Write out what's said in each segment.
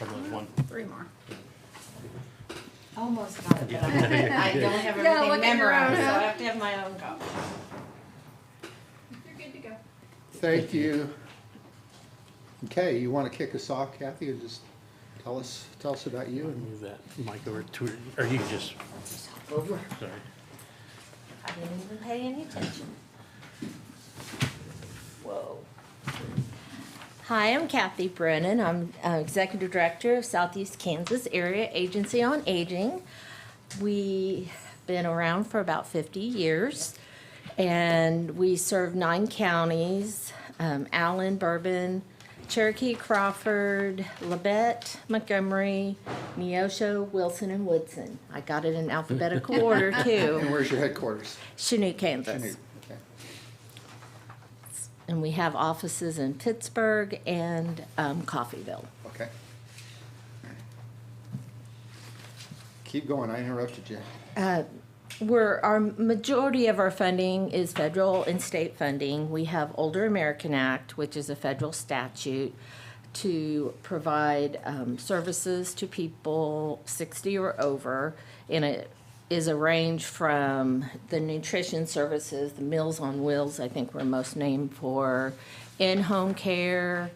Or was one? 3 more. Almost got it, but I don't have You gotta everything look at your own, memorized, so I huh? have to have my own copy. You're good to go. Thank you. Okay, you want to kick us off, Kathy, and just tell us about you? And Move that mic over to, or you can just, Over. sorry. I didn't even pay any attention. Whoa. Hi, I'm Kathy Brennan. I'm Executive Director of Southeast Kansas Area Agency on Aging. We've been around for about 50 years, and we serve 9 counties, Allen, Bourbon, Cherokee, Crawford, Labette, Montgomery, Neosho, Wilson, and Woodson. I got it in alphabetical order, and too. where's your headquarters? Chanute, Kansas. Chanute, okay. And we have offices in Pittsburgh and Coffeyville. Okay. Keep going, I interrupted you. Our majority of our funding is federal and state funding. We have Older American Act, which is a federal statute to provide services to people 60 or over, and it is a range from the nutrition services, the Meals on Wheels, I think we're most named for, in-home care,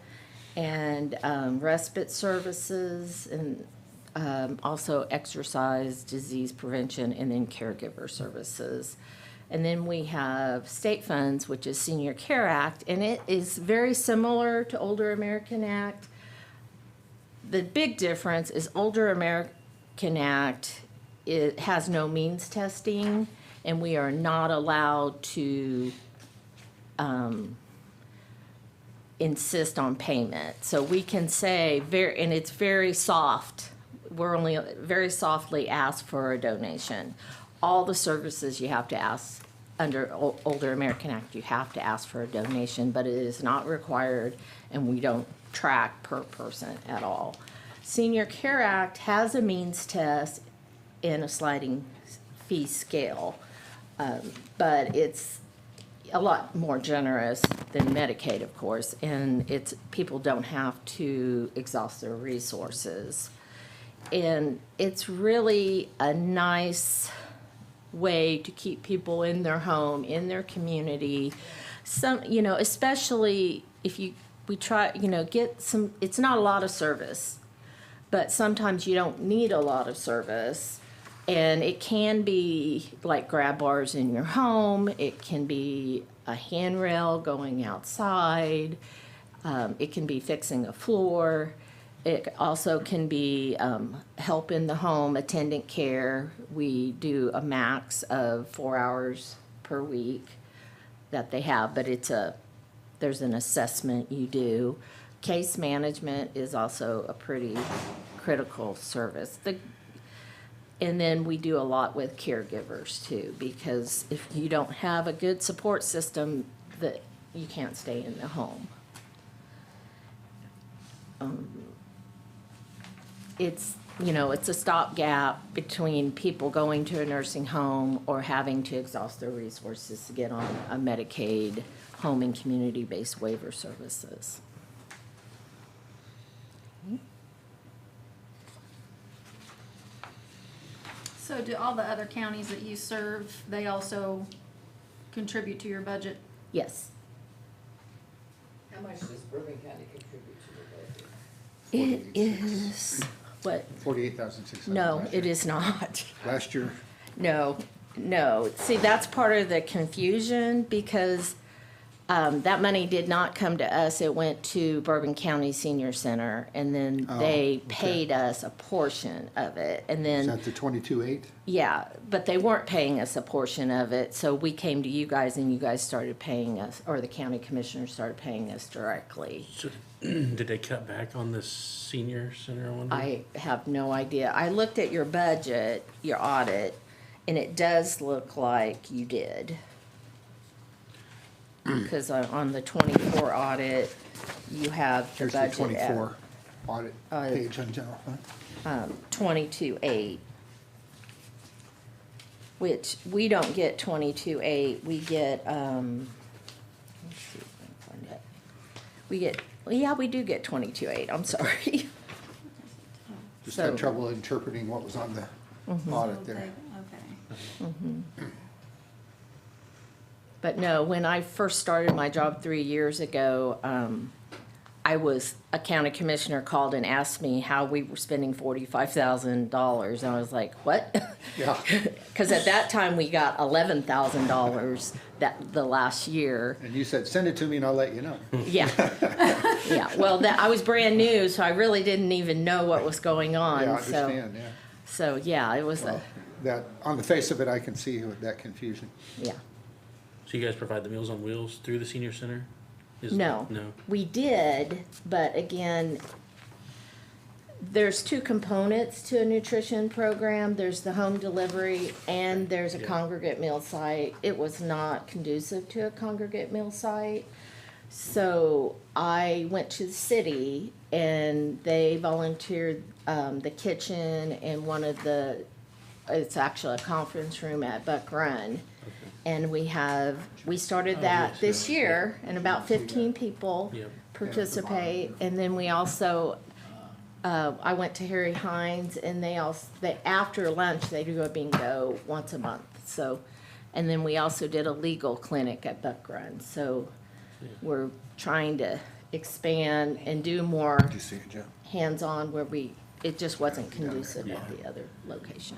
and respite services, and also exercise, disease prevention, and then caregiver services. And then we have state funds, which is Senior Care Act, and it is very similar to Older American Act. The big difference is Older American Act, it has no means testing, and we are not allowed to insist on payment. So we can say, and it's very soft, we're only very softly ask for a donation. All the services you have to ask under Older American Act, you have to ask for a donation, but it is not required, and we don't track per person at all. Senior Care Act has a means test in a sliding fee scale, but it's a lot more generous than Medicaid, of course, and people don't have to exhaust their resources. And it's really a nice way to keep people in their home, in their community. Especially if we try, get some, it's not a lot of service, but sometimes you don't need a lot of service. And it can be like grab bars in your home. It can be a handrail going outside. It can be fixing a floor. It also can be help in the home, attendant care. We do a max of 4 hours per week that they have, but there's an assessment you do. Case management is also a pretty critical service. And then we do a lot with caregivers too, because if you don't have a good support system, that you can't stay in the home. It's a stopgap between people going to a nursing home or having to exhaust their resources to get on a Medicaid home and community-based waiver services. So do all the other counties that you serve, they also contribute to your budget? Yes. How much does Bourbon County contribute to the budget? It is, what? 48,600. No, last it year. is not. Last year, No. See, that's part of the confusion because that money did not come to us. It went to Bourbon County Senior Center, and then they okay. paid us a portion of it. And is then, that the 22.8? yeah, but they weren't paying us a portion of it. So we came to you guys, and you guys started paying us, or the county commissioners started paying us directly. So, did they cut back on this senior center one? I have no idea. I looked at your budget, your audit, and it does look like you did. Because on the 24 audit, you have the Here's the budget 24 audit page on general fund. at 22.8, which we don't get 22.8. We get, let's see if I can find it. We do get 22.8. I'm sorry. Just So- had trouble interpreting what was on the audit there. Okay. But no, when I first started my job 3 years ago, a county commissioner called and asked me how we were spending $45,000. And I was like, what? Yeah, Because at that time, we got $11,000 the last year. and you said, send it to me and I'll let you know. Yeah. Yeah, well, I was brand new, so I really didn't even know what was going on. Yeah, I So, understand, yeah. so yeah, it was Well, that, on the face of it, I can see that confusion. yeah. So you guys provide the Meals on Wheels through the senior center? No. No. We did, but again, there's two components to a nutrition program. There's the home delivery and there's a Yeah. congregate meal site. It was not conducive to a congregate meal site. So I went to the city and they volunteered the kitchen and it's actually a conference room at Buck Run. And we started that yes, this yeah. year, and about 15 people Yep. participate. And then we also, I went to Harry Hines, and they after lunch, they do a bingo once a month. So, and then we also did a legal clinic at Buck Run. So we're trying to expand and do more Did you see it, Joe? hands-on where it just wasn't conducive at the other location.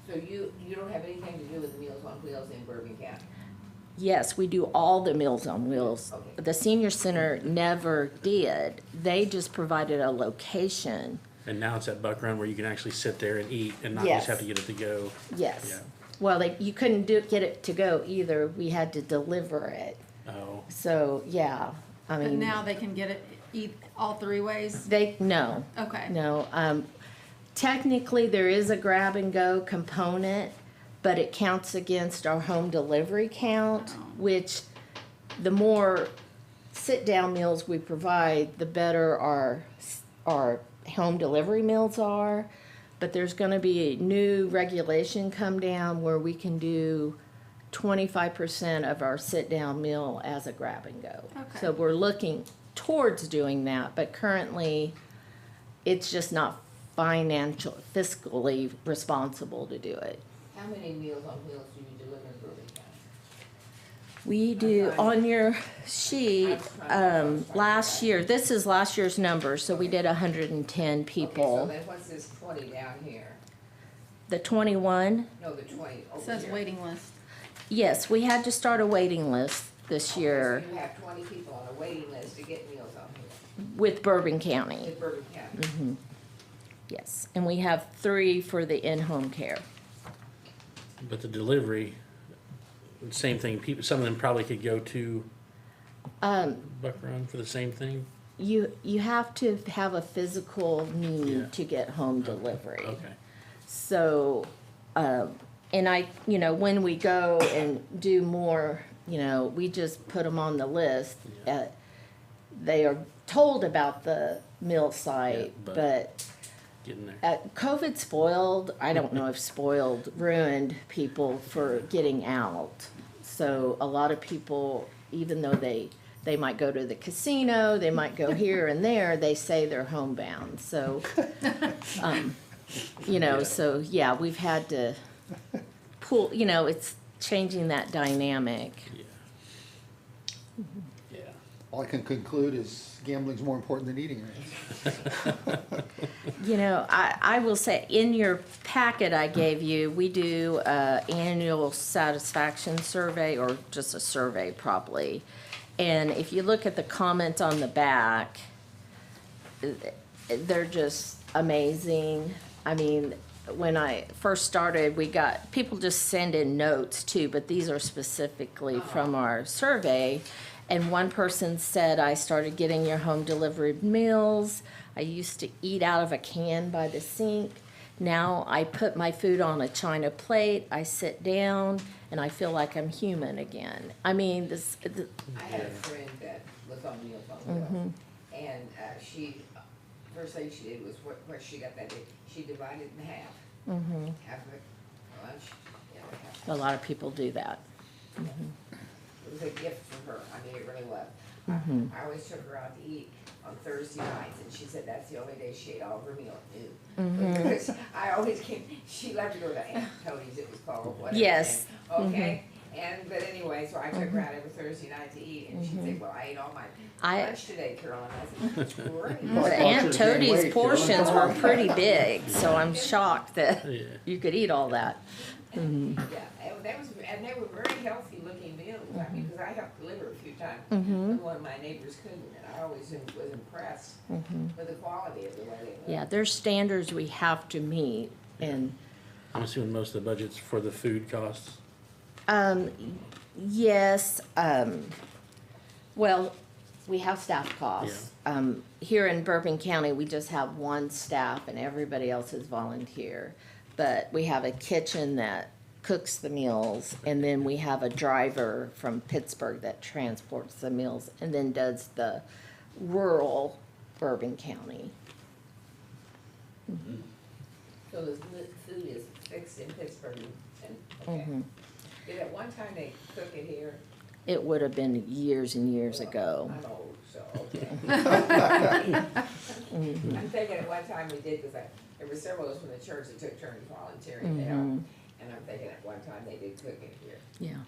So you don't have anything to do with the Meals on Wheels in Bourbon County? Yes, we do all the Meals on Wheels. Okay. The senior center never did. They just provided a location. And now it's at Buck Run where you can actually sit there and eat and not Yes. just have to get it to go. Yes. Yeah. Well, you couldn't get it to go either. We had to deliver it. Oh, So, yeah, I But mean. now they can get it all three ways? No. Okay. No, technically, there is a grab and go component, but it counts against our home delivery count, which the more sit-down meals we provide, the better our home delivery meals are. But there's gonna be a new regulation come down where we can do 25% of our sit-down meal as a grab and go. Okay. So we're looking towards doing that, but currently, it's just not fiscally responsible to do it. How many Meals on Wheels do you deliver in Bourbon County? We do, on your sheet, last year, this is last year's number, so we did 110 Okay, so people. then what's this 20 down here? The 21, No, the 20 It over says here. waiting list. yes, we had to start a waiting list this Okay, year So you have 20 people on a waiting list to get Meals on Wheels with Bourbon County, in Bourbon County. yes. And we have 3 for the in-home care. but the delivery, same thing. People, some of them probably could go to Buck Run for the same thing. You have to have a physical Yeah. need to get home delivery. Okay. So, and when we go and do more, we just put them on the list. Yeah. They are told about the mill site, Yeah, but- but Getting there. COVID I don't know if ruined people for getting out. So a lot of people, even though they might go to the casino, they might go here and there, they say they're homebound. So, so yeah, we've had to pull, it's changing that dynamic. Yeah. Yeah. All I can conclude is gambling's more important than eating, right? I will say, in your packet I gave you, we do a annual satisfaction survey, or just a survey probably. And if you look at the comments on the back, they're just amazing. I mean, when I first started, people just send in notes too, but these are specifically from our survey. And one person said, I started getting your home delivered meals. I used to eat out of a can by the sink. Now I put my food on a china plate, I sit down, and I feel like I'm human again. I mean, I had a friend that was on Meals on Wheels, and first thing she did was where she got that, she divided it in half. Half of it lunch, the other half. a lot of people do that. It was a gift from her, I mean, it really was. I always took her out to eat on Thursday nights, and she said that's the only day she ate all of her meal at noon. Because I always she loved to go to Aunt Tony's, it was called, whatever. Yes. Okay, but anyway, so I took her out every Thursday night to eat, and she'd say, well, I ate all my lunch today, Carolyn. I said, that's great. Well, But I thought Aunt you were gaining Toadie's weight, portions Carolyn. were pretty big, so I'm shocked that Yeah. you could eat all that. Yeah, and they were very healthy looking meals, I mean, because I helped deliver a few times. And one of my neighbors couldn't, and I always was impressed with the quality of the way they looked. Yeah, there's standards we have to meet, and, I'm assuming most of the budget's for the food costs. yes, well, we have staff costs. Here in Bourbon County, we just have one staff and everybody else is volunteer. But we have a kitchen that cooks the meals, and then we have a driver from Pittsburgh that transports the meals and then does the rural Bourbon County. So the food is fixed in Pittsburgh, and, okay. Did at one time they cook it here? It would have been years and years ago. I'm old, so, okay. I'm thinking at one time we did, because there were several of us from the church that took turns volunteering to help. And I'm thinking at one time they did cook it here, Yeah. and,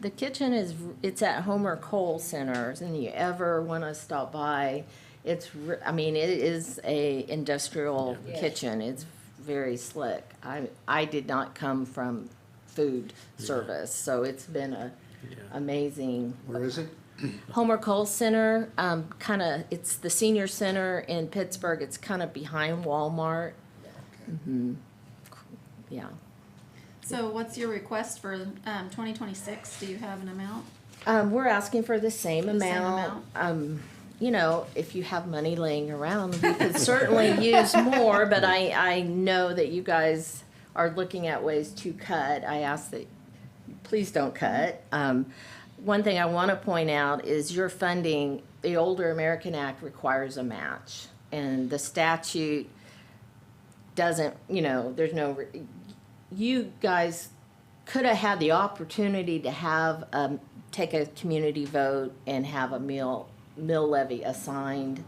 The kitchen it's at Homer Coal Centers, and you ever want to stop by, I mean, it is a industrial Yeah. kitchen. It's very slick. I did not come from food service, so it's been amazing. Where is it? Homer Coal Center, it's the senior center in Pittsburgh. It's kind of behind Walmart. Yeah. So what's your request for 2026? Do you have an amount? We're asking for the same The same amount. You know, if you have money laying around, we could certainly use more, but I know that you guys are looking at ways to cut. I ask that, please don't cut. One thing I want to point out is your funding, the Older American Act requires a match, and the statute doesn't, there's no, you guys could have had the opportunity to have, take a community vote and have a mill levy assigned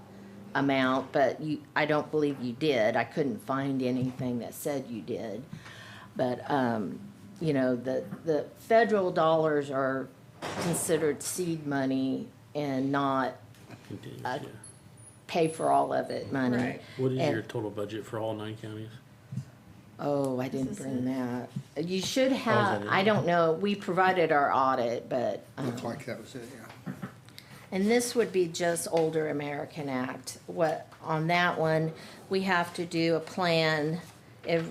amount, but I don't believe you did. I couldn't find anything that said you did. But, the federal dollars are considered seed money and not Yeah. pay for all of it money. Right. What is And- your total budget for all 9 counties? Oh, I didn't This is bring that. You should that have, it? I don't know, we provided our audit, but, Looked like that was it, yeah. and this would be just Older American Act. On that one, we have to do a plan, it's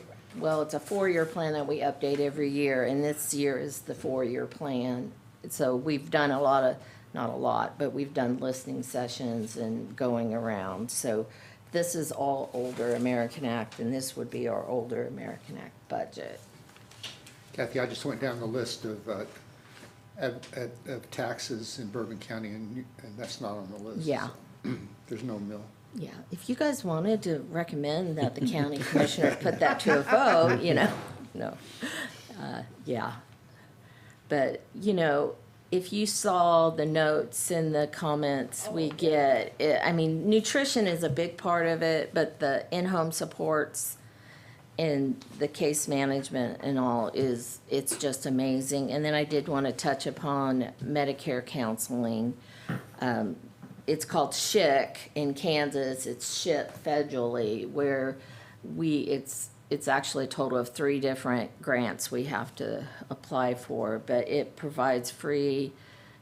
a 4-year plan that we update every year, and this year is the 4-year plan. So we've done not a lot, but we've done listening sessions and going around. So this is all Older American Act, and this would be our Older American Act budget. Kathy, I just went down the list of taxes in Bourbon County, and that's not on the list. Yeah. so There's no mill. Yeah, if you guys wanted to recommend that the county commissioners put that to a vote, no. Yeah. But, if you saw the notes and the comments we get, nutrition is a big part of it, but the in-home supports and the case management and all it's just amazing. And then I did want to touch upon Medicare counseling. It's called SHIC in Kansas. It's SHIP federally, where it's actually a total of 3 different grants we have to apply for, but it provides free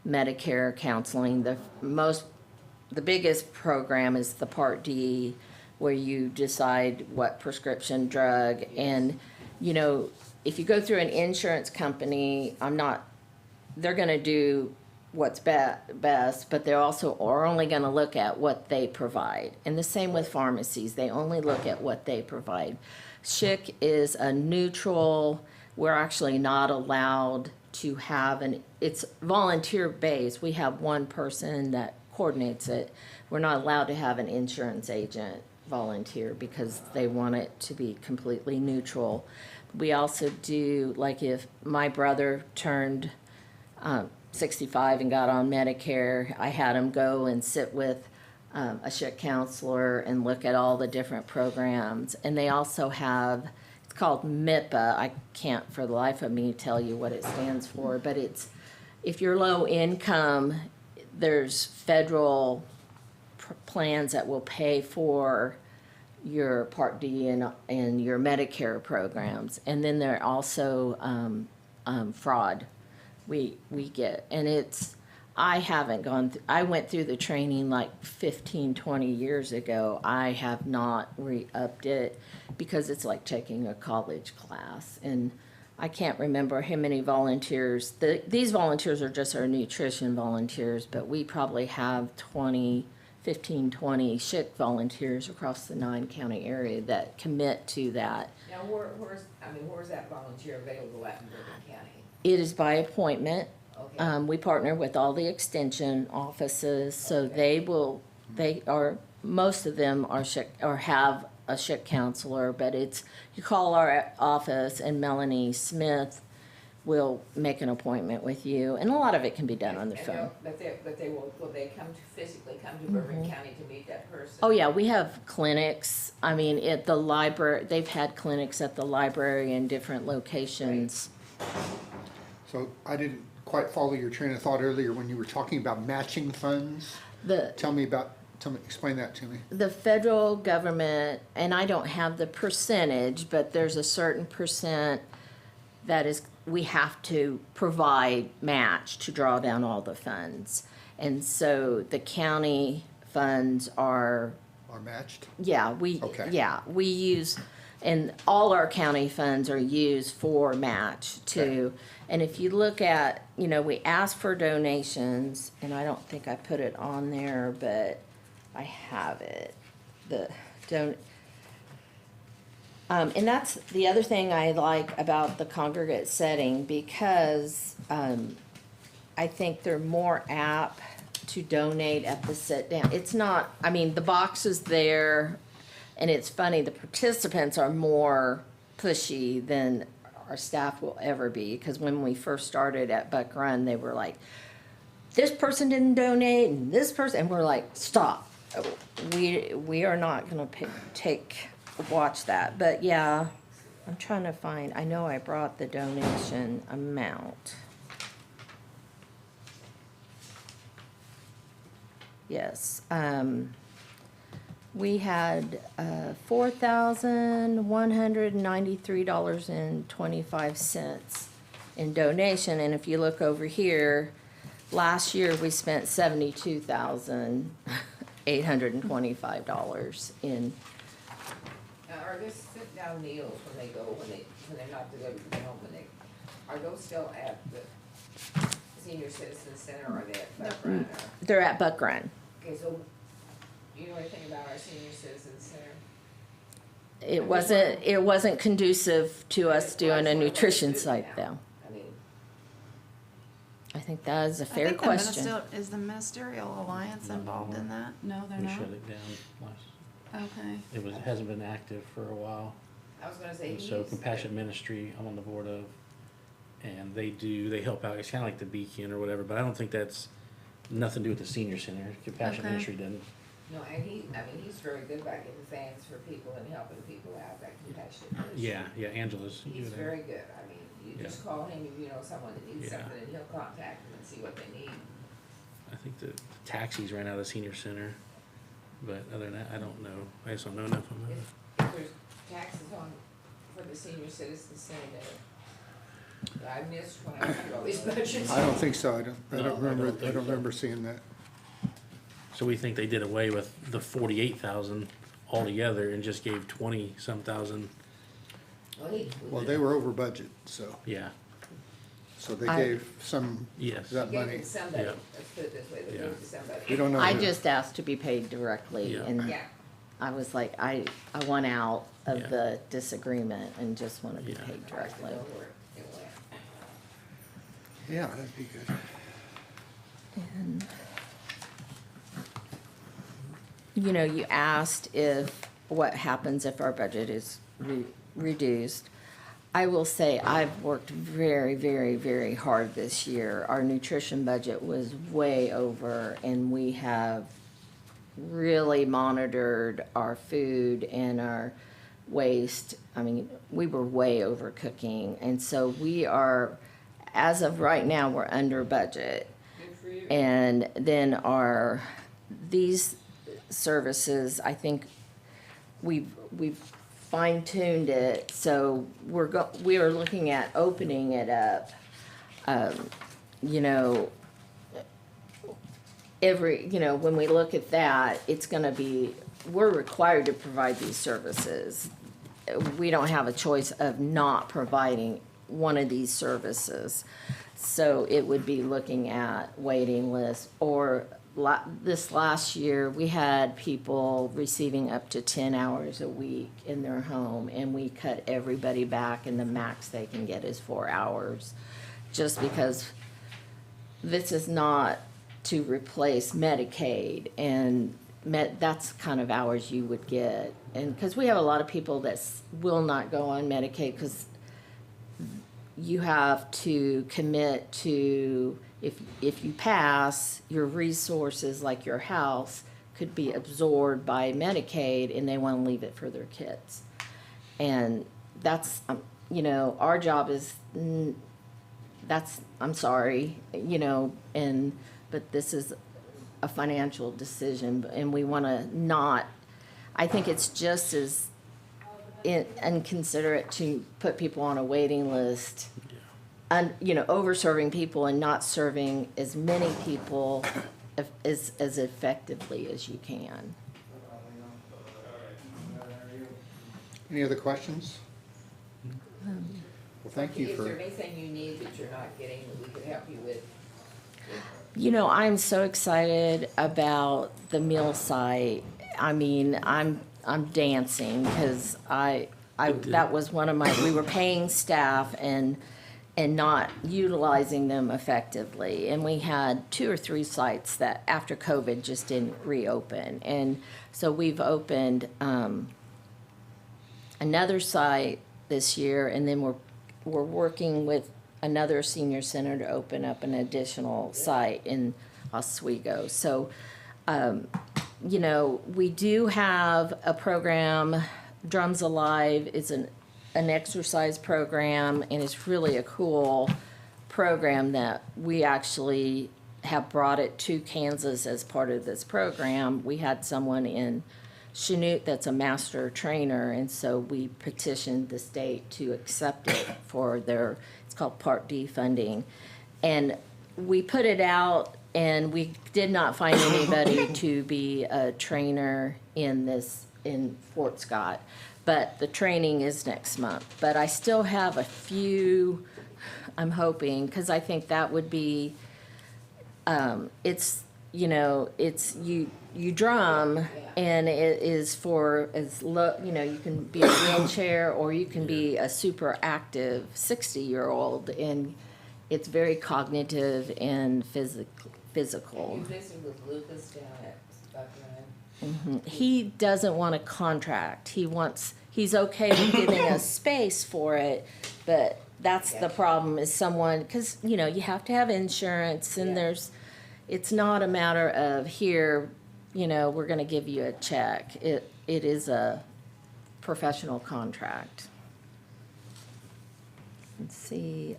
Medicare counseling. The biggest program is the Part D, where you decide what prescription drug, and if you go through an insurance company, they're gonna do what's best, but they also are only going to look at what they provide. And the same with pharmacies. They only look at what they provide. SHIC is a neutral, we're actually not allowed to have it's volunteer based. We have one person that coordinates it. We're not allowed to have an insurance agent volunteer because they want it to be completely neutral. We also do, like if my brother turned 65 and got on Medicare, I had them go and sit with a SHIT counselor and look at all the different programs. And they also have, it's called MIPA. I can't for the life of me tell you what it stands for, but it's, if you're low income, there's federal plans that will pay for your Part D and your Medicare programs. And then there are also fraud we get. And it's, I haven't gone, I went through the training like 15, 20 years ago. I have not re-upped it because it's like taking a college class. And I can't remember how many volunteers, these volunteers are just our nutrition volunteers, but we probably have 15, 20 SHIT volunteers across the 9-county area that commit to that. Now, where's that volunteer available at in Bourbon County? It is by appointment. Okay. We partner with all the extension offices, so most of them are SHIT, or have a SHIT counselor, but it's, you call our office and Melanie Smith will make an appointment with you, and a lot of it can be done on the phone. But will they physically come to Bourbon County to meet that person? Oh, yeah, we have clinics. I mean, at the library, they've had clinics at the library in different locations. So I didn't quite follow your train of thought earlier when you were talking about matching funds. Explain that to me. The federal government, and I don't have the percentage, but there's a certain percent that is, we have to provide match to draw down all the funds. And so the county funds are matched? we use, and all our county funds are used for match too. Okay. And if you look at, we ask for donations, and I don't think I put it on there, but I have it. And that's the other thing I like about the congregate setting, because I think they're more apt to donate at the sit down. It's not, the box is there, and it's funny, the participants are more pushy than our staff will ever be, because when we first started at Buck Run, they were like, this person didn't donate, and this person, and we're like, stop. We are not going to watch that. But yeah, I'm trying to find, I know I brought the donation amount. Yes, we had $4,193.25 in donation, and if you look over here, last year we spent $72,825 in. Now, are there sit-down meals when they're not delivered to home, are those still at the Senior Citizen Center, or are they at Buck Run? They're at Buck Run. Okay, so, you know anything about our Senior Citizen Center? It wasn't conducive to us doing a nutrition site, though. I think that is a fair question. Is the Ministerial Alliance involved in that? No, they're We not? shut it down last, Okay. it hasn't been active for a while. I was gonna say. And so Compassion Ministry, I'm on the board of, and they help out. It's kind of like the Beacon or whatever, but I don't think that's nothing to do with the senior center. Compassion Okay. Ministry doesn't. No, and he's very good about getting fans for people and helping people out, that Compassion Ministry. Yeah, Angela's. He's very good. You just call him if you know someone that needs Yeah. something, and he'll contact them and see what they need. I think the taxis ran out of the senior center, but other than that, I don't know. I just don't know enough on that. If there's taxes on, for the Senior Citizen Center that I missed when I went through all these budgets. I don't think so. I don't No, I don't remember. think I don't so. remember seeing that. So we think they did away with the 48,000 altogether and just gave 20-some thousand. Well, they were over budget, so Yeah. they gave some Yes. of that They gave money. it to somebody, Yeah. let's put it this way, they gave it to somebody. We don't know. I who. just asked to be paid directly, Yeah. and Yeah, I was like, I want out of Yeah. the disagreement and just want to be Yeah. paid I'd like to directly. know where it went. Yeah, that'd be good. And, you asked what happens if our budget is reduced. I will say I've worked very, very, very hard this year. Our nutrition budget was way over, and we have really monitored our food and our waste. I mean, we were way over cooking, and so we are, as of right now, we're under budget. Good for you. And then these services, I think we've fine-tuned it, so we are looking at opening it up, you know, when we look at that, it's gonna be, we're required to provide these services. We don't have a choice of not providing one of these services. So it would be looking at waiting lists, or this last year, we had people receiving up to 10 hours a week in their home, and we cut everybody back, and the max they can get is 4 hours, just because this is not to replace Medicaid, and that's kind of hours you would get. And because we have a lot of people that will not go on Medicaid, because you have to commit to, if you pass, your resources like your house could be absorbed by Medicaid, and they want to leave it for their kids. And that's, you know, our job is, I'm sorry, you know, but this is a financial decision, and we want to not, I think it's just as inconsiderate to put people on a waiting list, and, you know, over-serving people and not serving as many people as effectively as you can. Any other questions? Well, thank you Is for. there anything you need that you're not getting that we could help you with? You know, I'm so excited about the meal site. I mean, I'm dancing, because that was one of my, we were paying staff and not utilizing them effectively. And we had 2 or 3 sites that after COVID just didn't reopen. And so we've opened another site this year, and then we're working with another senior center to open up an additional site in Oswego. So, you know, we do have a program, Drums Alive is an exercise program, and it's really a cool program that we actually have brought it to Kansas as part of this program. We had someone in Chanute that's a master trainer, and so we petitioned the state to accept it for their, it's called Part D funding. And we put it out, and we did not find anybody to be a trainer in Fort Scott. But the training is next month. But I still have a few, I'm hoping, because I think that would be, it's, you know, it's, you drum, and it is for as low, you know, you can be a wheelchair, or you can be a super active 60-year-old, and it's very cognitive and physical. You visited with Lucas down at Buckland? He doesn't want a contract. He's okay with giving us space for it, but that's the problem, is someone, because, you know, you have to have insurance, and it's not a matter of here, you know, we're going to give you a check. It is a professional contract. Let's see.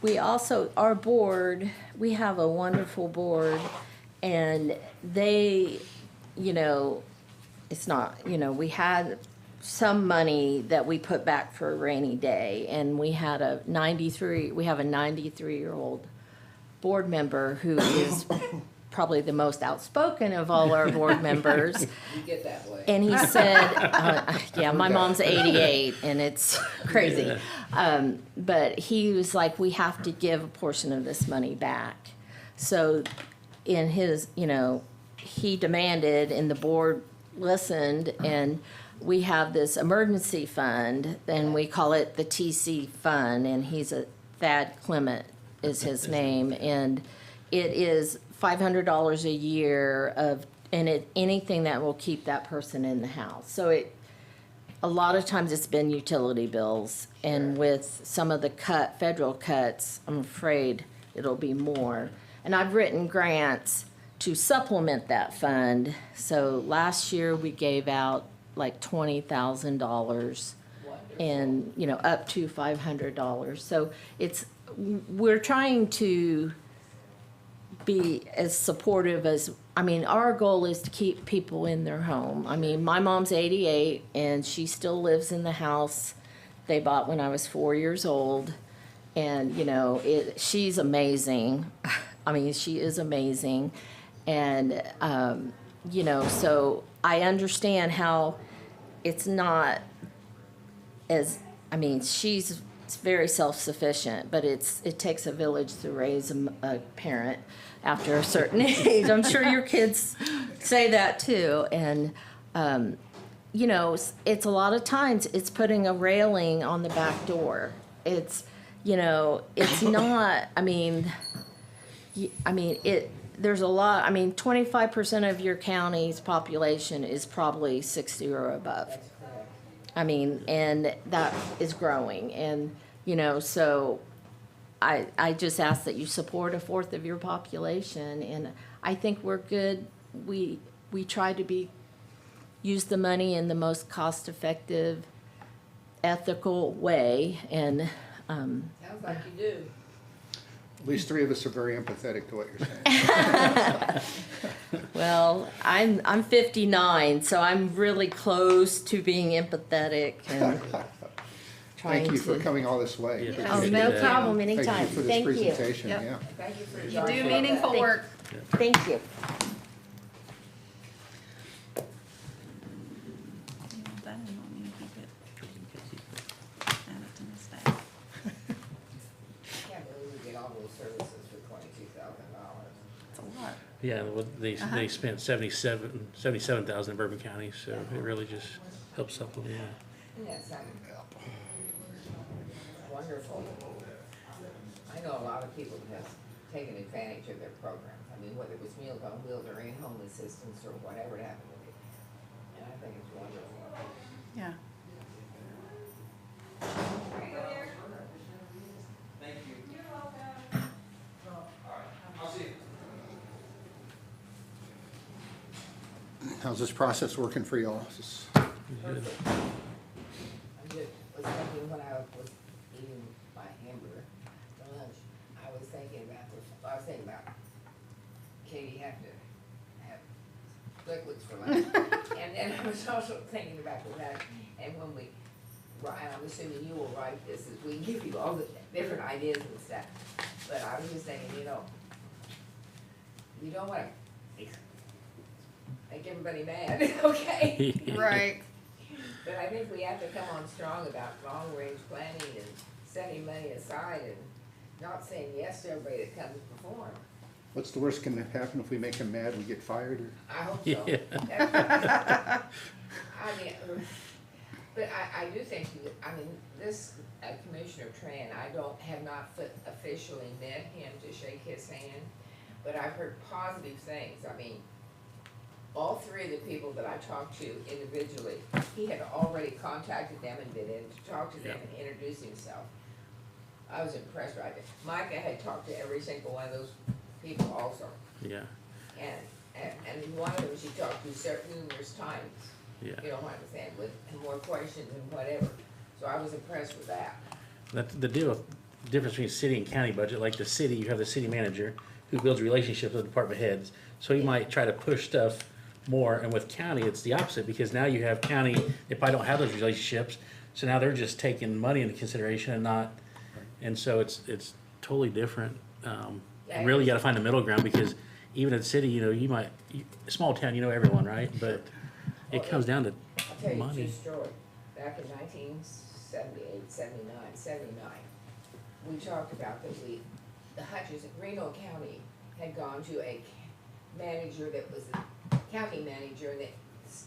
We also, our board, we have a wonderful board, and they, you know, it's not, you know, we had some money that we put back for a rainy day, and we have a 93-year-old board member who is probably the most outspoken of all our board members. You get that way. And he said, yeah, my mom's 88, and it's crazy. But he was like, we have to give a portion of this money back. So in his, you know, he demanded, and the board listened, and we have this emergency fund, and we call it the TC Fund, and Thad Clement is his name, and it is $500 a year anything that will keep that person in the house. So a lot of times it's been utility bills, and with some of the federal cuts, I'm afraid it'll be more. And I've written grants to supplement that fund. So last year we gave out like $20,000 and, you know, up to $500. So we're trying to be as supportive as, I mean, our goal is to keep people in their home. I mean, my mom's 88 and she still lives in the house they bought when I was 4 years old. And, you know, she's amazing. I mean, she is amazing. And, you know, so I understand how it's not as, I mean, she's very self-sufficient, but it takes a village to raise a parent after a certain age. I'm sure your kids say that too. And, you know, it's a lot of times it's putting a railing on the back door. It's, you know, it's not, I mean, there's a lot, I mean, 25% of your county's population is probably 60 or above. I mean, and that is growing. And, you know, so I just ask that you support a fourth of your population. And I think we're good. We try to use the money in the most cost-effective, ethical way. And Sounds like you do. At least 3 of us are very empathetic to what you're saying. well, I'm 59, so I'm really close to being empathetic and trying Thank you to. for coming all this way. Yeah. Appreciate Oh, it. no that. problem, Thank you anytime. for this Thank you. presentation, Yep. yeah. Thank you for You talking do about meaningful that. work. Thank you. You want that, or you want me to keep it? Add it to my stack. I can't believe we get all those services for $22,000. It's a lot. Yeah, well, they spent 77,000 in Bourbon County, so it really just helps supplement. Yeah. Isn't that something? Wonderful. I know a lot of people have taken advantage of their programs. I mean, whether it was Meals on Wheels or in-home assistance or whatever it happened to be. And I think it's wonderful. Yeah. How's this process working for y'all? I just was thinking when I was eating my hamburger for lunch, I was thinking about Katie having to have liquids for lunch. And then I was also thinking about that, and when we, and I'm assuming you will write this, as we give you all the different ideas and stuff. But I was just thinking, you know, you don't wanna make everybody mad, okay? Right. But I think we have to come on strong about long-range planning and setting money aside and not saying yes to everybody that comes to perform. What's the worst can happen if we make them mad, we get fired? Or I hope so. Yeah. I mean, but I do think, I mean, this Commissioner Tran, have not officially met him to shake his hand, but I've heard positive things. I mean, all 3 of the people that I talked to individually, he had already contacted them and been in to talk to them and introduce himself. I was impressed right there. Micah had talked to every single one of those people also. Yeah. And one of them she talked to numerous times. Yeah. You know what I'm saying, with more questions and whatever. So I was impressed with that. That's the difference between city and county budget. Like the city, you have the city manager who builds relationships with department heads. So he might try to push stuff more, and with county, it's the opposite, because now you have county, they probably don't have those relationships, so now they're just taking money into consideration and not, and so it's totally different. And really, you gotta find the middle ground, because even in the city, you know, small town, you know everyone, right? But it comes down to I'll tell you a money. true story. Back in 1978, 79, we talked about that the Hutchins in Reno County had gone to a manager that was a county manager, and that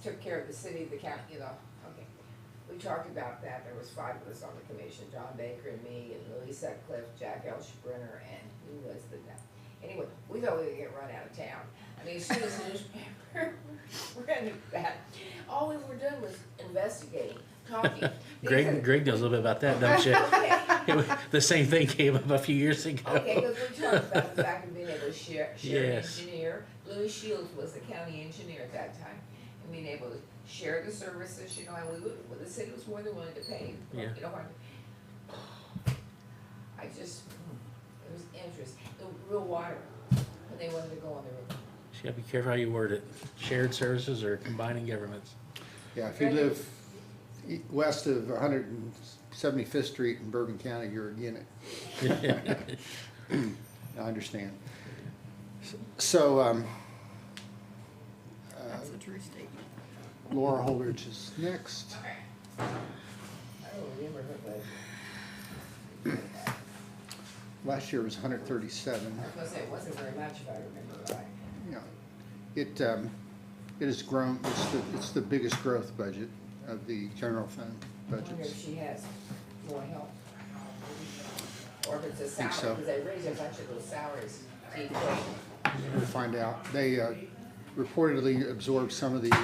took care of the city, the county, you know, okay. We talked about that. There was 5 of us on the commission, John Baker and me and Louis Sutcliffe, Jack L. Sprinter, and who was the guy? Anyway, we thought we would get run out of town. I mean, as soon as the newspaper rented that, all we were doing was investigating. talking. Greg knows a little bit about that, don't you? The same thing came up a few years ago. Okay, because we're talking about the fact of being able to share an Yes. engineer. Louis Shields was the county engineer at that time, and being able to share the services, you know, and well, the city was more than willing to pay. Yeah. You know, I just, it was interesting. The real water, when they wanted to go on the river. You gotta be careful how you word it. Shared services or combining governments. Yeah, if you live west of 175th Street in Bourbon County, you're again it. I understand. So, That's a true statement. Laura Holdridge is next. I don't remember her, but Last year was 137. I was gonna say, it wasn't very much if I remember right. Yeah, it has grown. It's the biggest growth budget of the general fund I wonder if budgets. she has more help. Or if it's a Think salary, so. because they raised a bunch of those salaries to equal. We'll find out. They reportedly absorbed some of the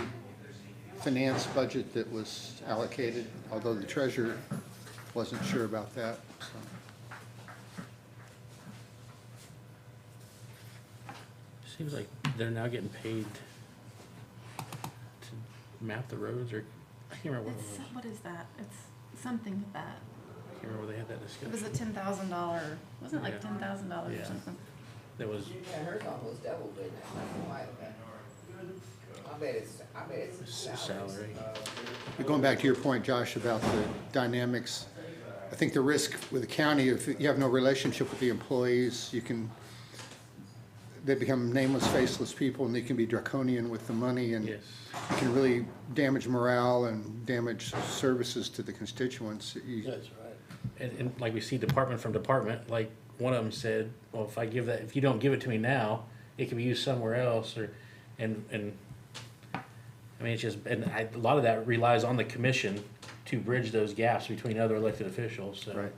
finance budget that was allocated, although the treasurer wasn't sure about that. So. Seems like they're now getting paid to map the roads, or I can't remember what it It's, was. what is that? It's something with that. I can't remember where they had that It was discussion. a $10,000, wasn't it like Yeah. $10,000 Yeah. or something? That was Yeah, hers almost doubled, didn't it? Why, okay. I bet it's salary. But going back to your point, Josh, about the dynamics, I think the risk with the county, if you have no relationship with the employees, they become nameless, faceless people, and they can be draconian with the money, and Yes. it can really damage morale and damage services to the constituents. That's right. And like we see department from department, like one of them said, well, if you don't give it to me now, it can be used somewhere else, and I mean, it's just, a lot of that relies on the commission to bridge those gaps between other elected officials, so. Right.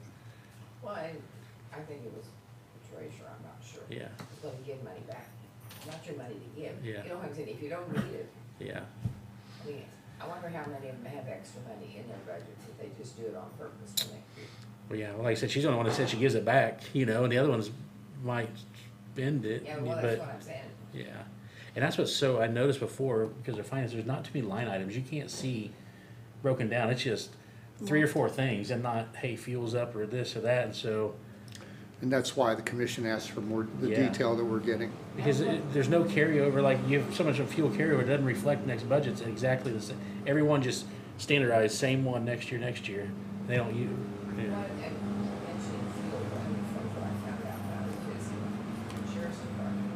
Well, and I think it was the treasurer, I'm not sure. Yeah, Was gonna give money back, not your money to give. Yeah. You know what I'm saying, if you don't need it, yeah. I mean, I wonder how many of them have extra money in their budgets, if they just do it on purpose when they. Well, yeah, well, like I said, she's the only one that said she gives it back, and the other ones might spend it, Yeah, well, that's but, what I'm saying. yeah. And that's what's I noticed before, because of finance, there's not too many line items, you can't see broken down, it's just 3 or 4 things, and not, hey, fuel's up, or this or that, and so, And that's why the commission asked for more, the Yeah. detail that we're getting. because there's no carryover, like, you have so much of fuel carryover, it doesn't reflect next budget's exactly the same. Everyone just standardized, same one next year, they don't use, Well, and mentioning fuel, I mean, from what I found out about it is sheriff's department,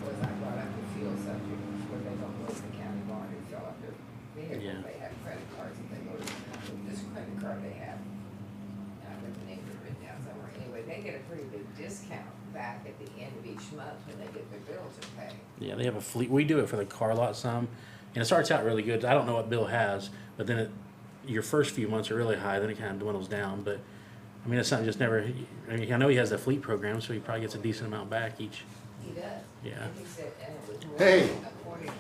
was I brought up the fuel subject, where they don't go to the county barn and fill up their vehicle, Yeah. they have credit cards, and they go to, this credit card they have, and I got the name of it written down somewhere, anyway, they get a pretty big discount back at the end of each month when they get their bills to pay. yeah, they have a fleet, we do it for the car lot some, and it starts out really good, I don't know what Bill has, but then your first few months are really high, then it kind of dwindles down, but, I mean, it's something just never, I mean, I know he has the fleet program, so he probably gets a decent amount back each. He does. Yeah. And he said, and it was more Hey. accordingly.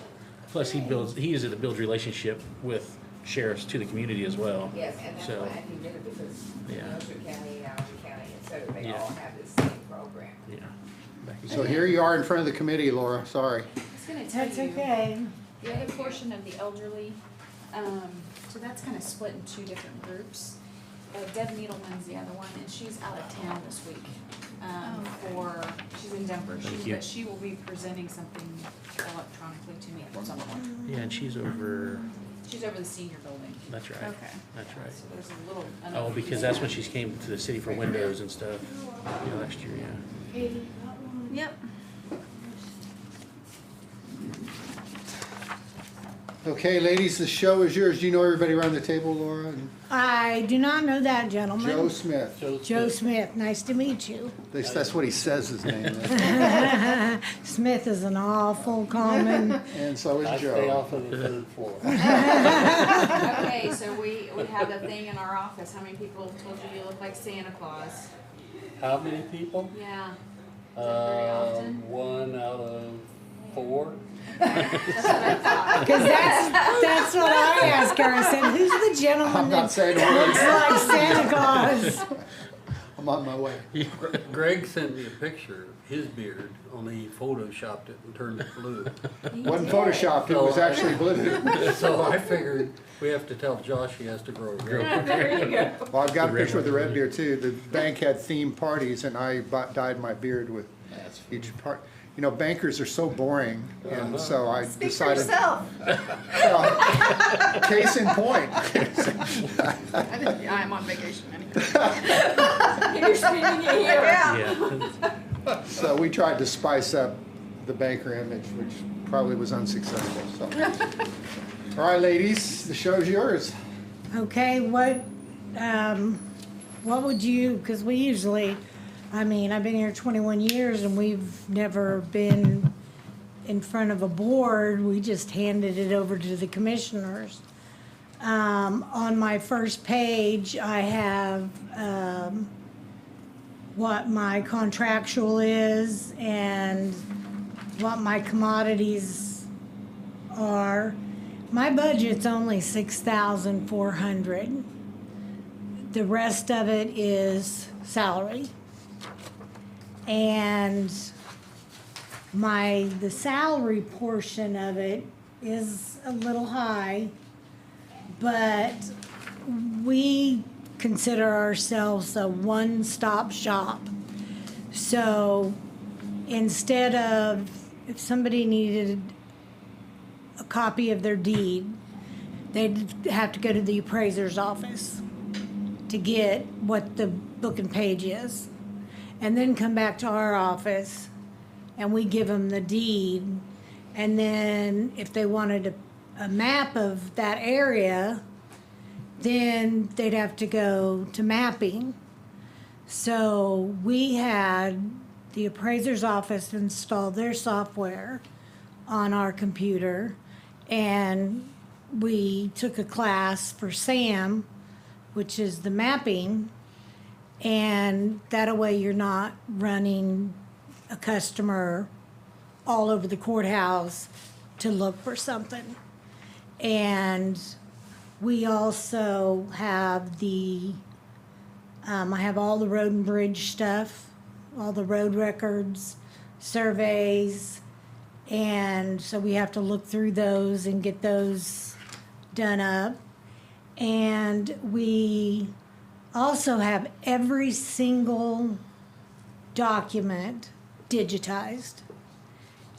Plus, he uses it to build relationship with sheriffs to the community as well. Yes, and that's So, why he did it, because Yeah. Ulster County, Alger County, et cetera, they Yeah. all have the same program. yeah. Back So here you are in front of the committee, Laura, sorry. I was gonna tell That's you, okay. the other portion of the elderly, so that's kind of split in 2 different groups. Deb Needleman's the other one, and she's out of town this week, she's in Denver, Thank you. but she will be presenting something electronically to me at some point. Yeah, and she's over, She's over the senior building, that's right, Okay. that's right. so there's a little. Oh, because that's when she came to the city for windows and stuff, last year, yeah. Yep. Okay, ladies, the show is yours. Do you know everybody around the table, Laura? And I do not know that gentleman. Joe Smith. Joe Smith, nice to meet you. At least that's what he says his name is. Smith is an awful common. And so I is stay Joe. off of the 3rd floor. Okay, so we have a thing in our office, how many people told you you look like Santa Claus? How many people? Yeah, that very often? 1 out of 4. Because that's what I asked her. I said, who's the gentleman I'm not that saying a word. looks like Santa Claus? I'm on my way. Greg sent me a picture of his beard, only he photoshopped it and turned it blue. Wasn't photoshopped, it was actually blue. So I figured we have to tell Josh he has to grow a red. There you go. Well, I've got a The red picture of the one. red beard too. The bank had themed parties and I dyed my beard with each part. You know, bankers are so boring, and so I Speak for decided. yourself. Well, case in point. I'm on vacation anyway. You're spending it here. Yeah. Yeah. So we tried to spice up the banker image, which probably was unsuccessful, so. All right, ladies, the show's yours. Okay, what would you, because we usually, I've been here 21 years and we've never been in front of a board. We just handed it over to the commissioners. On my first page, I have what my contractual is and what my commodities are. My budget's only 6,400. The rest of it is salary. And the salary portion of it is a little high, but we consider ourselves a one-stop shop. So instead of, if somebody needed a copy of their deed, they'd have to go to the appraiser's office to get what the book and page is, and then come back to our office and we give them the deed. And then if they wanted a map of that area, then they'd have to go to mapping. So we had the appraiser's office install their software on our computer, and we took a class for SAM, which is the mapping, and that way you're not running a customer all over the courthouse to look for something. And we also have I have all the road and bridge stuff, all the road records, surveys, and so we have to look through those and get those done up. And we also have every single document digitized.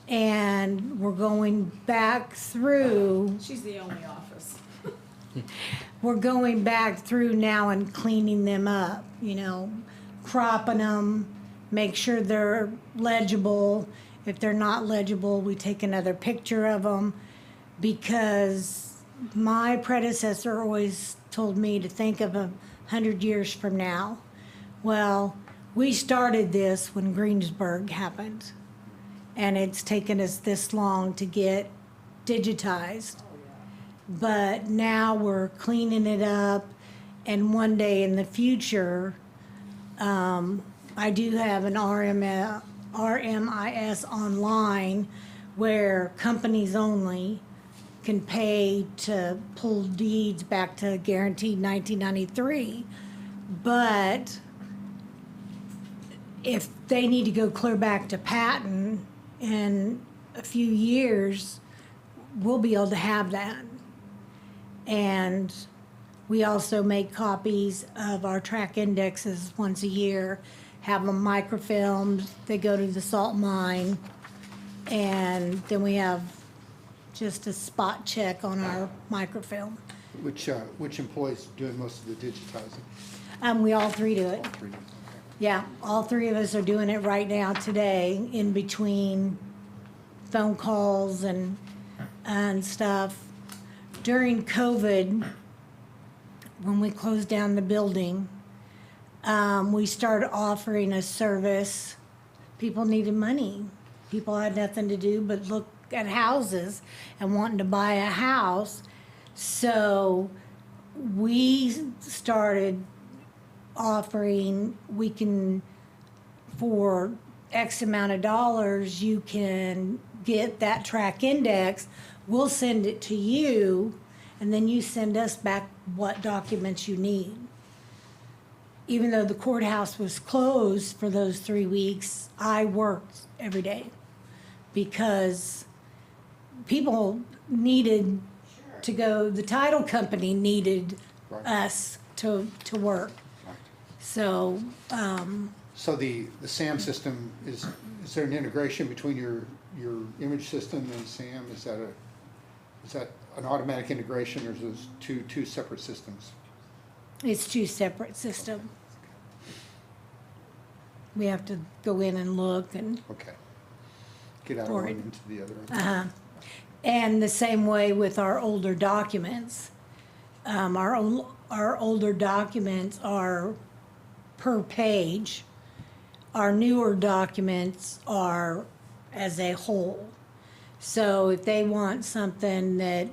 And we're going back through, She's the only office. we're going back through now and cleaning them up, cropping them, make sure they're legible. If they're not legible, we take another picture of them, because my predecessor always told me to think of 100 years from now. Well, we started this when Greensburg happened, and it's taken us this long to get digitized. But now we're cleaning it up, and one day in the future, I do have an RMIS online where companies only can pay to pull deeds back to guaranteed 1993. But if they need to go clear back to patent in a few years, we'll be able to have that. And we also make copies of our track indexes once a year, have them microfilmed, they go to the salt mine, and then we have just a spot check on our microfilm. Which employee's doing most of the digitizing? We all three do it. All three. Yeah, all three of us are doing it right now today, in between phone calls and stuff. During COVID, when we closed down the building, we started offering a service. People needed money. People had nothing to do but look at houses and wanting to buy a house. So we started offering, for X amount of dollars, you can get that track index, we'll send it to you, and then you send us back what documents you need. Even though the courthouse was closed for those 3 weeks, I worked every day because people needed to go, the title company needed Right. us to work. Right. So, So the SAM system, is there an integration between your image system and SAM? Is that an automatic integration, or is those two separate systems? it's two separate systems. We have to go in and look and, Okay. Get out of For one it. into the other. and the same way with our older documents. Our older documents are per page. Our newer documents are as a whole. So if they want something that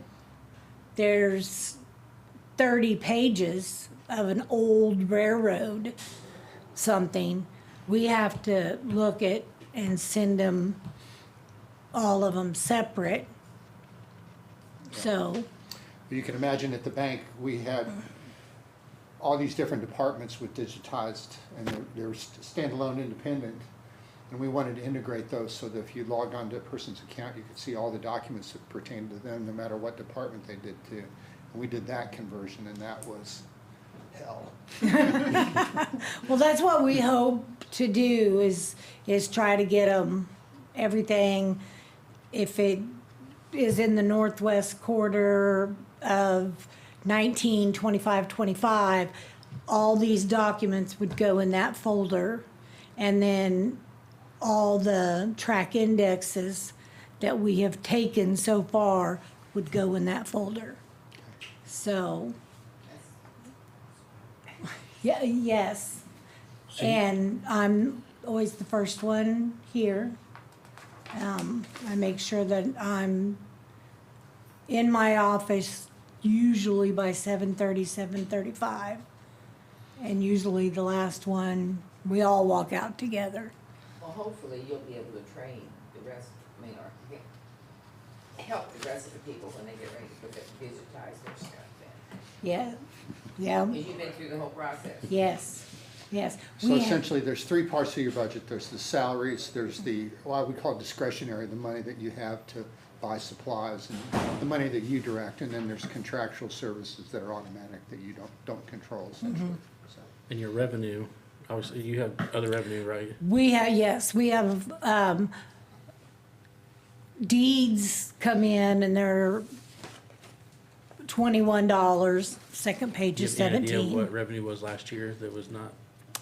there's 30 pages of an old railroad something, we have to look at and send them, all of them separate. So, You can imagine at the bank, we had all these different departments with digitized, and they were standalone independent. And we wanted to integrate those so that if you logged onto a person's account, you could see all the documents that pertained to them, no matter what department they did to. And we did that conversion, and that was hell. well, that's what we hope to do is try to get them, everything, if it is in the northwest quarter of 1925-25, all these documents would go in that folder, and then all the track indexes that we have taken so far would go in that folder. So, yeah, yes. And I'm always the first one here. I make sure that I'm in my office usually by 7:30, 7:35. And usually the last one, we all walk out together. Well, hopefully you'll be able to train the rest, I mean, or help the rest of the people when they get ready to digitize their stuff then. Yeah, yeah, Because you've been through the whole process. yes, yes. So We have- essentially, there's three parts of your budget. There's the salaries, there's the, what we call discretionary, the money that you have to buy supplies, and the money that you direct, and then there's contractual services that are automatic that you don't control essentially. So, And your revenue, obviously, you have other revenue, right? We have, yes, we have, deeds come in and they're $21, second page Do is you have any idea of 17. what revenue was last year that was not,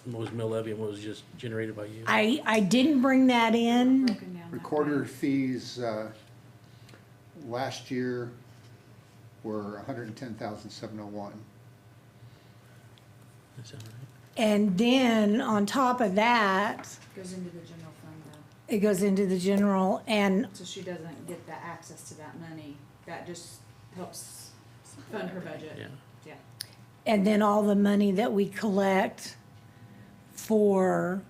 what was mill levy and what was just generated by you? I didn't bring that in. Broken down that recorder way. fees, last year were 110,701. That sound right? And then on top of that, Goes into the general fund though, it goes into the general, and so she doesn't get the access to that money, that just helps fund her budget. Yeah. Yeah. and then all the money that we collect for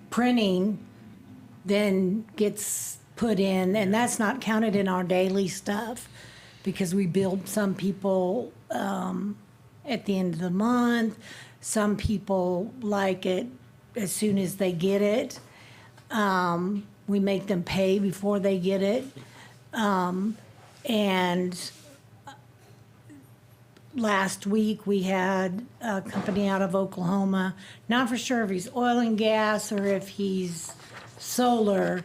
printing then gets put in, and that's not counted in our daily stuff because we bill some people at the end of the month. Some people like it as soon as they get it. We make them pay before they get it. And last week, we had a company out of Oklahoma, not for sure if he's oil and gas or if he's solar,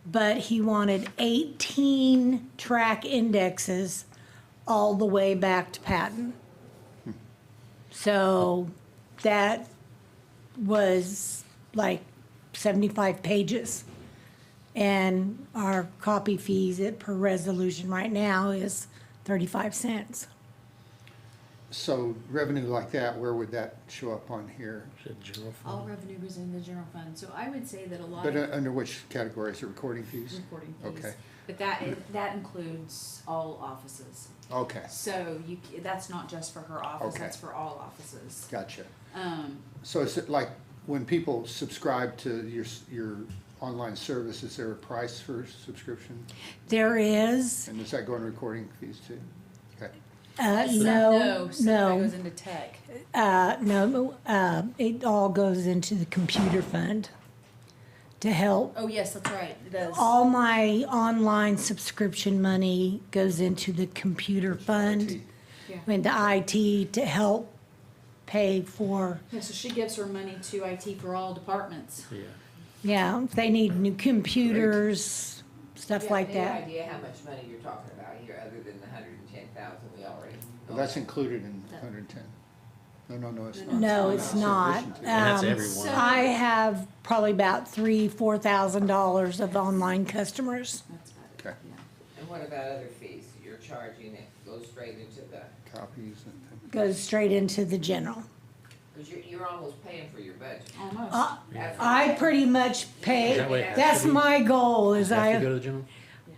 but he wanted 18 track indexes all the way back to Patton. So that was like 75 pages. And our copy fees per resolution right now is 35 cents. So revenue like that, where would that show up on here? Is it general fund? All revenue goes in the general fund, so I would say that a lot But of under which category? Is it recording fees? recording fees. Okay. But that includes all offices. Okay, So that's not just for her office, Okay. that's for all offices. gotcha. Um, So is it like when people subscribe to your online service, is there a price for subscription? There is, And does that go in recording fees too? Okay. no, So that no, goes into tech. no, it all goes into the computer fund to help. Oh, yes, that's right, it does. All my online subscription money goes into the computer fund, Yeah. and the IT to help pay for, Yeah, so she gives her money to IT for all departments. Yeah. yeah, if they need new computers, stuff like Do you have that. any idea how much money you're talking about here, other than the 110,000 we already? Well, that's included in 110. No, it's not. No, it's not. Subscription to- And that's Um, everyone. I have probably about $4,000 of online customers. That's about it. Okay. Yeah. And what about other fees? You're charging it, goes straight into the, Copies and, Goes straight into the general. because you're almost paying for your budget. Almost. That's- I pretty much Is pay, that what it has that's to be? my goal is Have to go I, to the general?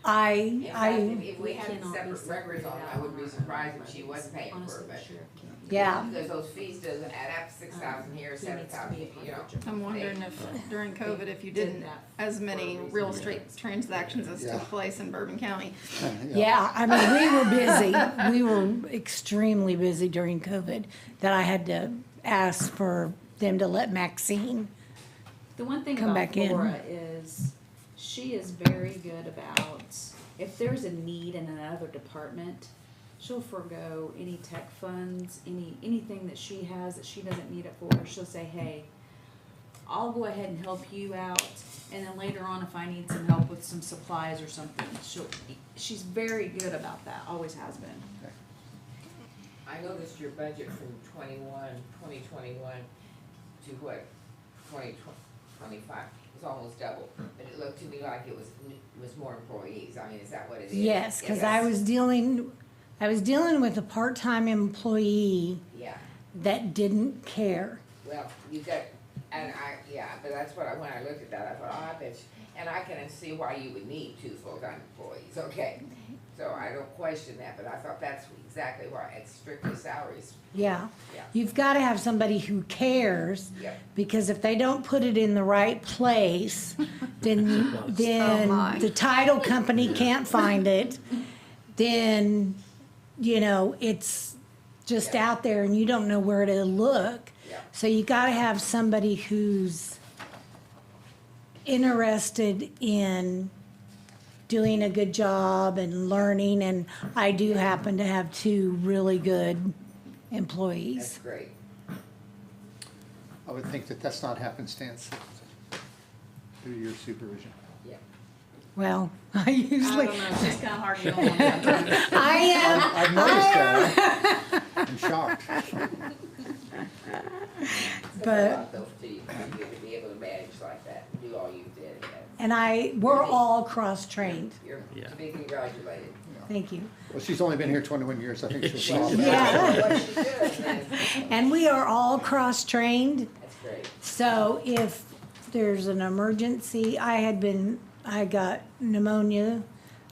I, In fact, I, if we had cannot be separate records on, I wouldn't be surprised if she was paying for Honestly, it, the but. sheriff can't. yeah. Because those fees doesn't add up, 6,000 here, He needs to 7,000, be a you know. part of the I'm wondering if during COVID, if you didn't, as many real estate transactions as Yeah. took place in Bourbon County. Yeah, I mean, we were busy. We were extremely busy during COVID that I had to ask for them to let Maxine. The one thing Come about back in. Laura is she is very good about, if there's a need in another department, she'll forego any tech funds, anything that she has that she doesn't need it for. She'll say, hey, I'll go ahead and help you out, and then later on, if I need some help with some supplies or something, she's very good about that, always has been. I noticed your budget from 2021 to what, 2025 was almost double, but it looked to me like it was more employees. I mean, is that what it is? Yes, because I Yes. was dealing with a part-time employee Yeah, that didn't care. well, you got, and but that's what when I looked at that, I thought, oh, I bet you, and I can see why you would need 2 full-time employees, okay? So I don't question that, but I thought that's exactly why, it's strictly salaries. Yeah. Yeah. You've got to have somebody who cares, Yeah. because if they don't put it in the right place, then Oh, my. the title company can't find it. Then, it's just Yeah. out there and you don't know where to look. Yeah. So you got to have somebody who's interested in doing a good job and learning, and I do happen to have 2 really good employees. That's great. I would think that that's not happenstance through your supervision. Yeah. Well, I I usually, don't know, it's just kinda hard to go on sometimes. I am, I've noticed that. I'm shocked. But- It's a lot though to you, to be able to manage like that, and do all you did. and we're all cross-trained. You're Yeah. to be congratulated. Thank you. Well, she's only been here 21 years, I think she'll stop. Yeah. What she does, then, And we are all cross-trained. that's great. So if there's an emergency, I got pneumonia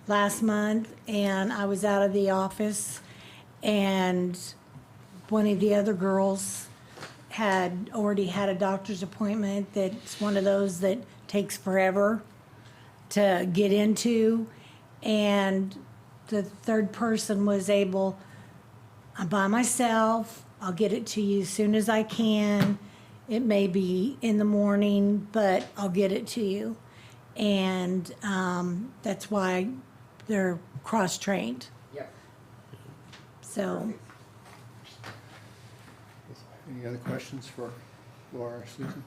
last month and I was out of the office, and one of the other girls had already had a doctor's appointment that's one of those that takes forever to get into, and the third person was able, I'm by myself, I'll get it to you as soon as I can. It may be in the morning, but I'll get it to you. And that's why they're cross-trained. Yep. So, Any other questions for Laura or Susan?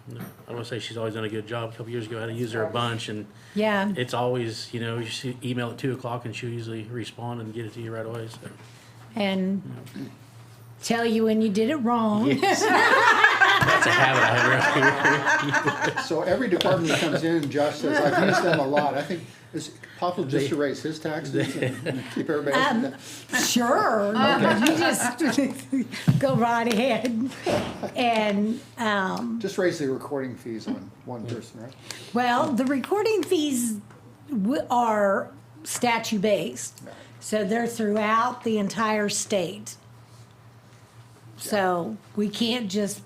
No. I want to say she's always done a good job. A couple years ago, I had to use her a bunch, and yeah, it's always, you should email at 2:00 and she'll usually respond and get it to you right away. So. and tell you when you did it wrong. Yes. That's a habit I have around here. So every department that comes in, Josh says, I've used them a lot. I think it's possible just to raise his taxes and keep everybody else. Sure, you just go right ahead. And, Just raise the recording fees on one person, right? well, the recording fees are statute-based, so they're throughout the entire state. So we can't just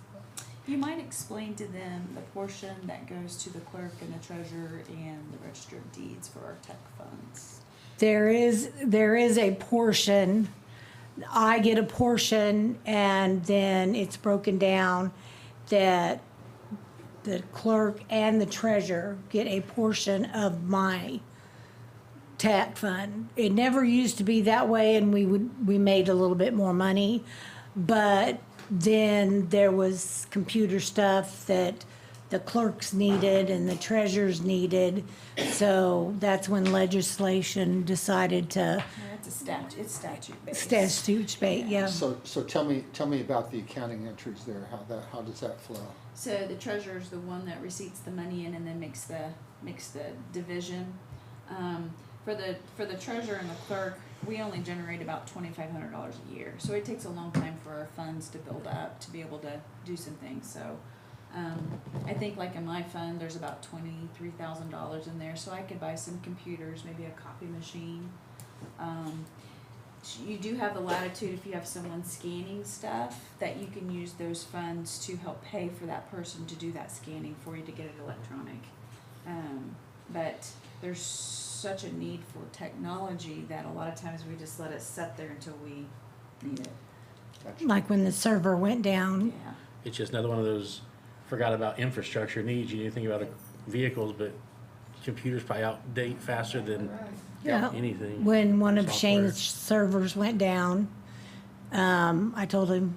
You might explain to them the portion that goes to the clerk and the treasurer and the register of deeds for our tech funds. There is a portion, I get a portion, and then it's broken down that the clerk and the treasurer get a portion of my TAC fund. It never used to be that way, and we made a little bit more money, but then there was computer stuff that the clerks needed and the treasurers needed, so that's when legislation decided to It's a statute, it's statute based. statute, yeah. So tell me about the accounting entries there, how does that flow? So the treasurer's the one that receipts the money in and then makes the division. For the treasurer and the clerk, we only generate about $2,500 a year. So it takes a long time for our funds to build up to be able to do some things. So I think like in my fund, there's about $23,000 in there. So I could buy some computers, maybe a copy machine. You do have the latitude if you have someone scanning stuff that you can use those funds to help pay for that person to do that scanning for you to get it electronic. But there's such a need for technology that a lot of times we just let it sit there until we need it. Gotcha. Like when the server went down. Yeah. It's just another one of those forgot about infrastructure needs. You need to think about vehicles, but computers probably outdate faster than Yeah. anything. When one of Software. Shane's servers went down, I told him,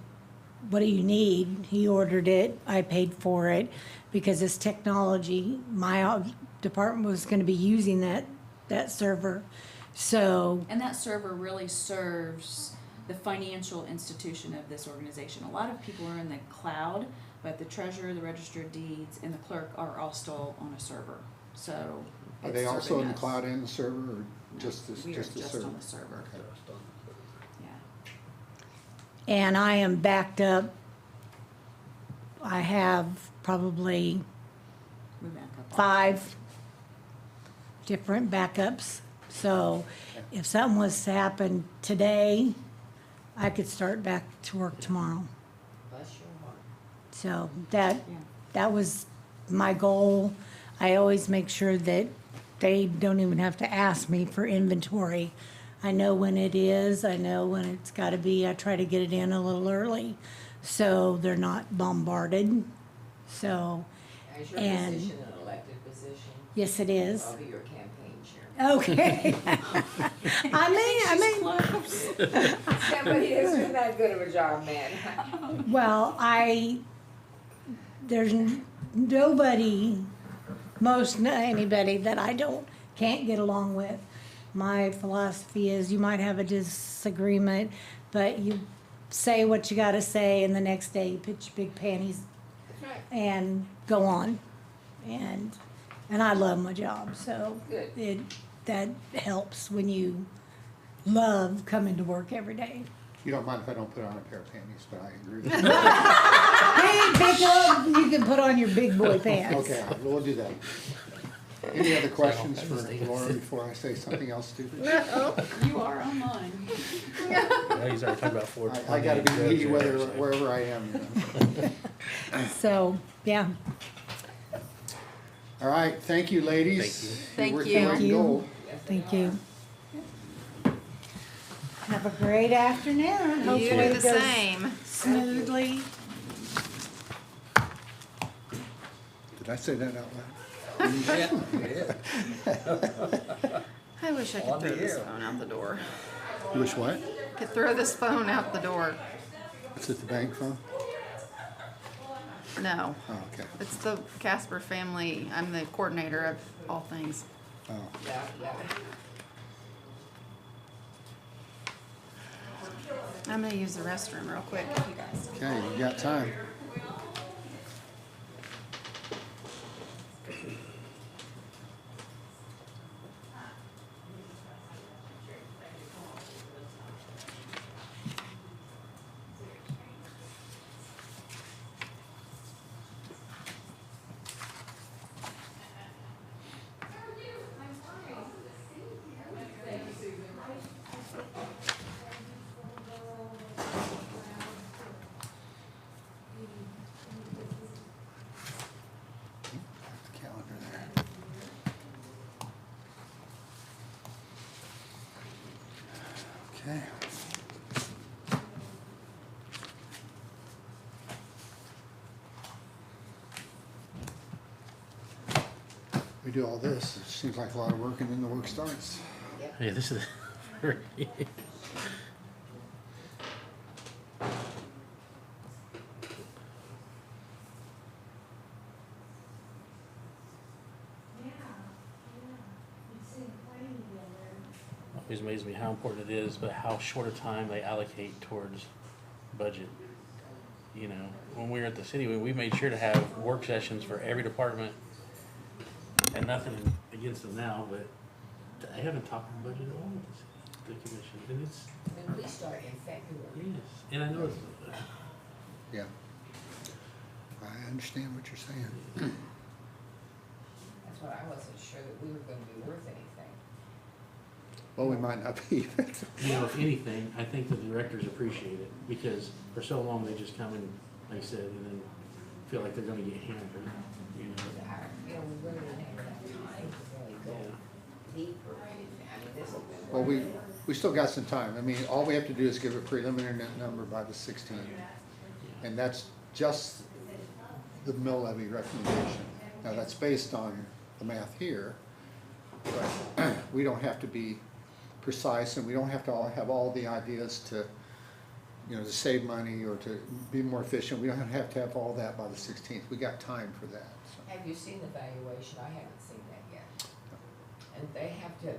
what do you need? He ordered it, I paid for it, because it's technology. My department was gonna be using that server, so, And that server really serves the financial institution of this organization. A lot of people are in the cloud, but the treasurer, the register of deeds, and the clerk are all still on a server. So Are it's they also serving in the us. cloud and the server, or just We are the server? on the server. Yeah. and I am backed up. I have probably We back up. 5 different backups. So if something was to happen today, I could start back to work tomorrow. Bless your heart. So Yeah. that was my goal. I always make sure that they don't even have to ask me for inventory. I know when it is, I know when it's gotta be. I try to get it in a little early, so they're not bombarded. So, Is your And- position an elected position? yes, it is. I'll be your campaign chair. Okay. I mean, Somebody is doing that good of a job, man. well, there's nobody, anybody that I can't get along with. My philosophy is you might have a disagreement, but you say what you gotta say, and the next day you put your big panties That's right. and go on. And I love my job, so Good. that helps when you love coming to work every day. You don't mind if I don't put on a pair of panties, but I agree with you. Hey, pick up, you can put on your big boy pants. Okay, we'll do that. Any other questions for Laura before I say something else stupid? You are online. Well, he's already talked about 420. I gotta be me drugs, so- wherever I am. You know? So, yeah, All right, thank you, ladies. Thank you. You're worth Thank your weight in you. gold. Yes, they thank are. you. Have a great afternoon. Hopefully You do it the goes same. smoothly. Did I say that out loud? I wish I could throw this phone out the door. You wish what? Could throw this phone out the door. It's at the bank phone? No, Oh, okay. it's the Casper family. I'm the coordinator of all things. Oh, Yeah, yeah. I'm gonna use the restroom real quick, you guys. okay, you got time. Okay. We do all this, it seems like a lot of work, and then the work starts. Yep. Hey, this is. Always amazes me how important it is, but how short a time they allocate towards budget. You know, when we were at the city, we made sure to have work sessions for every department, and nothing against them now, but I haven't talked budget at all with the commission, and it's, When we start in February, yes, and I know it's, Yeah. I understand what you're saying. that's why I wasn't sure that we were gonna be worth anything. Well, we might not be, but you know, if anything, I think the directors appreciate it, because for so long they just come and, like I said, and then feel like they're gonna get hammered, you know? You know, we really didn't have enough time to really go Yeah. deeper. I mean, this has been. well, we still got some time. I mean, all we have to do is give a preliminary net number by the 16th. And that's just the mill levy recommendation. Now, that's based on the math here, but we don't have to be precise, and we don't have to all have all the ideas to, you know, to save money or to be more efficient. We don't have to have all that by the 16th. We got time for that, so. Have you seen the valuation? I haven't seen that yet. And they have to,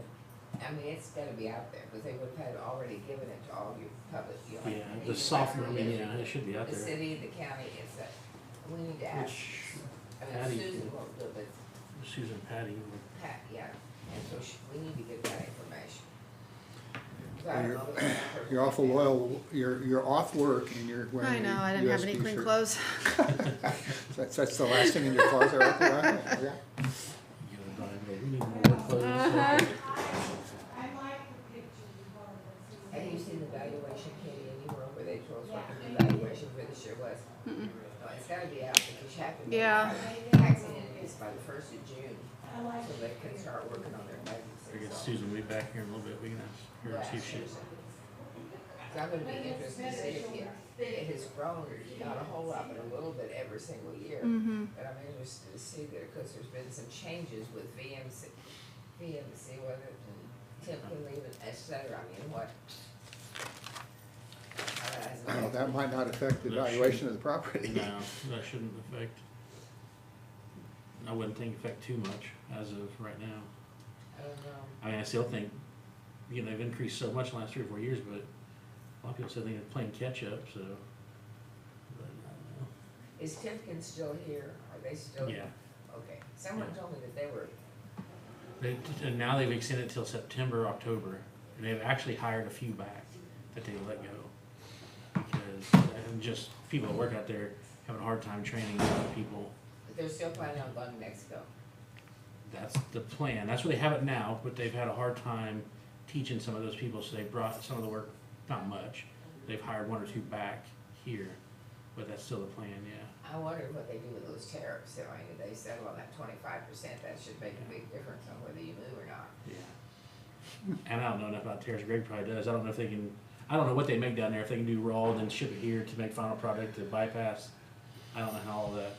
I mean, it's gotta be out there, because they would have had already given it to all your public, you know. Yeah, even the like software, I the- mean, yeah, it should be out The there. city, the county, it's that, we need to ask. Which I Patty mean, Susan could- won't do it, but Susan Patty, Pat, yeah, and so we need to get that information. 'Cause I Well, don't know that- You're awful loyal, you're off work and you're wearing I know, a I didn't have USB any clean shirt. clothes. That's the last thing in your closet right there, right? Yeah. you know, Brian, but we need more work clothes. Have you seen the valuation, Katie, anywhere where they told us what the new valuation for this year was? No, it's gotta be out, because you have to. Yeah. Taxing entities by the 1st of June, so they can start working on their budgets. I guess So- Susan will be back here in a little bit, we can ask her and see if she. So I'm gonna be interested to see if it has grown, not a whole lot, but a little bit every single year. But I'm interested to see that, because there's been some changes with VMC, whether Tim can leave it, et cetera, I mean, what? Well, that might not affect the valuation of the property. No, that shouldn't affect, I wouldn't think affect too much as of right now. I don't know. I mean, I still think, you know, they've increased so much in the last 3 or 4 years, but a lot of people said they're playing catch up, so. But I don't Is Timken still here? Are they still? know. Yeah, Okay, someone told me that they were, and now they've extended it till September, October, and they've actually hired a few back that they let go. Because, and just people that work out there having a hard time training other people. but they're still planning on going to Mexico. That's the plan. That's where they have it now, but they've had a hard time teaching some of those people, so they brought some of the work, not much. They've hired 1 or 2 back here, but that's still the plan, yeah. I wondered what they do with those tariffs. I mean, if they settle on that 25%, that should make a big difference on whether you move or not. Yeah. And I don't know enough about tariffs. Greg probably does. I don't know if they can, I don't know what they make down there, if they can do raw and then ship it here to make final product to bypass. I don't know how all that.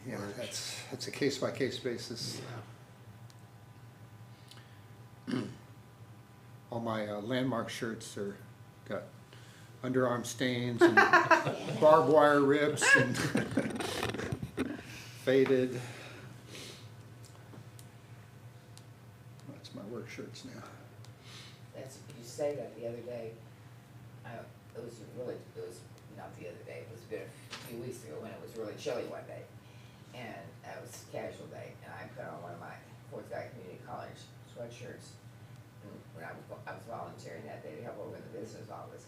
Yeah, that's a case-by-case basis. All my landmark shirts are, got underarm stains and barbed wire rips and faded. That's my work shirts now. That's, you say that the other day, it was not the other day, it was a few weeks ago when it was really chilly one day. And that was casual day, and I put on one of my Fourth Guy Community College sweatshirts. And when I was volunteering that day to help over in the business office.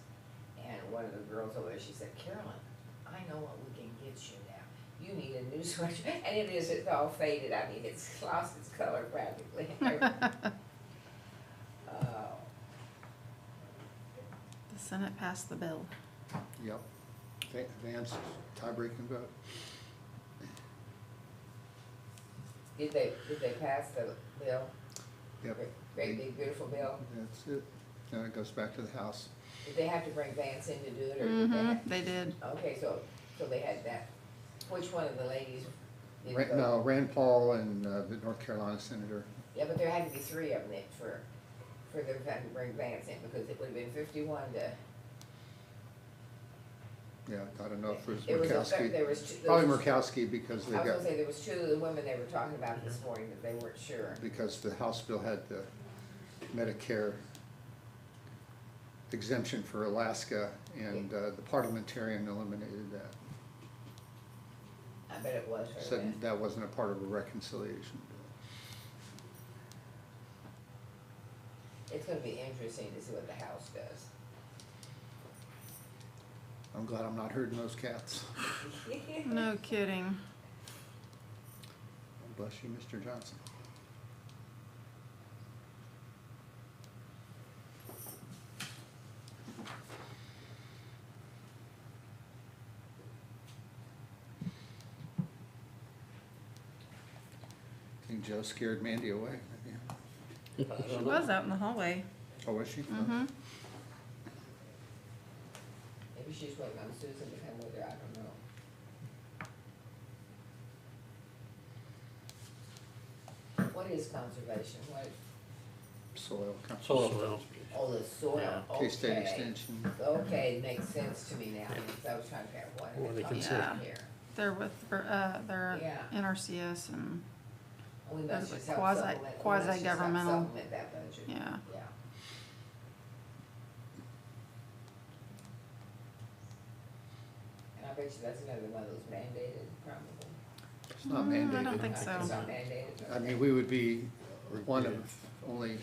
And one of the girls over there, she said, Carolyn, I know what we can get you now. You need a new sweatshirt. And it is, it's all faded. I mean, it's lost its color practically. Oh. The Senate passed the bill. Yep. Vance, tie-breaking vote. Did they pass the bill? Yep, Great big beautiful bill? that's it. then it goes back to the House. Did they have to bring Vance in to do it, or did they have? They did. Okay, so they had that. Which one of the ladies did go? No, Rand Paul and the North Carolina senator. Yeah, but there had to be three of them for them to have to bring Vance in, because it would have been 51 to. Yeah, I don't know if it It was was Murkowski. there was two, Probably Murkowski because they I was got, gonna say there was two of the women they were talking about this morning that they weren't sure. because the House bill had the Medicare exemption for Alaska, and the parliamentarian eliminated that. I bet it was her. then. Said that wasn't a part of a reconciliation bill. It's gonna be interesting to see what the House does. I'm glad I'm not herding those cats. No kidding. Bless you, Mr. Johnson. I think Joe scared Mandy away. She was out in the hallway. Oh, was she? Mm-hmm. Maybe she's waiting on Susan to come with her, I don't know. What is conservation? What, Soil. Soil. oh, the soil, Yeah. okay. K-State extension. Okay, makes sense to me now, because I was trying to figure out What what they they're talking consider. about here. They're with, they're Yeah. NRCS and, We Those must are just help quasi- supplement, we must just help quasi-governmental. supplement that budget. yeah. Yeah. And I bet you that's another one of those mandated, probably. It's not I mandated. don't think so. It's not mandated. I mean, we would be one of only,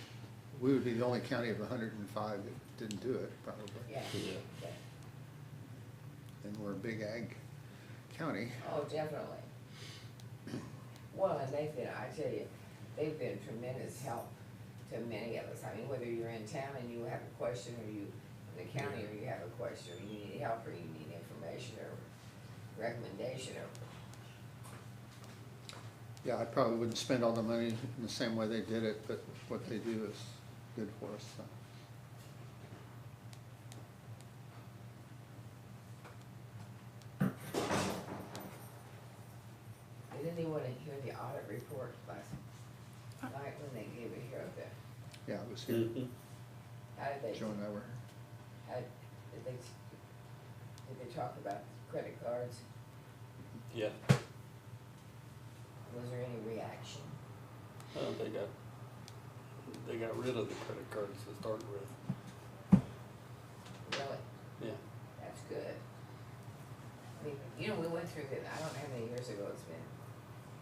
we would be the only county of 105 that didn't do it, probably. Yeah. Yeah. Yeah. And we're a big ag county. Oh, definitely. Well, and they've been, I tell you, they've been tremendous help to many of us. I mean, whether you're in town and you have a question, or you, in the county, or you have a question, or you need help, or you need information, or recommendation, or, Yeah, I probably wouldn't spend all the money in the same way they did it, but what they do is good for us, so. did anyone hear the audit report last night when they gave it here? Yeah, it was here. Mhm. How did they, Joe and I were, how, did they talk about credit cards? Yeah, Was there any reaction? they got rid of the credit cards to start with. Really? Yeah. That's good. I mean, you know, we went through that, I don't know how many years ago it's been.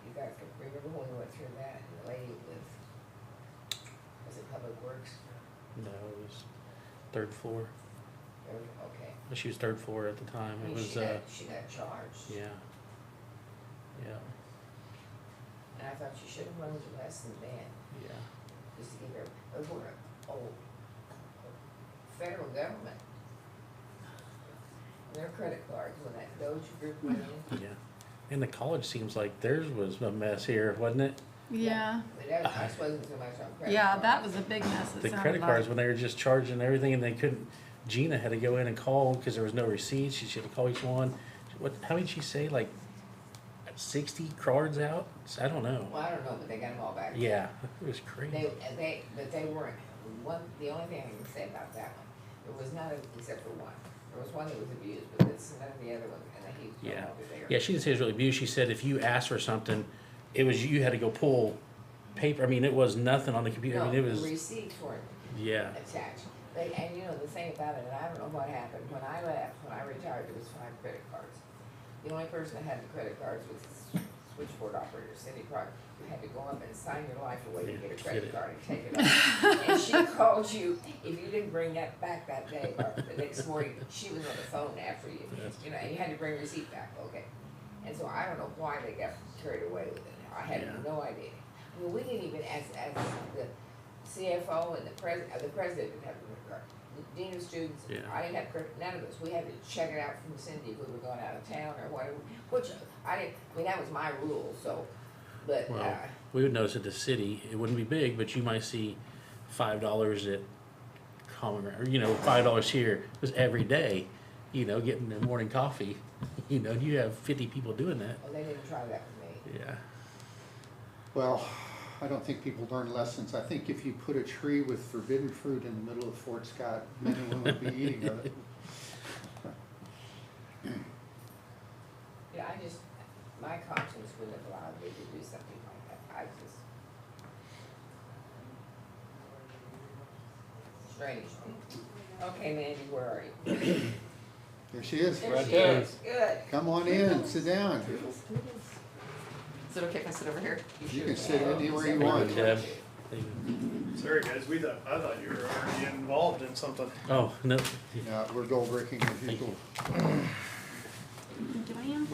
You guys can remember when we went through that, and the lady with, was it Public Works? No, it was third floor. Okay. She was third floor at the time. I It mean, was, she got charged. yeah. Yeah, And I thought you should have run less than that, yeah. just to give her, but we're, federal government. Their credit cards, when that Doge group went in. Yeah. And the college seems like theirs was a mess here, wasn't it? Yeah. But that, I wasn't so much on credit Yeah, cards. that was a big mess. It The sounded credit like. cards, when they were just charging everything and they couldn't, Gina had to go in and call because there was no receipts. She had to call each one. What, how many did she say? Like 60 cards out? I don't know. Well, I don't know, but they got them all back. Yeah, it was crazy. But they weren't, the only thing I can say about that one, there was none, except for one. There was one that was abused, but it's none of the other ones, and he's no Yeah. longer there. Yeah, she didn't say it was really abused. She said if you asked for something, it was, you had to go pull paper. I mean, it was nothing on the computer. I No, mean, it was, the receipts weren't yeah. attached. And you know, the thing about it, and I don't know what happened, when I left, when I retired, there was 5 credit cards. The only person that had the credit cards was the switchboard operator, Cindy Clark. You had to go up and sign your life away to get a credit card and take it off. And she called you, if you didn't bring that back that day, or the next morning, she was on the phone after you. You know, and you had to bring a receipt back, okay. And so I don't know why they got carried away with it. I had Yeah. no idea. I mean, we didn't even, as the CFO and the president didn't have a credit card. The dean of students, Yeah. I didn't have credit, none of us. We had to check it out from Cindy if we were going out of town or whatever, which I mean, that was my rule, so, but, Well, we would notice at the city, it wouldn't be big, but you might see $5 at common ground, or, you know, $5 here, it was every day, you know, getting their morning coffee, you know, you have 50 people doing that, Well, they didn't try that with me. yeah. Well, I don't think people learn lessons. I think if you put a tree with forbidden fruit in the middle of Fort Scott, men and women would be eating of it. Yeah, I just, my conscience wouldn't have allowed me to do something like that. I just. Strange. Okay, Mandy, where are you? There she is. There Right she there. is. Good. Come on in, sit down. Is it okay if I sit over here? You can sit anywhere you want. Deb. Sorry, guys, I thought you were already involved in something. Oh, no, Yeah, we're goal breaking as usual. Do I am?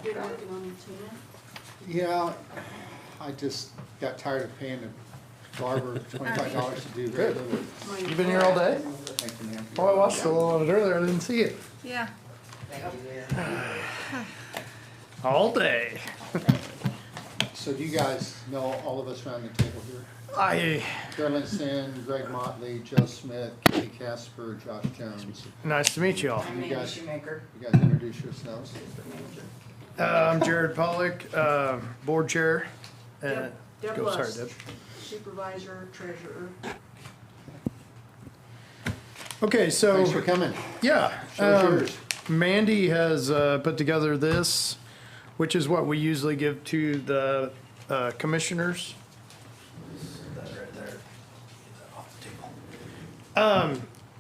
You're working on it too, Yeah, I just got tired of paying the barber $25 to do very little. You been here all day? Thank you, ma'am. Oh, I watched a little of it earlier. I didn't see it. Yeah. Thank you, dear. All day. So do you guys know all of us around the table here? Carolyn Sin, Greg Motley, Joe Smith, Katie Casper, Josh Jones. Nice to meet you all. I'm You Mandy guys- Shoemaker, You guys introduce yourselves. I'm Jared Pollock, board chair. Deb Go, sorry, Lust, Deb. Supervisor, treasurer. Okay, so Thanks for coming. yeah, Show's yours. Mandy has put together this, which is what we usually give to the commissioners.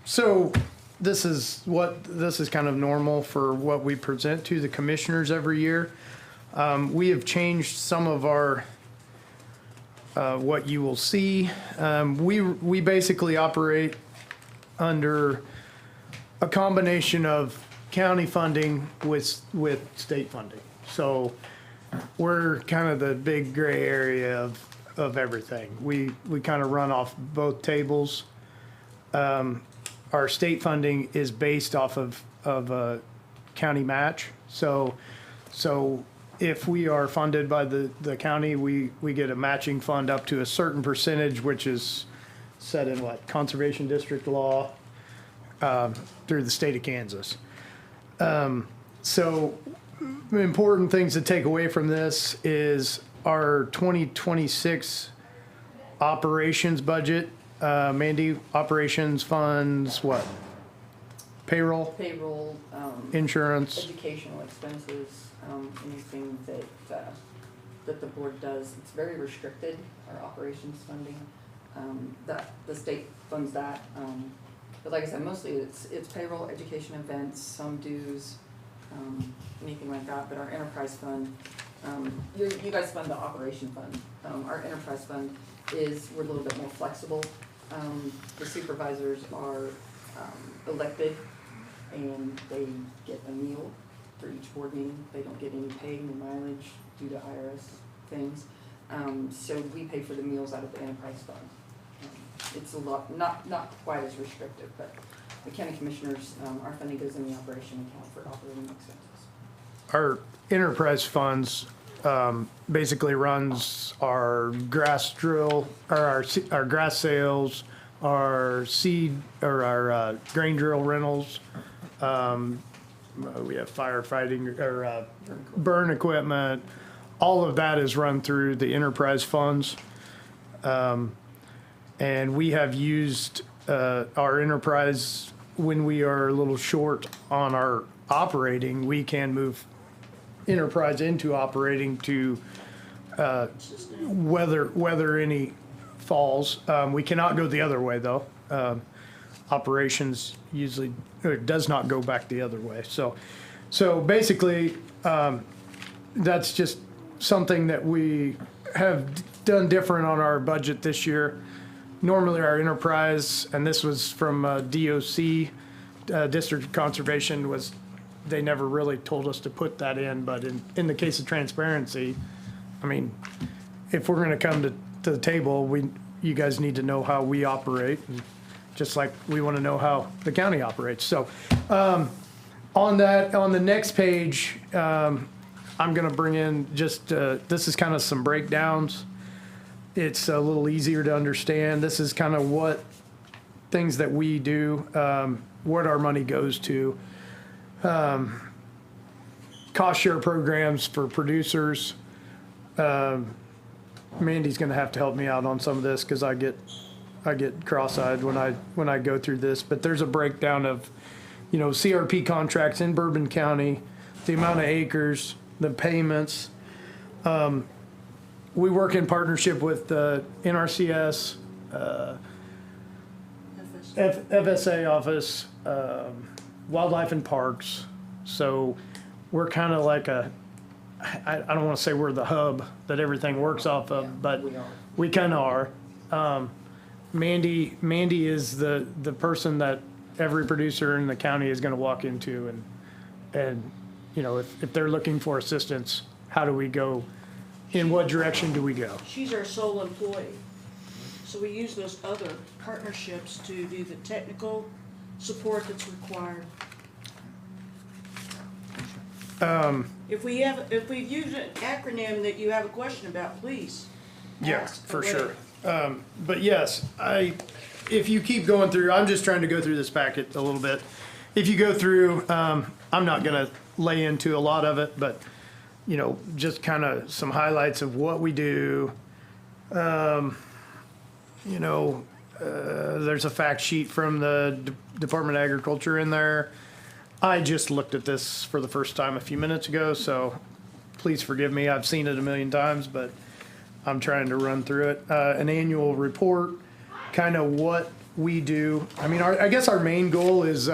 So this is kind of normal for what we present to the commissioners every year. We have changed some of our what you will see. We basically operate under a combination of county funding with state funding. So we're kind of the big gray area of everything. We kind of run off both tables. Our state funding is based off of a county match. So if we are funded by the county, we get a matching fund up to a certain percentage, which is set in conservation district law through the state of Kansas. So important things to take away from this is our 2026 operations budget. Mandy, operations funds, what? Payroll, Payroll, insurance, educational expenses, anything that the board does. It's very restricted, our operations funding. That, the state funds that. But like I said, mostly it's payroll, education events, some dues, anything like that. But our enterprise fund, you guys fund the operation fund. Our enterprise fund we're a little bit more flexible. The supervisors are elected and they get a meal for each board meeting. They don't get any pay, no mileage due to IRS things. So we pay for the meals out of the enterprise fund. It's a lot, not quite as restrictive, but the county commissioners, our funding goes in the operation account for operating expenses. our enterprise funds basically runs our grass drill, or our grass sales, our seed, or our grain drill rentals. We have firefighting, or burn equipment. All of that is run through the enterprise funds. And we have used our enterprise, when we are a little short on our operating, we can move enterprise into operating to weather any falls. We cannot go the other way, though. Operations usually, or it does not go back the other way. So basically, that's just something that we have done different on our budget this year. Normally, our enterprise, and this was from DOC, District of Conservation, they never really told us to put that in, but in the case of transparency, I mean, if we're gonna come to the table, you guys need to know how we operate, and just like we wanna know how the county operates. So, on the next page, I'm gonna bring in just, this is kind of some breakdowns. it's a little easier to understand. This is kind of what things that we do, what our money goes to. Cost share programs for producers. Mandy's gonna have to help me out on some of this, cause I get cross-eyed when I go through this, but there's a breakdown of, CRP contracts in Bourbon County, the amount of acres, the payments. We work in partnership with the NRCS, FSA office, Wildlife and Parks. So we're kind of like I don't want to say we're the hub that everything works off of, but we kind of are. Mandy is the person that every producer in the county is going to walk into, and if they're looking for assistance, how do we go? In what direction do we go? She's our sole employee. So we use those other partnerships to do the technical support that's required. If we use an acronym that you have a question about, please Yeah, ask for away. sure. But yes, if you keep going through, I'm just trying to go through this packet a little bit. If you go through, I'm not gonna lay into a lot of it, but just kind of some highlights of what we do. There's a fact sheet from the Department of Agriculture in there. I just looked at this for the first time a few minutes ago, so please forgive me. I've seen it a million times, but I'm trying to run through it. An annual report, kind of what we do. I mean, I guess our main goal is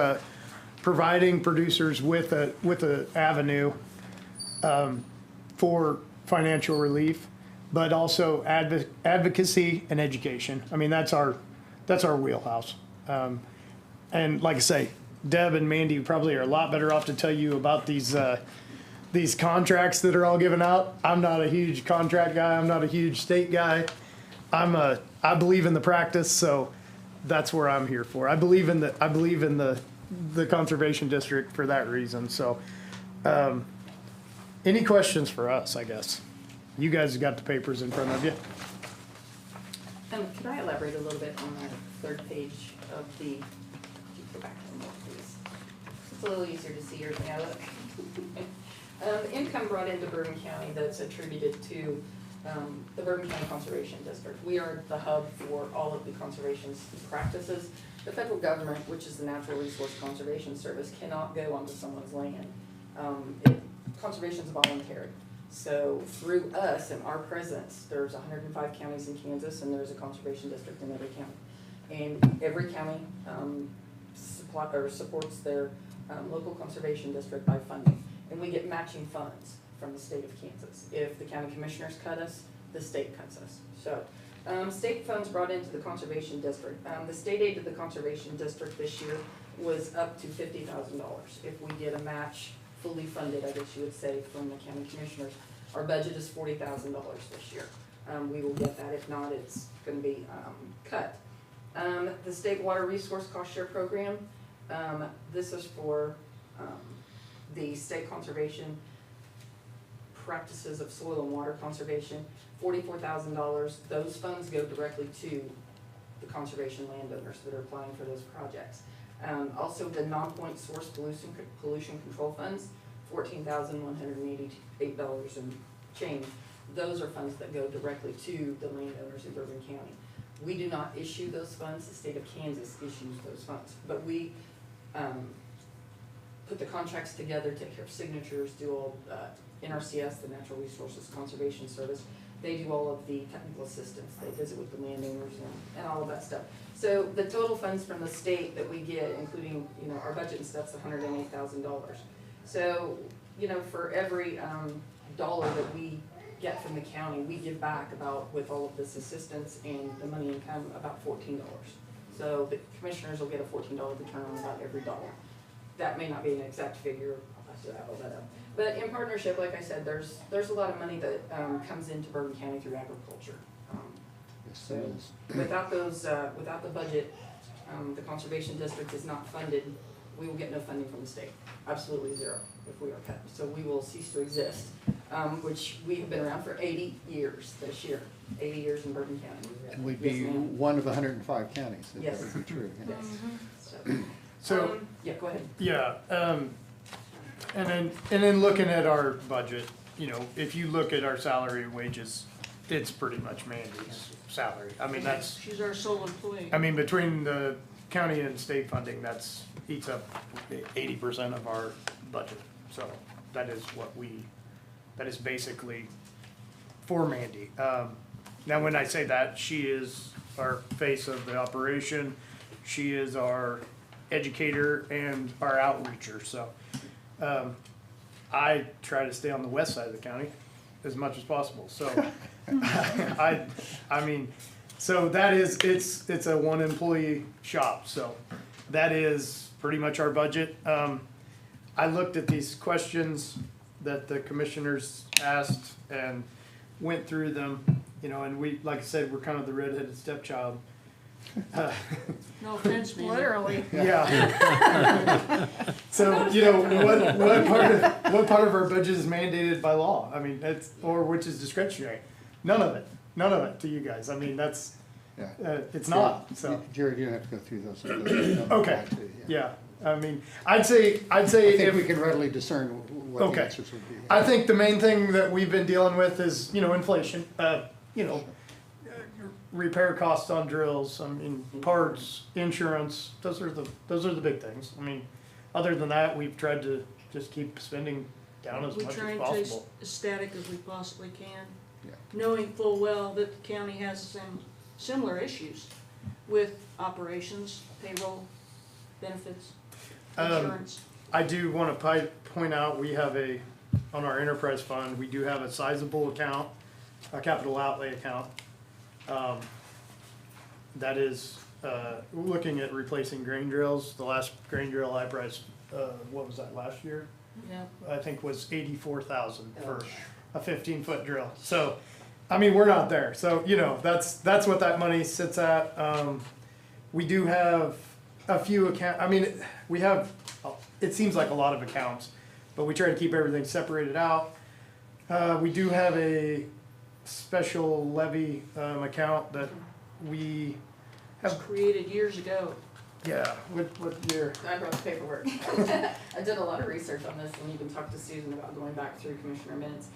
providing producers with a avenue for financial relief, but also advocacy and education. I mean, that's our wheelhouse. And like I say, Deb and Mandy probably are a lot better off to tell you about these contracts that are all given out. I'm not a huge contract guy. I'm not a huge state guy. I believe in the practice, so that's where I'm here for. I believe in the conservation district for that reason. So, any questions for us, I guess? You guys got the papers in front of you. Could I elaborate a little bit on the third page of the, could you go back one more, please? It's a little easier to see your, yeah, look. The income brought into Bourbon County that's attributed to the Bourbon County Conservation District. We are the hub for all of the conservation practices. The federal government, which is the Natural Resource Conservation Service, cannot go onto someone's land. Conservation is voluntary. So through us and our presence, there's 105 counties in Kansas, and there's a conservation district in every county. And every county supports their local conservation district by funding. And we get matching funds from the state of Kansas. If the county commissioners cut us, the state cuts us. So state funds brought into the conservation district. The state aid to the conservation district this year was up to $50,000. If we get a match fully funded, I guess you would say, from the county commissioners, our budget is $40,000 this year. We will get that. If not, it's going to be cut. The state water resource cost share program. This is for the state conservation practices of soil and water conservation. $44,000. Those funds go directly to the conservation landowners that are applying for those projects. Also, the non-point source pollution control funds, $14,188 and change. Those are funds that go directly to the landowners in Bourbon County. We do not issue those funds. The state of Kansas issues those funds, but we put the contracts together, take care of signatures, do all NRCS, the Natural Resources Conservation Service. They do all of the technical assistance. They visit with the landowners and all of that stuff. So the total funds from the state that we get, including our budget and stuff's $108,000. So for every dollar that we get from the county, we give back about, with all of this assistance and the money income, about $14. So the commissioners will get a $14 return on about every dollar. That may not be an exact figure. I'll have to add all that up. But in partnership, like I said, there's a lot of money that comes into Bourbon County through agriculture. So without without the budget, the conservation district is not funded. We will get no funding from the state. Absolutely zero if we are cut. So we will cease to exist. which we have been around for 80 years this year, 80 years in Bourbon County. And we'd Yes, be ma'am. one of 105 counties, if Yes. that would be true. Yeah. Yes. So, Yeah, go ahead. yeah, and then looking at our budget, you know, if you look at our salary and wages, it's pretty much Mandy's salary. I mean, that's, She's our sole employee. I mean, between the county and state funding, that's eats up 80% of our budget. So that is that is basically for Mandy. Now, when I say that, she is our face of the operation. She is our educator and our outreacher. So I try to stay on the west side of the county as much as possible. So I mean, so that is, it's a one employee shop. So that is pretty much our budget. I looked at these questions that the commissioners asked and went through them, you know, and we, like I said, we're kind of the redheaded stepchild. No offense, man. Literally. Yeah. So, you know, what part of our budget is mandated by law? I mean, that's, or which is discretionary? None of it to you guys. I mean, that's, Yeah. it's not, so. Jared, you don't have to go through those. Okay, yeah, I mean, I'd say I think we if, can readily discern what the Okay. answers would be. I think the main thing that we've been dealing with is, you know, inflation, you know, repair costs on drills, I mean, parts, insurance, those are the big things. I mean, other than that, we've tried to just keep spending down as We much try as and stay possible. as static as we possibly can, Yeah. knowing full well that the county has some similar issues with operations, payroll, benefits, insurance. I do wanna point out, we have on our enterprise fund, we do have a sizable account, a capital outlay account. That is, looking at replacing grain drills, the last grain drill I priced, what was that, last year? Yeah, I think was 84,000 for a 15-foot drill. So, I mean, we're not there. So, you know, that's what that money sits at. We do have a few I mean, we have, it seems like a lot of accounts, but we try to keep everything separated out. We do have a special levy account that we it was have, created years ago. yeah, what year? I brought the paperwork. I did a lot of research on this and even talked to Susan about going back through commissioner minutes.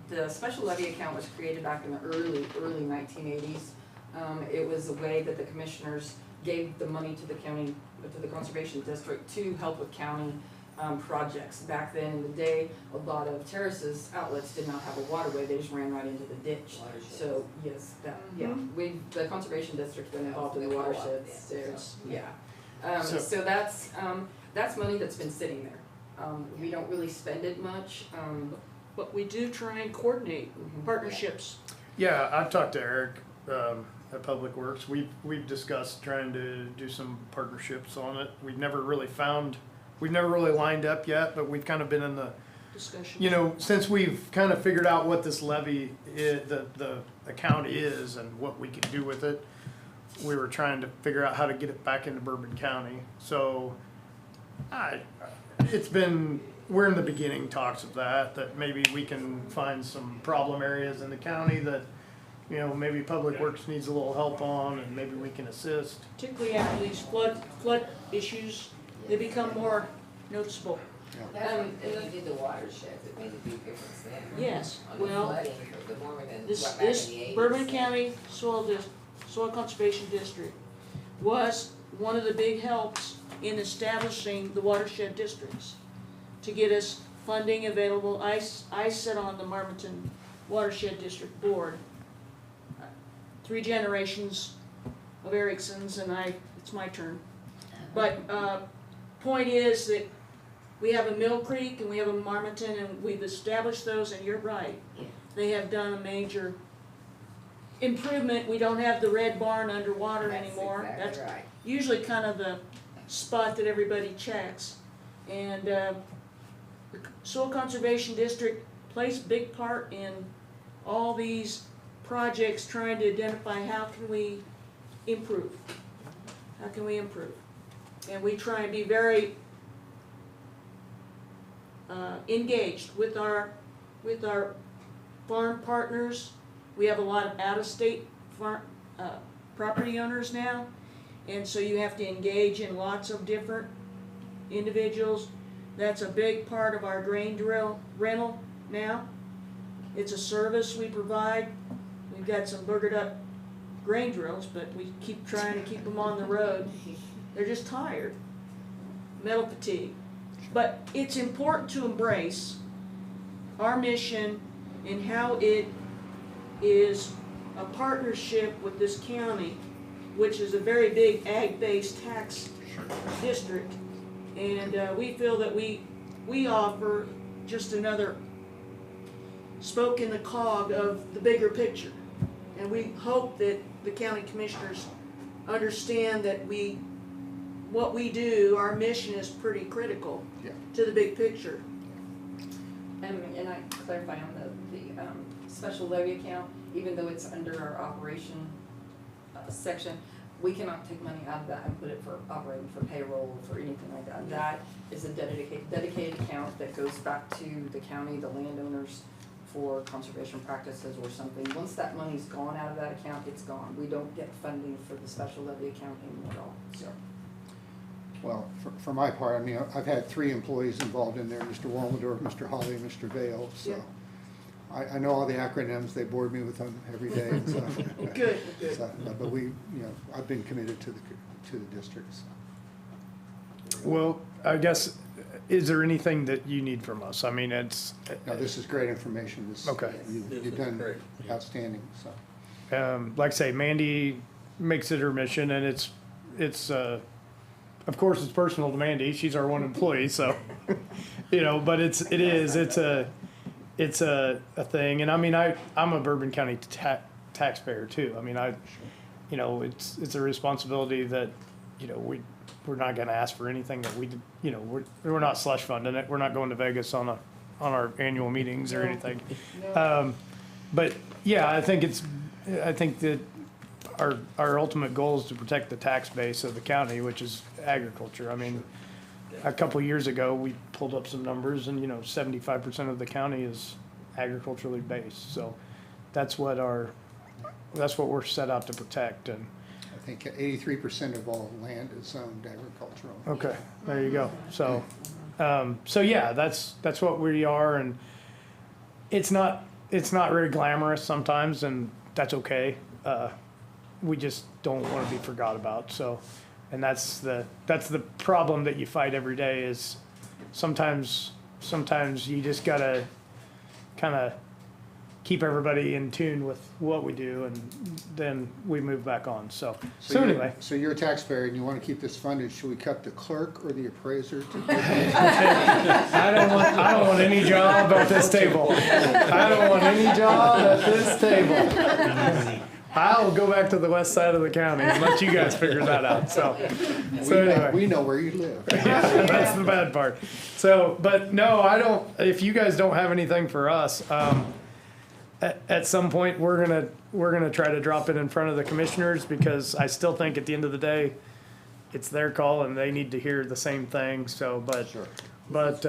The special levy account was created back in the early 1980s. It was a way that the commissioners gave the money to the county, to the conservation district to help with county projects. Back then in the day, a lot of terraces, outlets did not have a waterway, they just ran right into the ditch. So, yes, the conservation district been involved in the watersheds, there's, yeah. So that's money that's been sitting there. We don't really spend it much, But we do try and coordinate partnerships. Yeah, I've talked to Eric at Public Works. We've discussed trying to do some partnerships on it. We've never really lined up yet, but we've kind of been in the, Discussion. you know, since we've kind of figured out what this levy is, the account is and what we can do with it, we were trying to figure out how to get it back into Bourbon County. So we're in the beginning talks of that maybe we can find some problem areas in the county that, you know, maybe Public Works needs a little help on and maybe we can assist. Particularly after these flood issues, they become more noticeable. That's when you did the watersheds, it made a big difference then. Yes, On the well, flooding, the warmer than This back in the 80s. Bourbon County Soil Conservation District was one of the big helps in establishing the watershed districts to get us funding available. I sit on the Marmaton Watershed District Board. 3 generations of Ericksons and it's my turn. But point is that we have a Mill Creek and we have a Marmaton and we've established those, and you're right. Yeah. They have done a major improvement. We don't have the red barn underwater anymore. That's That's exactly right. usually kind of the spot that everybody checks. And the Soil Conservation District plays a big part in all these projects trying to identify how can we improve. How can we improve? And we try and be very engaged with our with our farm partners. We have a lot of out-of-state farm, property owners now, and so you have to engage in lots of different individuals. That's a big part of our grain drill rental now. It's a service we provide. We've got some boogered up grain drills, but we keep trying to keep them on the road. They're just tired, metal fatigue. But it's important to embrace our mission and how it is a partnership with this county, which is a very big ag-based tax district. And we feel that we offer just another spoke in the cog of the bigger picture. And we hope that the county commissioners understand that what we do, our mission is pretty critical to the big picture. And I clarify on the special levy account, even though it's under our operation section, we cannot take money out of that and put it for operating, for payroll, for anything like that. That is a dedicated account that goes back to the county, the landowners, for conservation practices or something. Once that money's gone out of that account, it's gone. We don't get funding for the special levy account anymore at all, so. Well, for my part, I mean, I've had 3 employees involved in there, Mr. Walmendorf, Mr. Holly, and Mr. Vale, so. Yeah. I know all the acronyms, they bored me with them every day, so. Good. So, but we, I've been committed to the district, so. Well, I guess, is there anything that you need from us? I mean, it's. No, this is great information. Okay. You've done outstanding, so. Like I say, Mandy makes it her mission, and it's of course it's personal to Mandy. She's our one employee, so but it's a thing. And I mean, I'm a Bourbon County taxpayer too. I mean, it's a responsibility that we're not going to ask for anything that we're not slush funding it. We're not going to Vegas on our annual meetings or anything. But yeah, I think that our ultimate goal is to protect the tax base of the county, which is agriculture. I mean, a couple of years ago, we pulled up some numbers, and 75% of the county is agriculturally based. So that's what we're set out to protect. And I think 83% of all land is zoned agricultural. okay, there you go. So, yeah, that's what we are, and it's not very glamorous sometimes, and that's okay. We just don't want to be forgot about. So, and that's the problem that you fight every day is sometimes you just gotta kind of keep everybody in tune with what we do, and then we move back on. So anyway. So you're a taxpayer and you want to keep this funded. Should we cut the clerk or the appraiser? I don't want any job at this table. I don't want any job at this table. I'll go back to the west side of the county and let you guys figure that out. So anyway. We know where you live. Yeah, that's the bad part. So, but no, I don't. If you guys don't have anything for us, at some point we're gonna try to drop it in front of the commissioners, because I still think at the end of the day, it's their call and they need to hear the same thing. So, but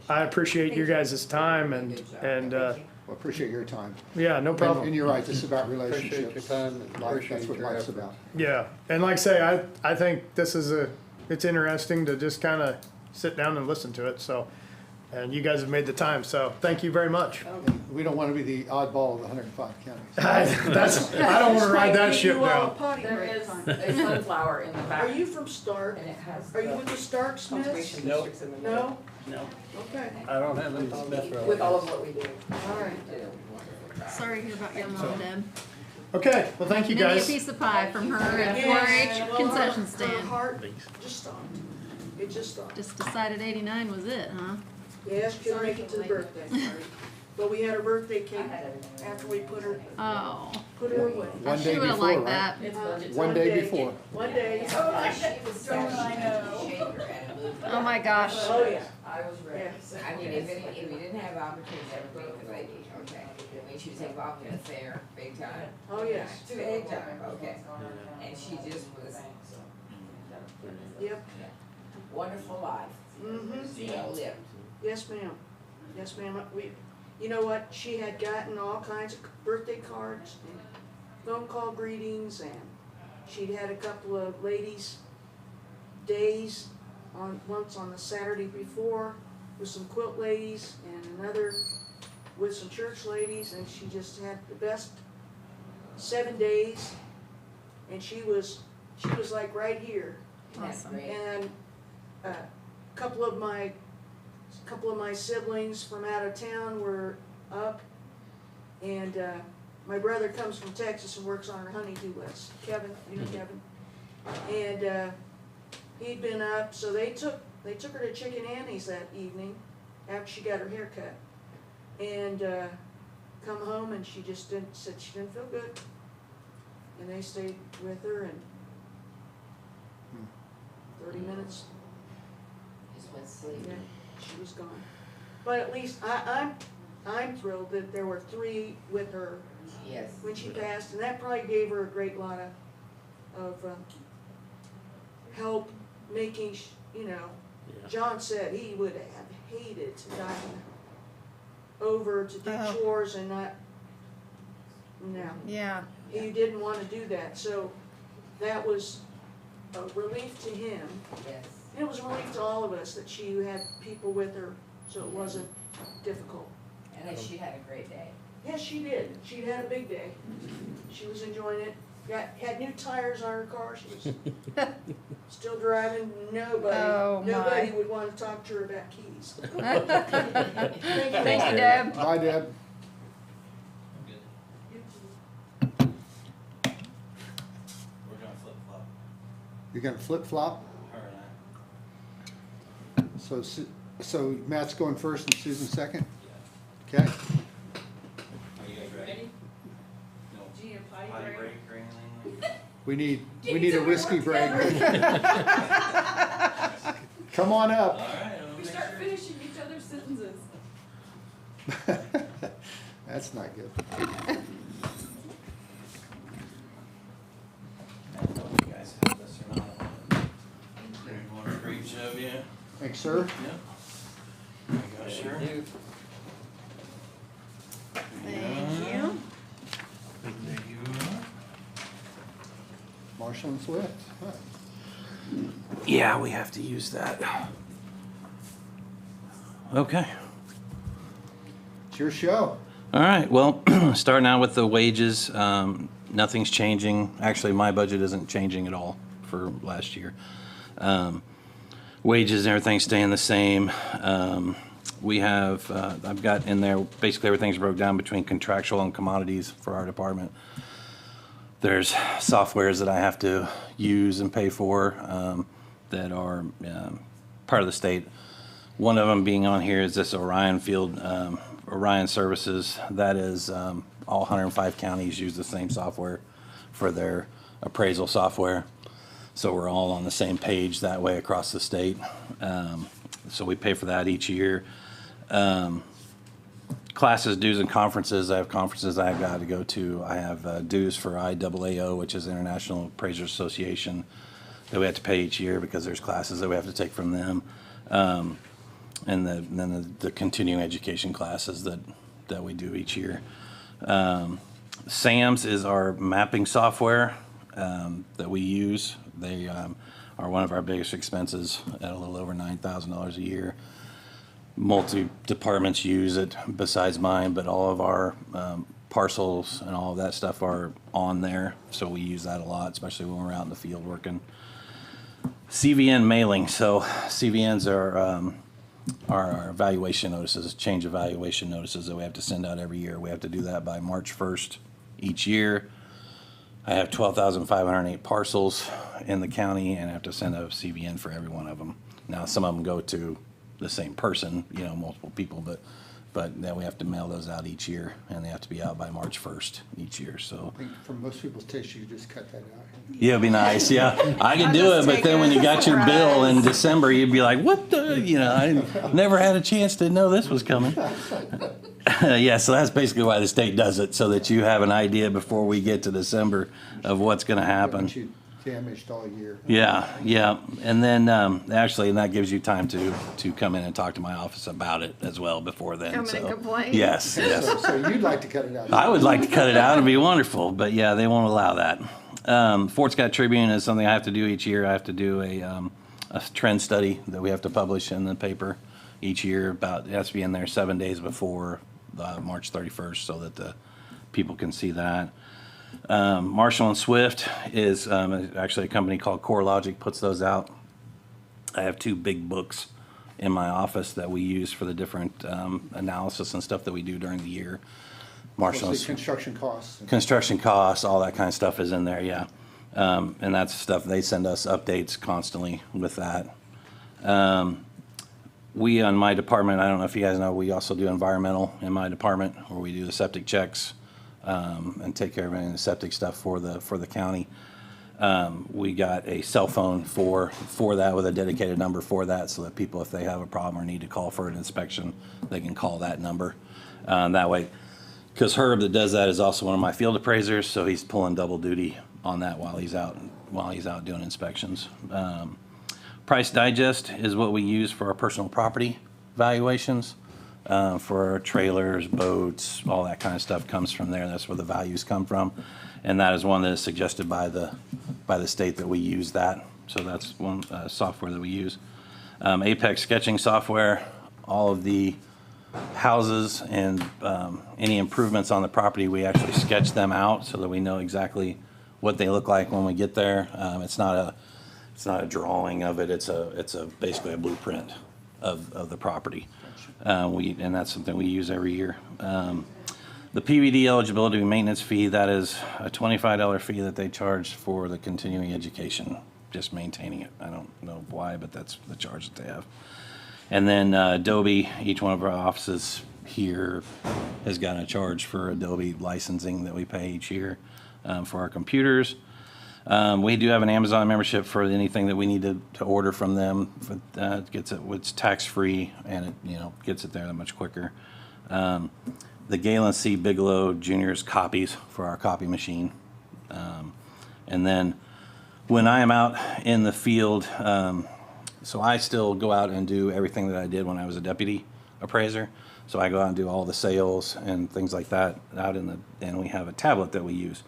I appreciate your guys' time and. Well, appreciate your time. Yeah, no problem. And you're right, this is about relationships. Appreciate your time and appreciate That's what your life's effort. about. Yeah, and like I say, I think this is it's interesting to just kind of sit down and listen to it. So, and you guys have made the time. So, thank you very much. We don't want to be the oddball of the 105 counties. I don't want to ride that ship down. There is a sunflower in the back. Are you from Stark? And it has Are you with the Stark Smiths? conservation Nope. districts in the middle. No? No, Okay. I don't have any Smith With relatives. all of what we do. All right. Sorry to hear about your mom, Deb. Okay, well, thank you Many a guys. piece of pie from her at Yes. 4-H Well, concession her stand. heart just stopped. It just stopped. Just decided 89 was it, huh? Yes, couldn't make it to the birthday party. But we had her birthday cake after we put her Oh, away. One she day would have before, liked right? that. One day before. One day. Oh my gosh. Oh, yeah. I was ready. Yes. I mean, if we didn't have opportunities, that would be the lady, okay? I mean, she was involved in a fair, big time. Oh, yes. Big time, okay. And she just was Yep. wonderful life. Mm-hmm. She lived. Yes, ma'am. Yes, ma'am. you know what, she had gotten all kinds of birthday cards and phone call greetings, and she'd had a couple of ladies' days once on the Saturday before with some quilt ladies and another with some church ladies, and she just had the best 7 days, and she was like right here. That's great. And a couple of my siblings from out of town were up, and my brother comes from Texas and works on our honeydew list. Kevin, you know Kevin, and he'd been up, so they took her to Chicken Annie's that evening after she got her hair cut, and come home, and she just said she didn't feel good, and they stayed with her, and 30 minutes, Just went to sleep. yeah, she was gone. But at least I'm thrilled that there were 3 with her Yes. when she passed, and that probably gave her a great lot of help making, Yeah. John said he would have hated to dive over to do Oh. chores and not, no, Yeah. he didn't want to do that, so that was a relief to him. Yes. And it was a relief to all of us that she had people with her, so it wasn't difficult. And then she had a great day. Yes, she did. She'd had a big day. She was enjoying it. Had new tires on her car. She was still driving. Oh, my. Nobody would want to talk to her about keys. Thank you. Thank you, Deb. Bye, Deb. We're gonna flip flop, You're gonna flip-flop? her and I. So Matt's going first and Susan second? Okay. Are you guys ready? No. Do you need a potty Potty break? break or anything like that? We need a whiskey break. Come on All up. right, I'll We make start sure. finishing each other's sentences. That's not good. I don't know if you guys have this or not. Maybe one for each of you. Thanks, sir. Yep. There you go, sir. Thank you. There you Marshall and Swift. Huh. Yeah, we have to use that. Okay. It's your show. All right, well, starting out with the wages, nothing's changing. Actually, my budget isn't changing at all for last year. Wages and everything's staying the same. We have, I've got in there, basically everything's broke down between contractual and commodities for our department. There's softwares that I have to use and pay for that are part of the state. One of them being on here is this Orion Field, Orion Services. That is, all 105 counties use the same software for their appraisal software. So we're all on the same page that way across the state. So we pay for that each year. Classes, dues, and conferences. I have conferences I've got to go to. I have dues for IAAO, which is International Appraisers Association, that we have to pay each year because there's classes that we have to take from them. And then the continuing education classes that we do each year. SAMS is our mapping software that we use. They are one of our biggest expenses at a little over $9,000 a year. Multi-departments use it besides mine, but all of our parcels and all of that stuff are on there, so we use that a lot, especially when we're out in the field working. CVN mailing. So CVNs are our evaluation notices, change evaluation notices that we have to send out every year. We have to do that by March 1st each year. I have 12,508 parcels in the county, and I have to send a CVN for every one of them. Now, some of them go to the same person, multiple people, but then we have to mail those out each year, and they have to be out by March 1st each year, so. I think for most people's taste, you could just cut that out. Yeah, it'd be nice, yeah. I could I'll do it, just but take then when it you as got a your bill in surprise. December, you'd be like, what the, I never had a chance to know this was coming. Yeah, so that's basically why the state does it, so that you have an idea before we get to December of what's gonna happen. But you damaged all year. Yeah, yeah, and then, actually, and that gives you time to come in and talk to my office about it as well before then, Come in so. and complain? Yes, yes. So you'd like to cut it out? I would like to cut it out, it'd be wonderful, but yeah, they won't allow that. Fort Scott Tribune is something I have to do each year. I have to do a trend study that we have to publish in the paper each year about, it has to be in there 7 days before March 31st so that the people can see that. Marshall and Swift is actually a company called CoreLogic puts those out. I have 2 big books in my office that we use for the different analysis and stuff that we do during the year. Marshall and Mostly construction costs. construction costs, all that kind of stuff is in there, yeah. And that's stuff, they send us updates constantly with that. We, on my department, I don't know if you guys know, we also do environmental in my department, where we do the septic checks and take care of any of the septic stuff for the county. We got a cell phone for that with a dedicated number for that, so that people, if they have a problem or need to call for an inspection, they can call that number. That way, because Herb that does that is also one of my field appraisers, so he's pulling double duty on that while he's out doing inspections. Price Digest is what we use for our personal property valuations. For our trailers, boats, all that kind of stuff comes from there. That's where the values come from. And that is one that is suggested by the state that we use that. So that's one software that we use. Apex sketching software, all of the houses and any improvements on the property, we actually sketch them out so that we know exactly what they look like when we get there. It's not a drawing of it. It's basically a blueprint of the property. And that's something we use every year. The PVD eligibility maintenance fee, that is a $25 fee that they charge for the continuing education, just maintaining it. I don't know why, but that's the charge that they have. And then Adobe, each one of our offices here has got a charge for Adobe licensing that we pay each year for our computers. We do have an Amazon membership for anything that we need to order from them. It's tax-free, and it gets it there that much quicker. The Galen C. Bigelow Jr.'s copies for our copy machine. And then when I am out in the field, so I still go out and do everything that I did when I was a deputy appraiser. So I go out and do all the sales and things like that and we have a tablet that we use.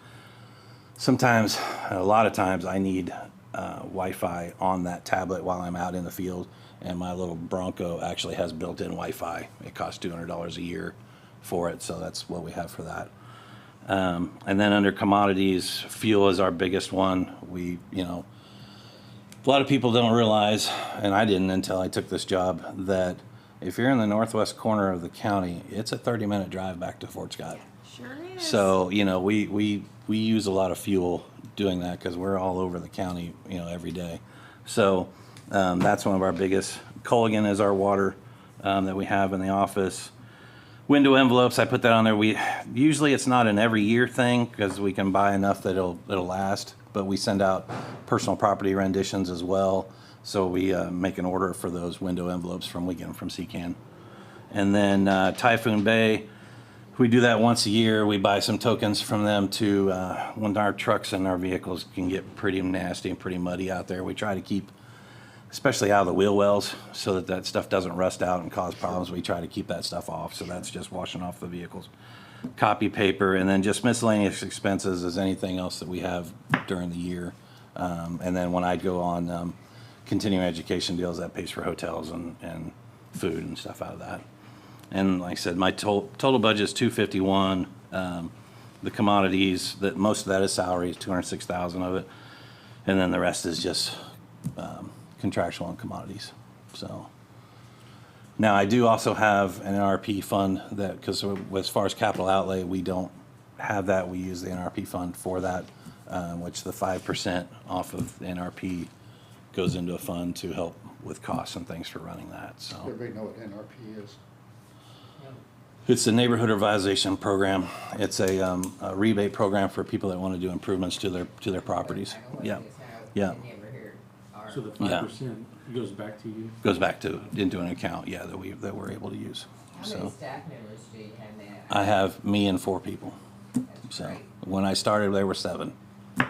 Sometimes, a lot of times, I need Wi-Fi on that tablet while I'm out in the field, and my little Bronco actually has built-in Wi-Fi. It costs $200 a year for it, so that's what we have for that. And then under commodities, fuel is our biggest one. A lot of people don't realize, and I didn't until I took this job, that if you're in the northwest corner of the county, it's a 30-minute drive back to Fort Scott. Sure is. So, we use a lot of fuel doing that because we're all over the county, every day. So that's one of our biggest. Culligan is our water that we have in the office. Window envelopes, I put that on there. Usually it's not an every year thing because we can buy enough that it'll last, but we send out personal property renditions as well. So we make an order for those window envelopes we get them from CCAN. And then Typhoon Bay, we do that once a year. We buy some tokens from them to, when our trucks and our vehicles can get pretty nasty and pretty muddy out there, we try to keep, especially out of the wheel wells, so that stuff doesn't rust out and cause problems. We try to keep that stuff off, so that's just washing off the vehicles. Copy paper, and then just miscellaneous expenses is anything else that we have during the year. And then when I go on continuing education deals, that pays for hotels and food and stuff out of that. And like I said, my total budget is $251. The commodities, most of that is salary, is $206,000 of it, and then the rest is just contractual and commodities. So now I do also have an NRP fund because as far as capital outlay, we don't have that. We use the NRP fund for that, which the 5% off of the NRP goes into a fund to help with costs and things for running that. So Everybody know what NRP is? it's a neighborhood revitalization program. It's a rebate program for people that want to do improvements to their properties. I know what Yeah, it is now. yeah. I never heard our- So the Yeah. 5% goes back to you? Goes back into an account, that we're able to use. How many So staff members do you have now? I have me and 4 people. That's So great. when I started, there were 7.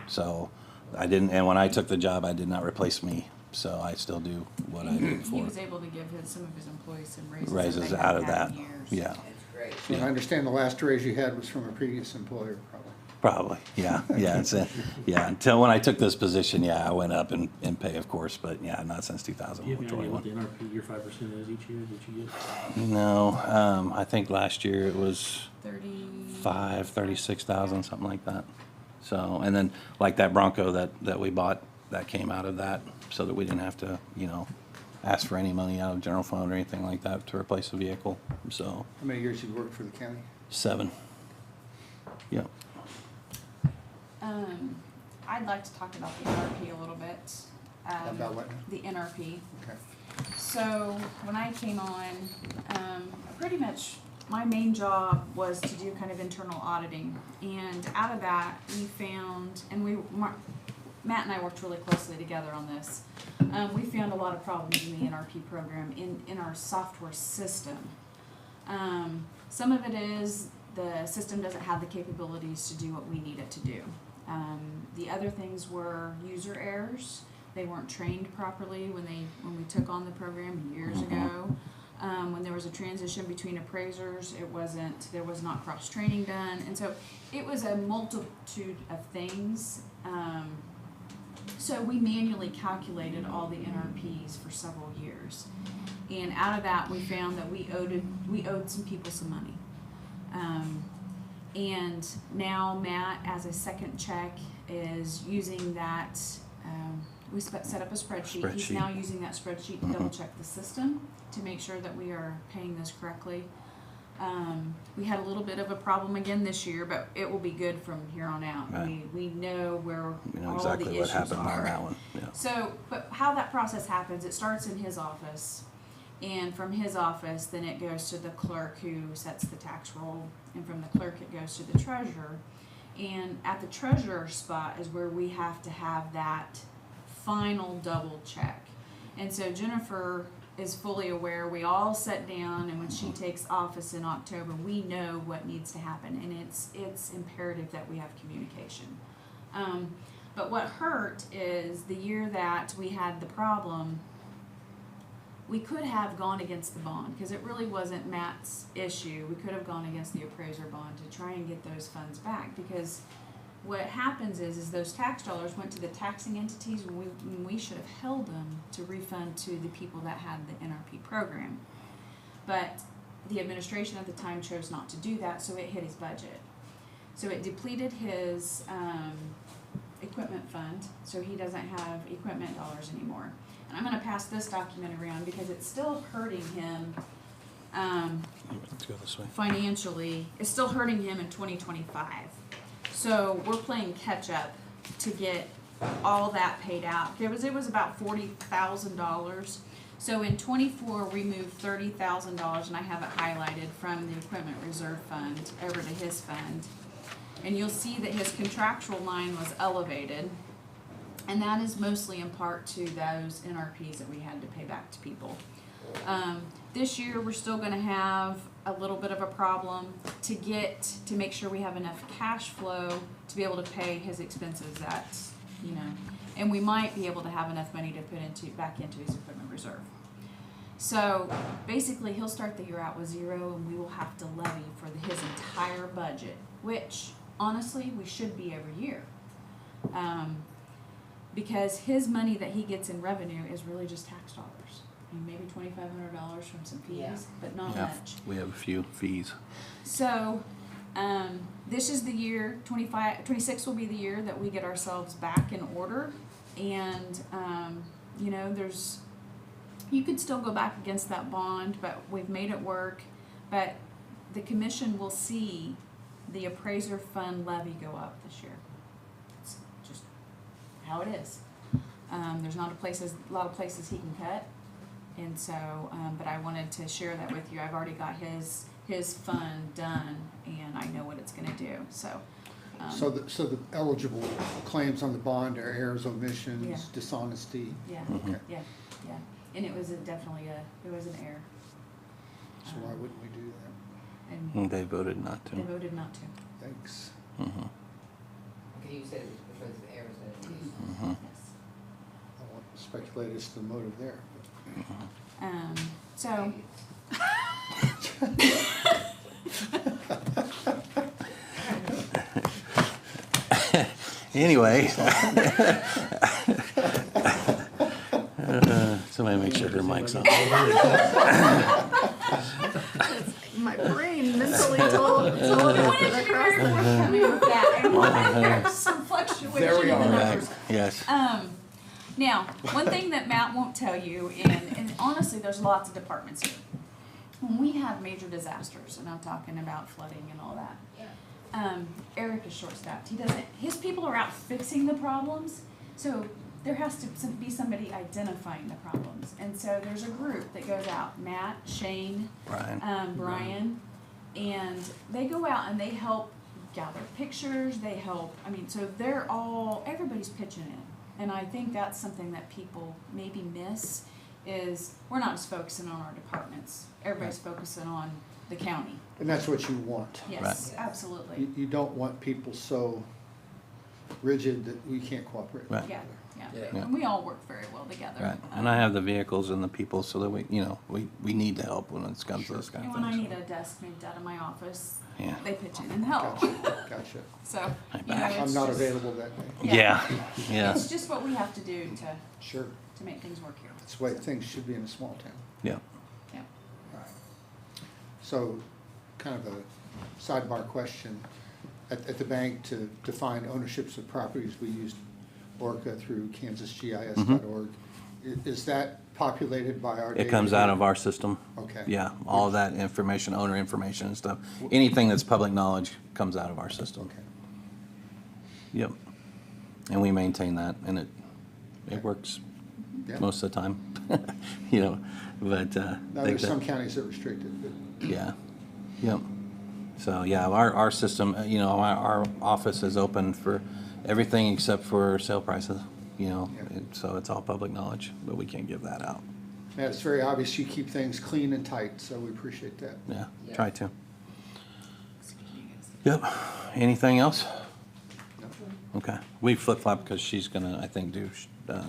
So I didn't, and when I took the job, I did not replace me, so I still do what I did He before. was able to give some of his employees some raises. Raises they out hadn't of had that, in years. yeah, That's great. So I understand the last raise you had was from a previous employer, probably. probably, yeah, yeah, yeah, until when I took this position, yeah, I went up in pay, of course, but yeah, not since Do you have any idea what 2021. the NRP, your 5% is each year that you get? No, I think last year it was 36,000, something like that. So, and then like that Bronco that we bought, that came out of that, so that we didn't have to, ask for any money out of general fund or anything like that to replace the vehicle, so, How many years you worked for the county? 7. Yep. I'd like to talk about the NRP a little bit. About what now? The NRP. Okay. So when I came on, pretty much my main job was to do kind of internal auditing, and out of that we found, and Matt and I worked really closely together on this. We found a lot of problems in the NRP program in our software system. Some of it is the system doesn't have the capabilities to do what we need it to do. The other things were user errors. They weren't trained properly when we took on the program years ago. When there was a transition between appraisers, there was not cross training done, and so it was a multitude of things. So we manually calculated all the NRPs for several years, and out of that we found that we owed some people some money. And now Matt, as a second check, is using that. We set up a spreadsheet. He's now using that spreadsheet to double check the system to make sure that we are paying this correctly. We had a little bit of a problem again this year, but it will be good from here on out. Right. We know where We know all exactly the what issues happened are. on that one, yeah. So, but how that process happens, it starts in his office, and from his office, then it goes to the clerk who sets the tax roll, and from the clerk it goes to the treasurer. And at the treasurer spot is where we have to have that final double check. And so Jennifer is fully aware. We all sit down, and when she takes office in October, we know what needs to happen, and it's imperative that we have communication. But what hurt is the year that we had the problem, we could have gone against the bond, because it really wasn't Matt's issue. We could have gone against the appraiser bond to try and get those funds back, because what happens is those tax dollars went to the taxing entities when we should have held them to refund to the people that had the NRP program. But the administration at the time chose not to do that, so it hit his budget. So it depleted his equipment fund, so he doesn't have equipment dollars anymore. And I'm gonna pass this document around because it's still hurting him Let's go this way. financially. It's still hurting him in 2025. So we're playing catch up to get all that paid out. It was about $40,000. So in 24, we moved $30,000, and I have it highlighted, from the equipment reserve fund over to his fund. And you'll see that his contractual line was elevated, and that is mostly in part to those NRPs that we had to pay back to people. This year, we're still gonna have a little bit of a problem to make sure we have enough cash flow to be able to pay his expenses. That's, and we might be able to have enough money to put back into his equipment reserve. So basically, he'll start the year out with zero, and we will have to levy for his entire budget, which honestly, we should be every year. Because his money that he gets in revenue is really just tax dollars. I mean, maybe $2,500 from some fees, Yeah. but not Yeah, much. we have a few fees. So, this is the year, 26 will be the year that we get ourselves back in order. And, you could still go back against that bond, but we've made it work. But the commission will see the appraiser fund levy go up this year. It's just how it is. There's not a lot of places he can cut. And so, but I wanted to share that with you. I've already got his fund done, and I know what it's gonna do, so. So the eligible claims on the bond are errors, Yeah. omissions, dishonesty? Yeah, Okay. yeah. And it was definitely it was an error. So why wouldn't we do that? And They voted not to. they voted not to. Thanks. Mhm. Okay, you said it was because of the errors and I won't speculate as to the motive there. So, Anyway. Somebody make sure her mic's on. My brain mentally told it across the I mean, with that, and there's some fluctuation There we in the are. numbers. Yes. Now, one thing that Matt won't tell you, and honestly, there's lots of departments here. When we have major disasters, and I'm talking about flooding and all that, Eric is short-staffed. His people are out fixing the problems, so there has to be somebody identifying the problems. And so there's a group that goes out, Matt, Shane, Brian, and they go out and they help gather pictures, they help, so everybody's pitching in. And I think that's something that people maybe miss, is we're not just focusing on our departments. Everybody's focusing on the county. And that's what you want. Yes, absolutely. You don't want people so rigid that we can't cooperate with Right. each Yeah, other. yeah. And we all work very well together. Right. And I have the vehicles and the people so that we need to help when it comes to this kind And of when I thing. need a desk moved out of my office, Yeah. they pitch in and help. Gotcha. So, back. it's I'm not just- available that day. Yeah. It's just what we have to do Sure. to make things work here. That's the way things should be in a small town. Yeah. Yeah. Right. So, kind of a sidebar question. At the bank, to define ownerships of properties, we used ORCA through kansasgis.org. Is that populated by our? It comes out of our system. Okay. Yeah, all of that information, owner information and stuff. Anything that's public knowledge comes out of our system. Okay. Yep. And we maintain that, and it works Yeah. most of the time, but, Now, there's some counties that restrict it, but yeah, yep. So, yeah, our system, our office is open for everything except for sale prices, so it's all public knowledge, but we can't give that out. yeah, it's very obvious you keep things clean and tight, so we appreciate that. Yeah, try to. Yep. Anything else? No? Okay. We flip-flop because she's gonna, I think, do the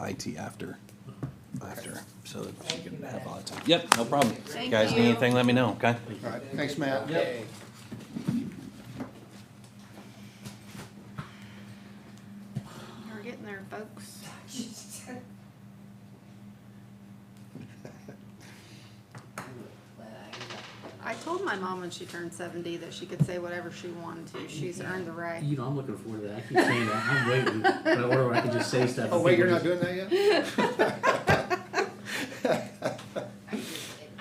IT after, so that she can have all the time. Yep, no problem. Thank Guys, need you. anything, let me know, okay? All right, thanks, Matt. We're getting there, folks. I told my mom when she turned 70 that she could say whatever she wanted to. She's earned the right. I'm looking forward to that. I keep saying that. I'm waiting. Or where I can just say stuff. Oh, and wait, people you're not just- doing that yet?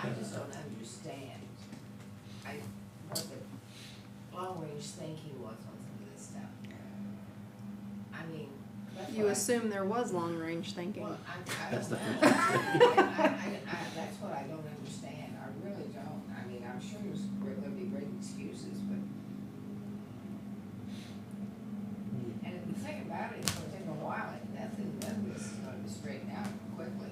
I just don't understand. What the long-range thinking was on some of this stuff. That's You what assume there was long-range thinking. Well, I That's don't the know. first That's what I don't understand. I really don't. I'm sure there'll be great excuses, but. And the thing about it, it's gonna take a while, and nothing is gonna be straightened out quickly.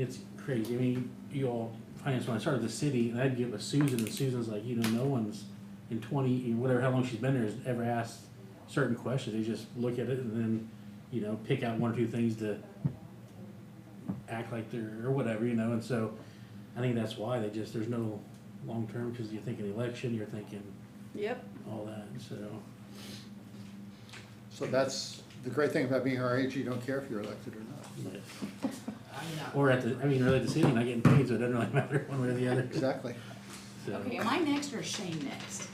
It's crazy. You all, finance, when I started the city, and I'd get with Susan, and Susan's like, no one's in 20, whatever, how long she's been there, has ever asked certain questions. They just look at it and then, pick out one or two things to act like they're, or whatever, and so I think that's why there's no long-term, because you're thinking election, you're thinking Yep. all that, so. So that's the great thing about being our age, you don't care if you're elected or not. Yes. I'm not. Or really at the city, not getting paid, so it doesn't really matter one way or the other. Exactly. So, Okay, am I next or is Shane next?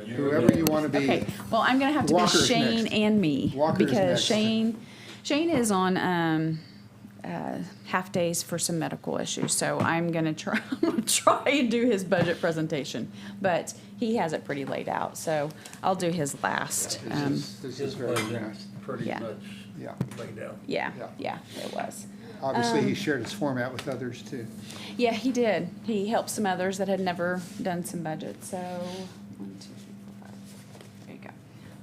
Whoever you want to be. Okay, well, I'm gonna have to be Walker's Shane next. and me. Walker's Because next. Shane is on, half days for some medical issues, so I'm gonna try and do his budget presentation. But he has it pretty laid out, so I'll do his last. This is very nice. Pretty Yeah. much Yeah. laid out. Yeah, Yeah. yeah, it was. Obviously, he shared his format with others too. Yeah, he did. He helped some others that had never done some budget, so, 1, 2, 3, 4, 5. There you go.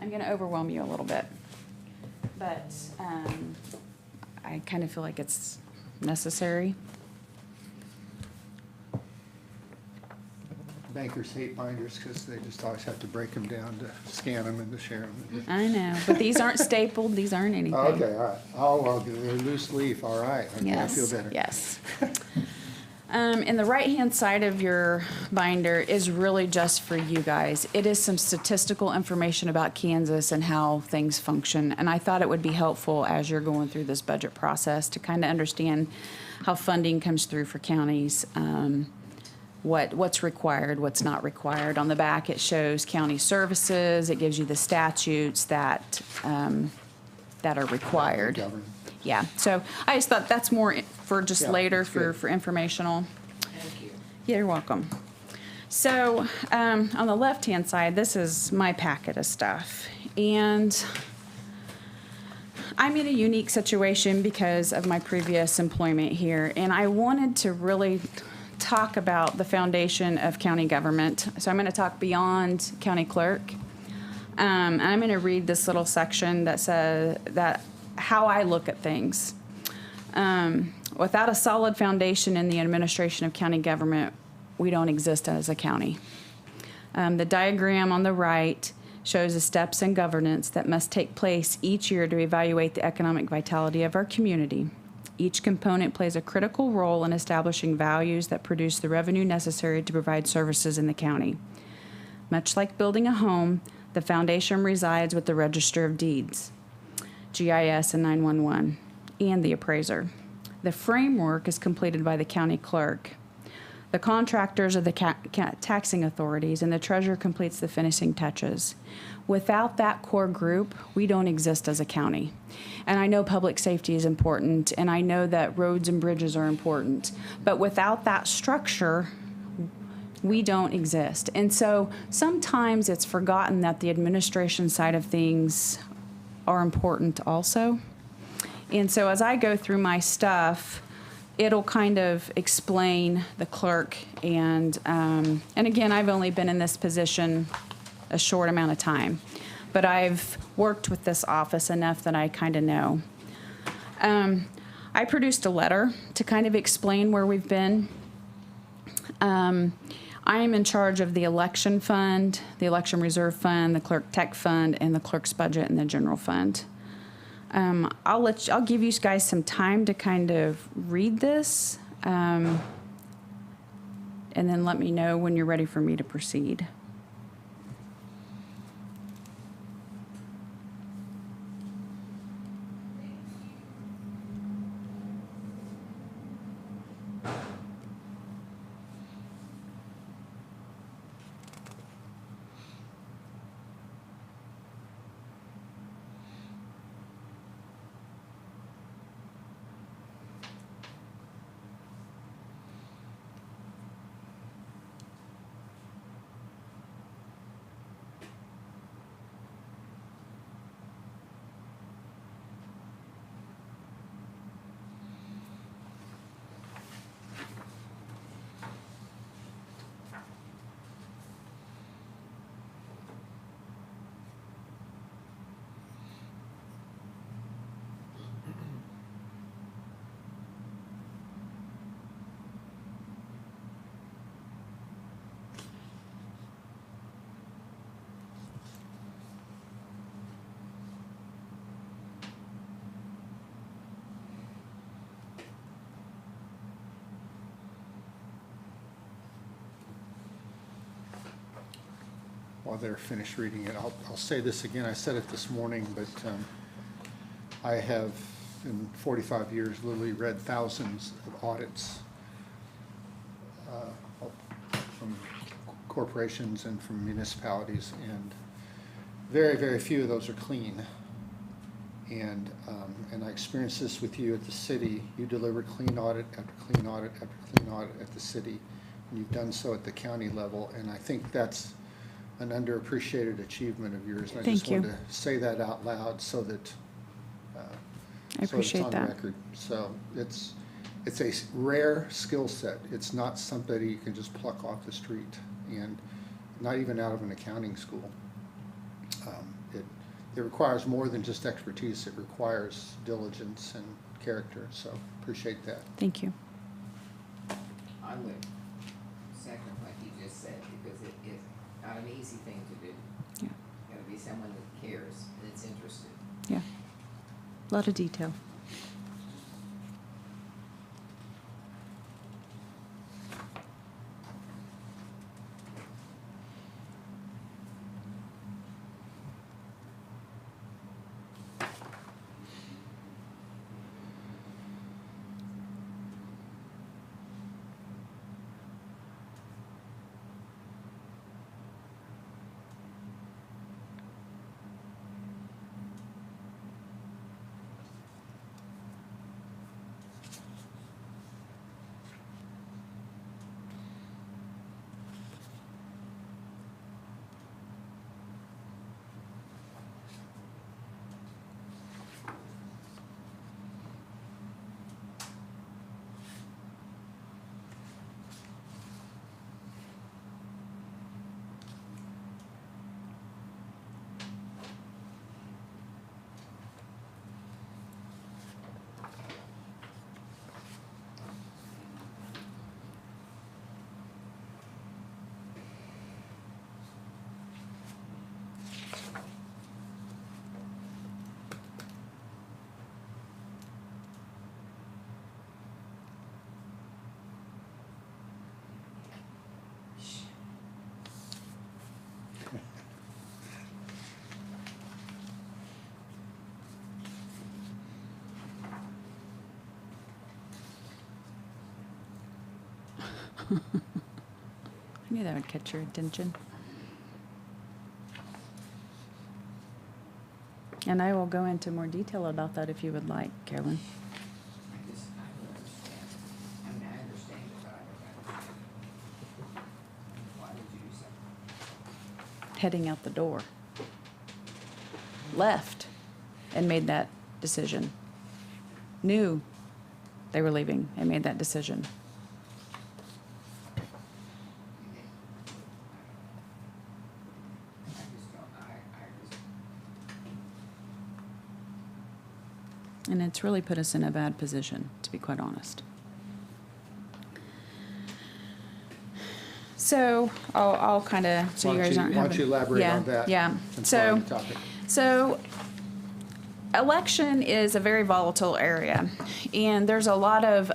I'm gonna overwhelm you a little bit, but, I kind of feel like it's necessary. bankers hate binders because they just always have to break them down to scan them and to share them. I know, but these aren't stapled, these aren't anything. Okay, all right. Oh, well, they're loose leaf, all right. Okay, I feel Yes, better. yes. And the right-hand side of your binder is really just for you guys. It is some statistical information about Kansas and how things function. And I thought it would be helpful as you're going through this budget process to kind of understand how funding comes through for counties, what's required, what's not required. On the back, it shows county services. It gives you the statutes that are required. Govern. Yeah, so I just thought that's more for just Yeah, later that's good. for informational. Thank you. Yeah, you're welcome. So, on the left-hand side, this is my packet of stuff. And I'm in a unique situation because of my previous employment here. And I wanted to really talk about the foundation of county government. So I'm going to talk beyond county clerk. And I'm going to read this little section that says that how I look at things. Without a solid foundation in the administration of county government, we don't exist as a county. The diagram on the right shows the steps in governance that must take place each year to evaluate the economic vitality of our community. Each component plays a critical role in establishing values that produce the revenue necessary to provide services in the county. Much like building a home, the foundation resides with the Register of Deeds, GIS and 911, and the appraiser. The framework is completed by the county clerk. The contractors are the taxing authorities, and the treasurer completes the finishing touches. Without that core group, we don't exist as a county. And I know public safety is important, and I know that roads and bridges are important. But without that structure, we don't exist. And so sometimes it's forgotten that the administration side of things are important also. And so as I go through my stuff, it'll kind of explain the clerk. And again, I've only been in this position a short amount of time, but I've worked with this office enough that I kind of know. I produced a letter to kind of explain where we've been. I am in charge of the election fund, the election reserve fund, the clerk tech fund, and the clerk's budget and the general fund. I'll give you guys some time to kind of read this, and then let me know when you're ready for me to proceed. While they're finished reading it, I'll say this again. I said it this morning, but I have, in 45 years, literally read thousands of audits from corporations and from municipalities, and very, very few of those are clean. And I experienced this with you at the city. You delivered clean audit after clean audit after clean audit at the city, and you've done so at the county level, and I think that's an underappreciated achievement of yours. And I just wanted to say that out loud so that I appreciate on that. record. So it's a rare skill set. It's not somebody you can just pluck off the street, and not even out of an accounting school. It requires more than just expertise. It requires diligence and character. So appreciate that. Thank you. I would second what you just said, because it is not an easy thing to do. Yeah. Gotta be someone that cares and is interested. Yeah. A lot of detail. I knew that would catch your attention. And I will go into more detail about that if you would like, Carolyn. I don't understand. I mean, I understand it, but I don't understand. Why did you do something? Heading out the door. Left and made that decision. Knew they were leaving and made that decision. I just don't, I just, And it's really put us in a bad position, to be quite honest. So I'll kind of, so Why you don't guys you- aren't why having. don't you elaborate yeah, on that Yeah, since we're on so, the topic? so election is a very volatile area, and there's a lot of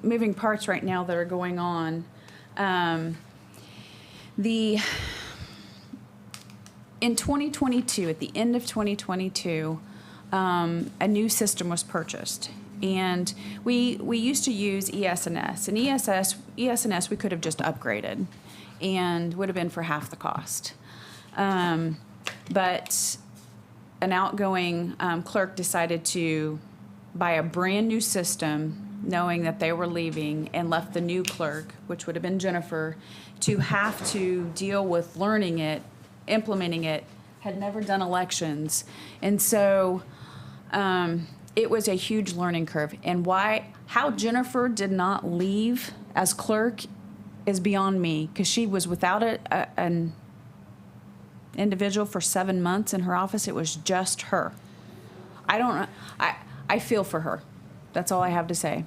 moving parts right now that are going on. In 2022, at the end of 2022, a new system was purchased. And we used to use ES&S. And ES&S we could have just upgraded and would have been for half the cost. But an outgoing clerk decided to buy a brand new system, knowing that they were leaving, and left the new clerk, which would have been Jennifer, to have to deal with learning it, implementing it, had never done elections. And so it was a huge learning curve. And how Jennifer did not leave as clerk is beyond me, because she was without an individual for 7 months in her office. It was just her. I don't know. I feel for her. That's all I have to say.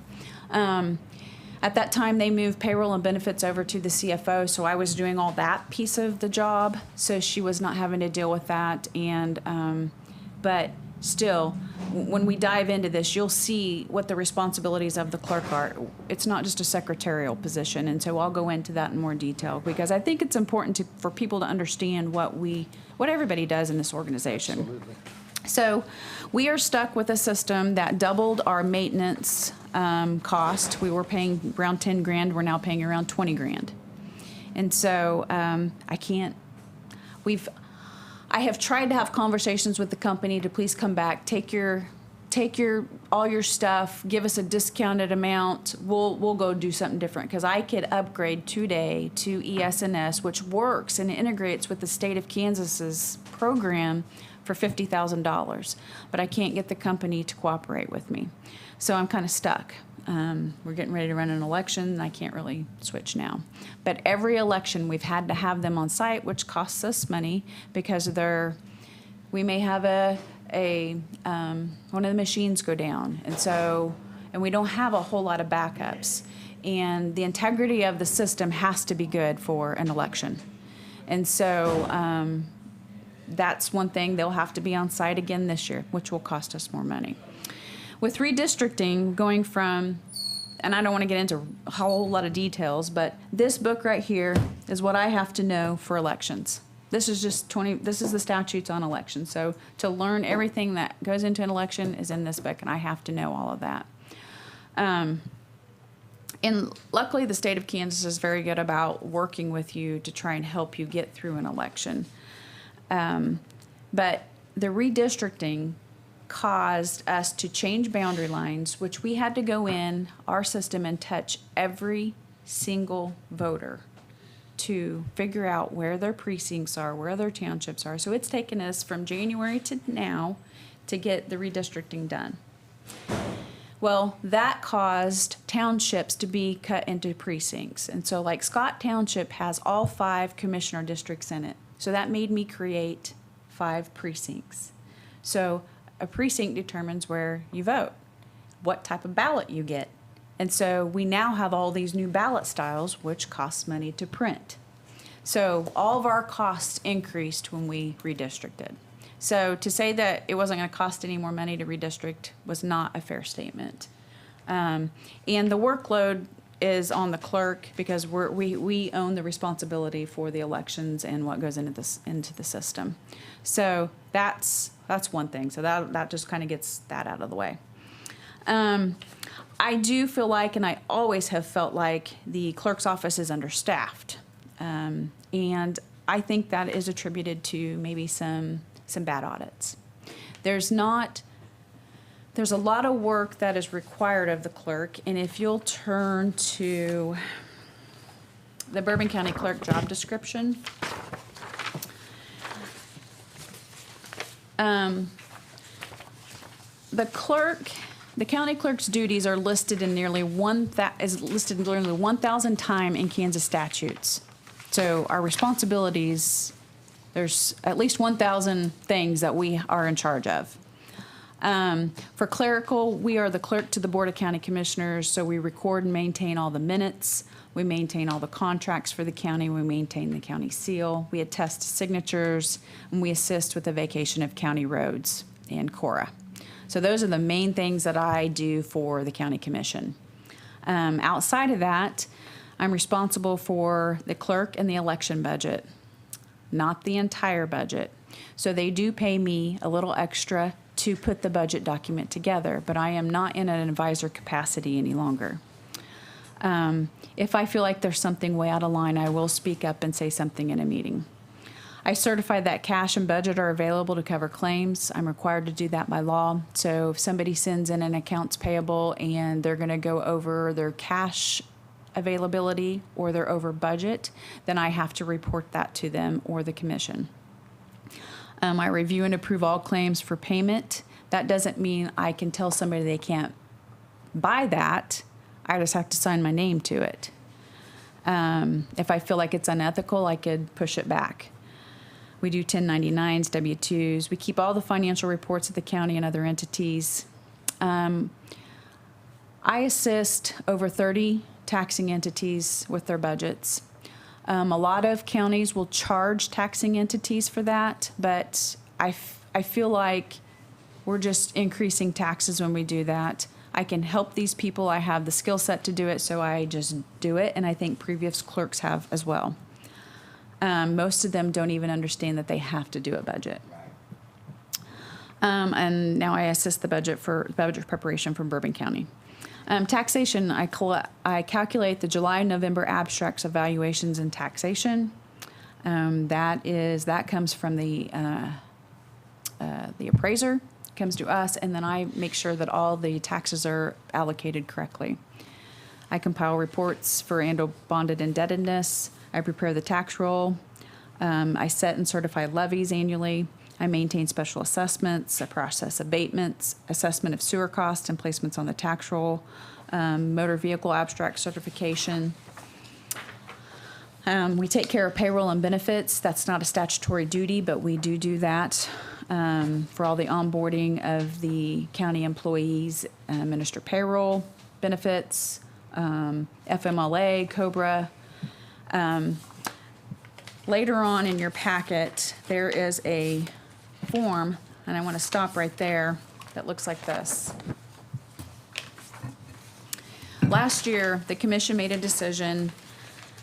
At that time, they moved payroll and benefits over to the CFO, so I was doing all that piece of the job, so she was not having to deal with that. And but still, when we dive into this, you'll see what the responsibilities of the clerk are. It's not just a secretarial position, and so I'll go into that in more detail, because I think it's important for people to understand what everybody does in this organization. Absolutely. So we are stuck with a system that doubled our maintenance cost. We were paying around 10 grand. We're now paying around 20 grand. And so I have tried to have conversations with the company to please come back, take all your stuff, give us a discounted amount. We'll go do something different, because I could upgrade today to ES&S, which works and integrates with the state of Kansas's program for $50,000, but I can't get the company to cooperate with me. So I'm kind of stuck. We're getting ready to run an election, and I can't really switch now. But every election, we've had to have them on site, which costs us money, because we may have one of the machines go down, and we don't have a whole lot of backups. and the integrity of the system has to be good for an election. And so that's one thing. They'll have to be on site again this year, which will cost us more money. With redistricting, going from, and I don't want to get into a whole lot of details, but this book right here is what I have to know for elections. This is just this is the statutes on elections. So to learn everything that goes into an election is in this book, and I have to know all of that. And luckily, the state of Kansas is very good about working with you to try and help you get through an election. But the redistricting caused us to change boundary lines, which we had to go in our system and touch every single voter to figure out where their precincts are, where their townships are. So it's taken us from January to now to get the redistricting done. Well, that caused townships to be cut into precincts. And so like Scott Township has all 5 commissioner districts in it. So that made me create 5 precincts. So a precinct determines where you vote, what type of ballot you get. And so we now have all these new ballot styles, which costs money to print. So all of our costs increased when we redistricted. So to say that it wasn't going to cost any more money to redistrict was not a fair statement. And the workload is on the clerk because we own the responsibility for the elections and what goes into the system. So that's one thing. So that just kind of gets that out of the way. I do feel like, and I always have felt like, the clerk's office is understaffed. And I think that is attributed to maybe some bad audits. There's a lot of work that is required of the clerk, and if you'll turn to the Bourbon County Clerk job description. The county clerk's duties are listed in nearly 1,000 times in Kansas statutes. So our responsibilities, there's at least 1,000 things that we are in charge of. For clerical, we are the clerk to the Board of County Commissioners, so we record and maintain all the minutes. We maintain all the contracts for the county. We maintain the county seal. We attest signatures, and we assist with the vacation of county roads and Cora. So those are the main things that I do for the county commission. Outside of that, I'm responsible for the clerk and the election budget, not the entire budget. So they do pay me a little extra to put the budget document together, but I am not in an advisor capacity any longer. If I feel like there's something way out of line, I will speak up and say something in a meeting. I certify that cash and budget are available to cover claims. I'm required to do that by law. So if somebody sends in an accounts payable and they're going to go over their cash availability or they're over budget, then I have to report that to them or the commission. I review and approve all claims for payment. That doesn't mean I can tell somebody they can't buy that. I just have to sign my name to it. If I feel like it's unethical, I could push it back. We do 1099s, W-2s. We keep all the financial reports of the county and other entities. I assist over 30 taxing entities with their budgets. A lot of counties will charge taxing entities for that, but I feel like we're just increasing taxes when we do that. I can help these people. I have the skill set to do it, so I just do it, and I think previous clerks have as well. Most of them don't even understand that they have to do a budget. And now I assist the budget preparation for Bourbon County. Taxation, I calculate the July, November abstracts of valuations and taxation. That comes from the appraiser, comes to us, and then I make sure that all the taxes are allocated correctly. I compile reports for annual bonded indebtedness. I prepare the tax roll. I set and certify levies annually. I maintain special assessments. I process abatements, assessment of sewer costs and placements on the tax roll, motor vehicle abstract certification. We take care of payroll and benefits. That's not a statutory duty, but we do that for all the onboarding of the county employees, administer payroll, benefits, FMLA, COBRA. Later on in your packet, there is a form, and I want to stop right there, that looks like this. Last year, the commission made a decision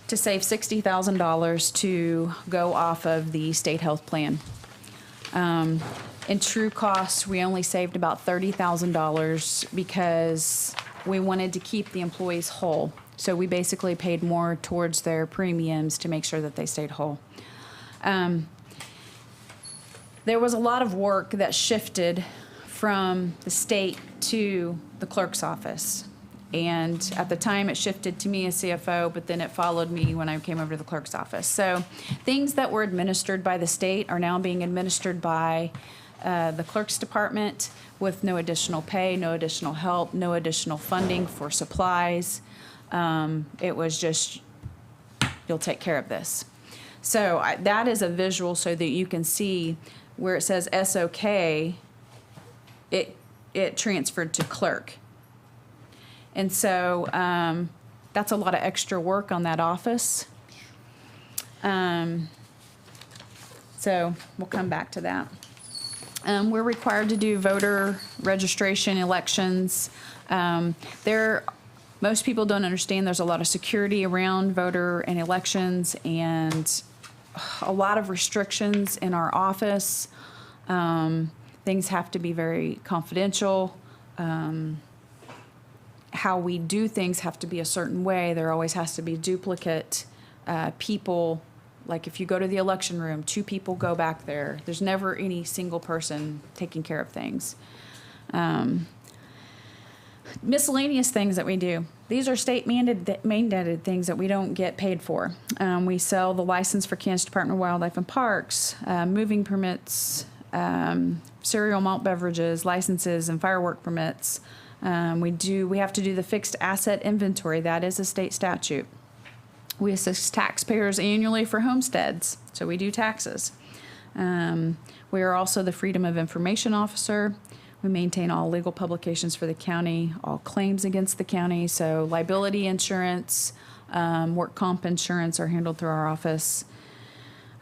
to save $60,000 to go off of the state health plan. In true cost, we only saved about $30,000 because we wanted to keep the employees whole. So we basically paid more towards their premiums to make sure that they stayed whole. There was a lot of work that shifted from the state to the clerk's office. And at the time, it shifted to me as CFO, but then it followed me when I came over to the clerk's office. So things that were administered by the state are now being administered by the clerk's department with no additional pay, no additional help, no additional funding for supplies. It was just, you'll take care of this. So that is a visual so that you can see where it says SOK, it transferred to clerk. And so that's a lot of extra work on that office. So we'll come back to that. We're required to do voter registration elections. Most people don't understand there's a lot of security around voter and elections and a lot of restrictions in our office. Things have to be very confidential. How we do things have to be a certain way. There always has to be duplicate people. Like if you go to the election room, 2 people go back there. There's never any single person taking care of things. Miscellaneous things that we do. These are state mandated things that we don't get paid for. We sell the license for Kansas Department of Wildlife and Parks, moving permits, cereal malt beverages, licenses, and firework permits. We have to do the fixed asset inventory. That is a state statute. We assist taxpayers annually for homesteads, so we do taxes. We are also the Freedom of Information Officer. We maintain all legal publications for the county, all claims against the county, so liability insurance, work comp insurance are handled through our office.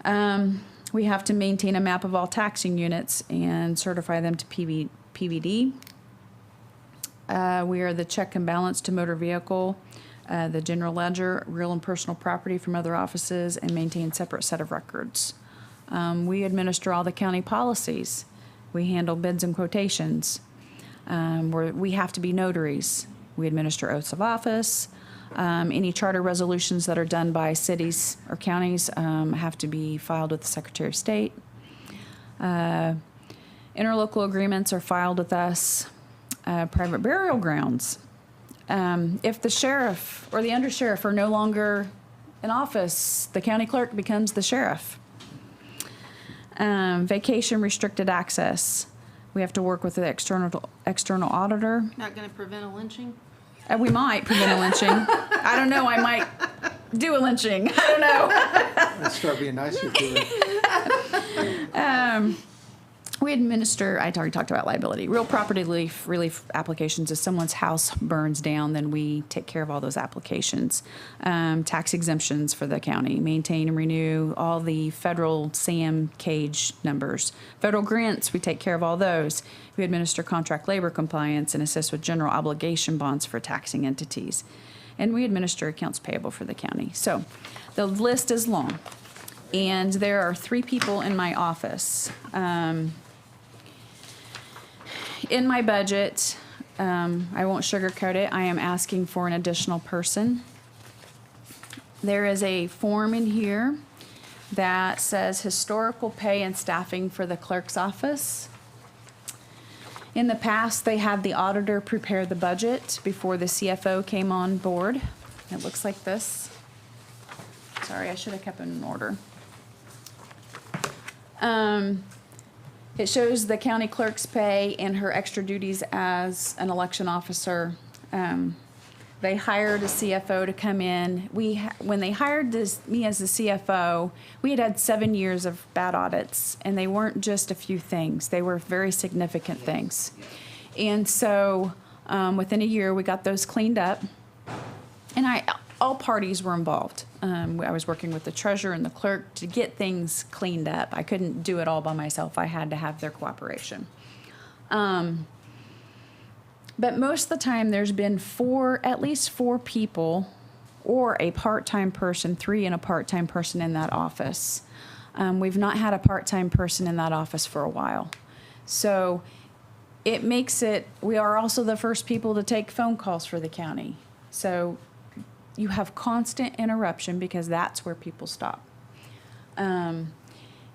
We have to maintain a map of all taxing units and certify them to PVD. We are the check and balance to motor vehicle, the general ledger, real and personal property from other offices, and maintain separate set of records. We administer all the county policies. We handle bids and quotations. We have to be notaries. We administer oaths of office. Any charter resolutions that are done by cities or counties have to be filed with the Secretary of State. Interlocal agreements are filed with us. Private burial grounds. If the sheriff or the undersheriff are no longer in office, the county clerk becomes the sheriff. Vacation restricted access. We have to work with the external auditor. Not gonna prevent a lynching? We might prevent a lynching. I don't know. I might do a lynching. I don't know. Let's start being nicer to it. We administer, I already talked about liability. Real property relief applications. If someone's house burns down, then we take care of all those applications. Tax exemptions for the county. Maintain and renew all the federal SAM cage numbers. Federal grants, we take care of all those. We administer contract labor compliance and assist with general obligation bonds for taxing entities. And we administer accounts payable for the county. So the list is long. And there are 3 people in my office. In my budget, I won't sugarcoat it, I am asking for an additional person. There is a form in here that says historical pay and staffing for the clerk's office. In the past, they had the auditor prepare the budget before the CFO came on board. It looks like this. Sorry, I should have kept it in order. It shows the county clerk's pay and her extra duties as an election officer. They hired a CFO to come in. When they hired me as the CFO, we had 7 years of bad audits, and they weren't just a few things. They were very significant things. And so within a year, we got those cleaned up. And all parties were involved. I was working with the treasurer and the clerk to get things cleaned up. I couldn't do it all by myself. I had to have their cooperation. But most of the time, there's been at least four people, or a part-time person, 3 and a part-time person in that office. We've not had a part-time person in that office for a while. So it makes it, we are also the first people to take phone calls for the county. So you have constant interruption because that's where people stop.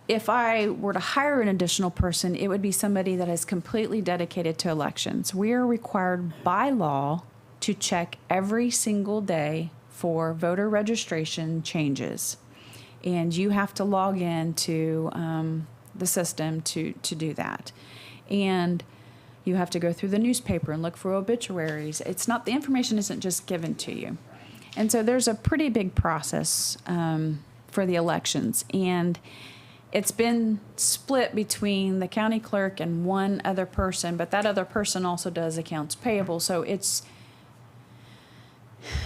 If I were to hire an additional person, it would be somebody that is completely dedicated to elections. We are required by law to check every single day for voter registration changes. And you have to log in to the system to do that. And you have to go through the newspaper and look for obituaries. It's not, the information isn't just given to you. And so there's a pretty big process for the elections. And it's been split between the county clerk and one other person, but that other person also does accounts payable. So it's,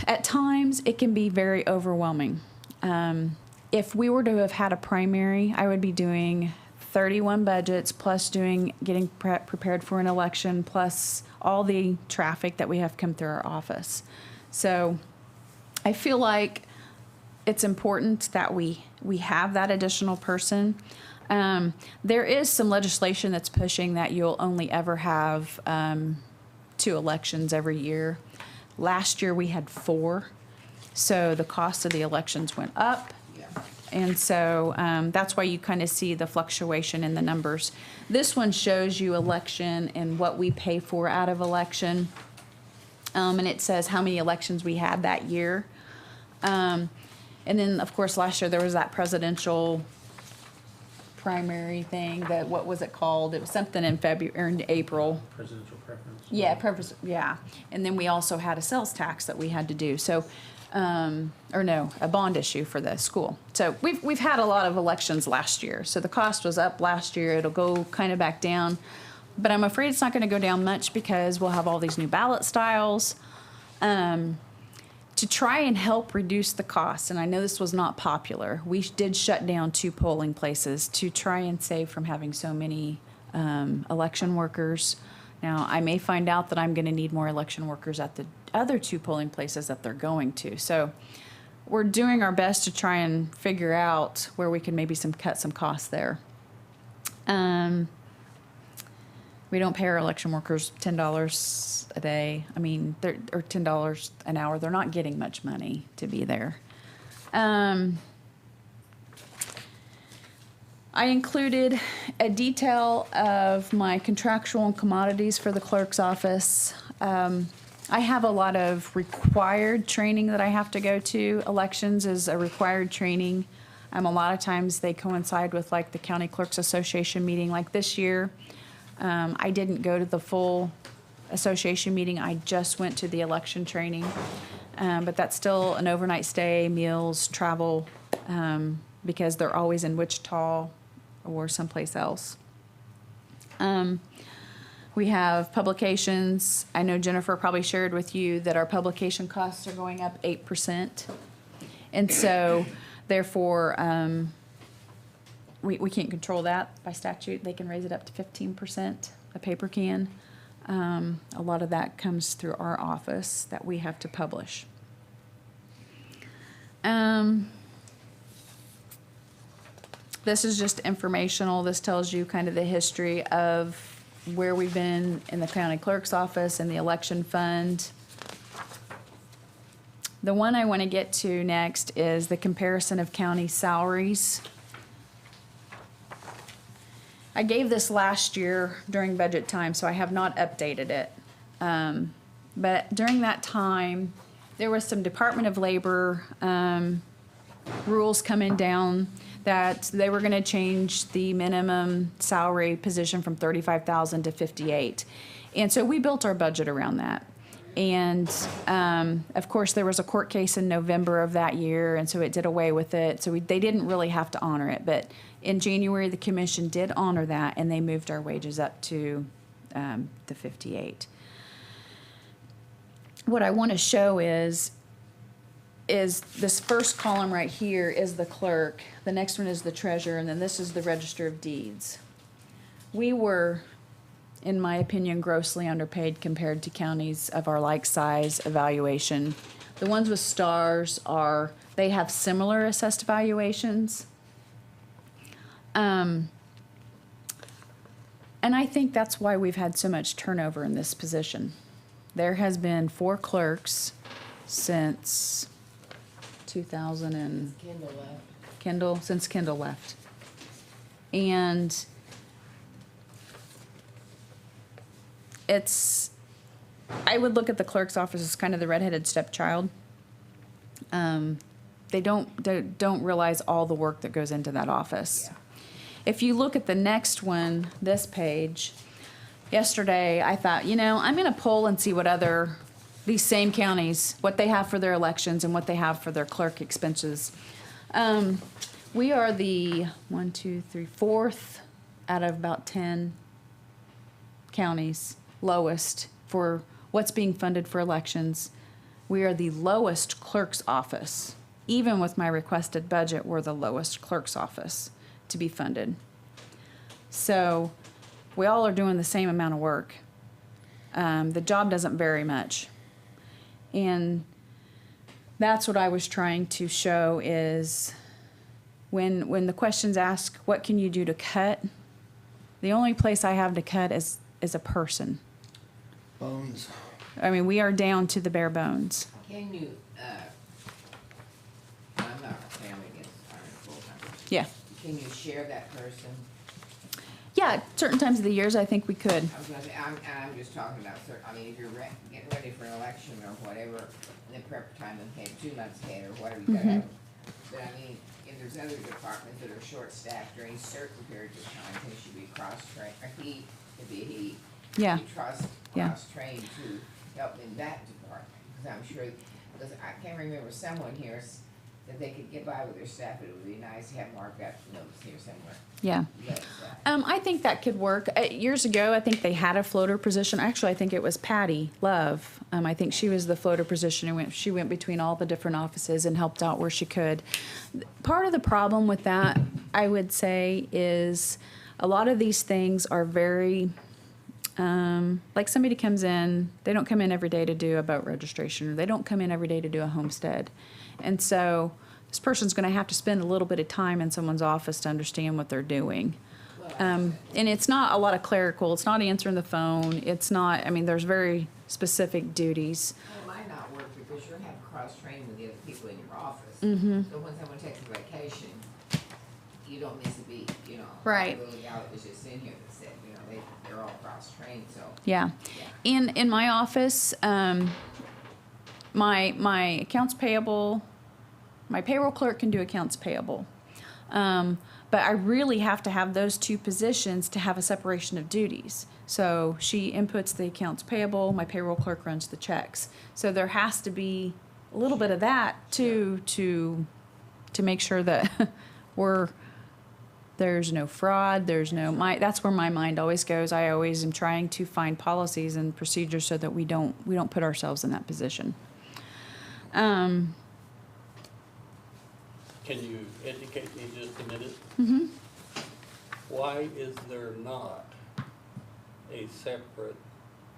at times, it can be very overwhelming. If we were to have had a primary, I would be doing 31 budgets plus getting prepared for an election plus all the traffic that we have come through our office. So I feel like it's important that we have that additional person. There is some legislation that's pushing that you'll only ever have 2 elections every year. Last year we had 4, so the cost of the elections went up. And so that's why you kind of see the fluctuation in the numbers. This one shows you election and what we pay for out of election. And it says how many elections we had that year. And then, of course, last year there was that presidential primary thing. That, what was it called? It was something in February or in April. Presidential preference. Yeah. And then we also had a sales tax that we had to do. So, a bond issue for the school. So we've had a lot of elections last year. So the cost was up last year. It'll go kind of back down, but I'm afraid it's not going to go down much because we'll have all these new ballot styles. To try and help reduce the cost, and I know this was not popular, we did shut down 2 polling places to try and save from having so many election workers. Now, I may find out that I'm going to need more election workers at the other 2 polling places that they're going to. So we're doing our best to try and figure out where we can maybe cut some costs there. We don't pay our election workers $10 a day. I mean, or $10 an hour. They're not getting much money to be there. I included a detail of my contractual and commodities for the clerk's office. I have a lot of required training that I have to go to. Elections is a required training. A lot of times they coincide with like the County Clerks Association meeting. Like this year, I didn't go to the full association meeting. I just went to the election training. But that's still an overnight stay, meals, travel, because they're always in Wichita or someplace else. We have publications. I know Jennifer probably shared with you that our publication costs are going up 8%. And so, therefore, we can't control that by statute. They can raise it up to 15%, a paper can. A lot of that comes through our office that we have to publish. This is just informational. This tells you kind of the history of where we've been in the county clerk's office and the election fund. The one I want to get to next is the comparison of county salaries. I gave this last year during budget time, so I have not updated it. But during that time, there was some Department of Labor rules coming down that they were going to change the minimum salary position from $35,000 to $58,000. And so we built our budget around that. And, of course, there was a court case in November of that year, and so it did away with it. So they didn't really have to honor it. But in January, the commission did honor that, and they moved our wages up to the $58,000. What I want to show is is this first column right here is the clerk, the next one is the treasurer, and then this is the register of deeds. We were, in my opinion, grossly underpaid compared to counties of our like size evaluation. The ones with stars they have similar assessed valuations. And I think that's why we've had so much turnover in this position. There has been 4 clerks since 2000 and since Kendall left. And I would look at the clerk's office as kind of the redheaded stepchild. They don't realize all the work that goes into that office. Yeah. If you look at the next one, this page, yesterday I thought, I'm going to pull and see what these same counties, what they have for their elections and what they have for their clerk expenses. We are the 4th out of about 10 counties, lowest for what's being funded for elections. We are the lowest clerk's office. Even with my requested budget, we're the lowest clerk's office to be funded. So we all are doing the same amount of work. The job doesn't vary much. And that's what I was trying to show is when the questions ask, what can you do to cut? The only place I have to cut is a person. Bones. I mean, we are down to the bare bones. Can you, I'm not a family against hiring full-time. Yeah. Can you share that person? Yeah, at certain times of the years, I think we could. I was gonna say, I'm just talking about if you're getting ready for an election or whatever, and then prep time and pay 2 months ahead or whatever, you gotta have. But if there's other departments that are short-staffed during certain periods of time, they should be cross-trained, it'd be a he. Yeah. Be Yeah. cross-trained to help in that department, because I'm sure, because I can't remember someone here that they could get by with their staff, but it would be nice to have marked up notes here somewhere. Yeah. I think that could work. Years ago, I think they had a floater position. Actually, I think it was Patty Love. I think she was the floater position, and she went between all the different offices and helped out where she could. Part of the problem with that, I would say, is a lot of these things are very, like somebody comes in, they don't come in every day to do a boat registration, or they don't come in every day to do a homestead. And so this person's going to have to spend a little bit of time in someone's office to understand what they're doing. And it's not a lot of clerical. It's not answering the phone. It's not, there's very specific duties. Well, it might not work because you're having cross-training with the other people in your office. Mm-hmm. So when someone takes a vacation, you don't miss a beat, Right. The little gal that was just in here that said, they're all cross-trained, so. Yeah. In my office, my accounts payable, my payroll clerk can do accounts payable. But I really have to have those 2 positions to have a separation of duties. So she inputs the accounts payable, my payroll clerk runs the checks. So there has to be a little bit of that to make sure that there's no fraud, that's where my mind always goes. I always am trying to find policies and procedures so that we don't put ourselves in that position. Can you educate me just a minute? Mm-hmm. Why is there not a separate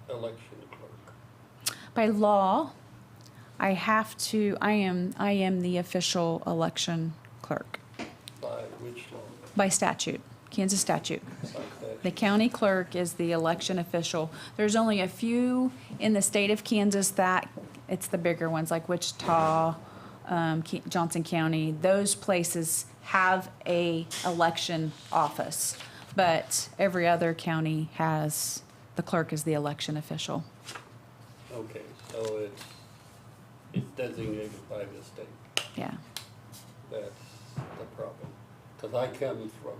election clerk? By law, I am the official election clerk. By which law? By statute, Kansas statute. By statute? The county clerk is the election official. There's only a few in the state of Kansas that, it's the bigger ones like Wichita, Johnson County. Those places have a election office, but every other county has, the clerk is the election official. Okay, so it's designated by the state. Yeah. That's the problem. Because I come from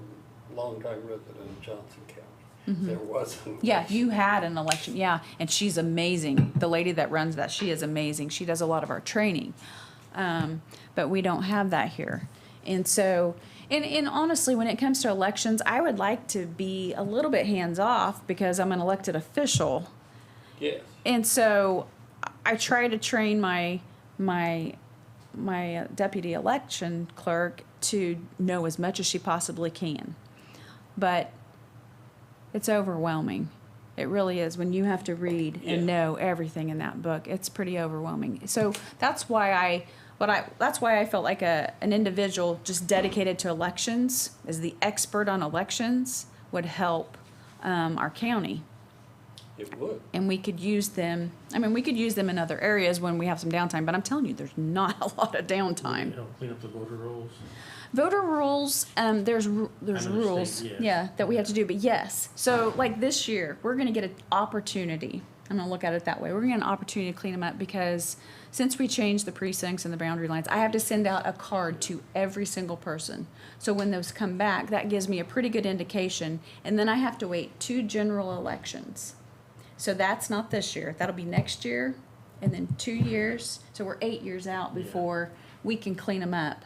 longtime resident of Johnson County. Mm-hmm. There wasn't. Yeah, you had an election, yeah, and she's amazing. The lady that runs that, she is amazing. She does a lot of our training. But we don't have that here. And so, and honestly, when it comes to elections, I would like to be a little bit hands-off because I'm an elected official. Yes. And so I try to train my deputy election clerk to know as much as she possibly can. But it's overwhelming. It really is. When you have to read and know everything in that book, it's pretty overwhelming. So that's why I felt like an individual just dedicated to elections, as the expert on elections, would help our county. It would. And we could use them. I mean, we could use them in other areas when we have some downtime. But I'm telling you, there's not a lot of downtime. Help clean up the voter rolls. Voter rules, there's I know the rules, state, yes. yeah, that we have to do, but yes. So like this year, we're gonna get an opportunity, I'm gonna look at it that way, we're gonna get an opportunity to clean them up because since we changed the precincts and the boundary lines, I have to send out a card to every single person. So when those come back, that gives me a pretty good indication, and then I have to wait 2 general elections. So that's not this year, that'll be next year, and then 2 years, so we're 8 years out before we can clean them up.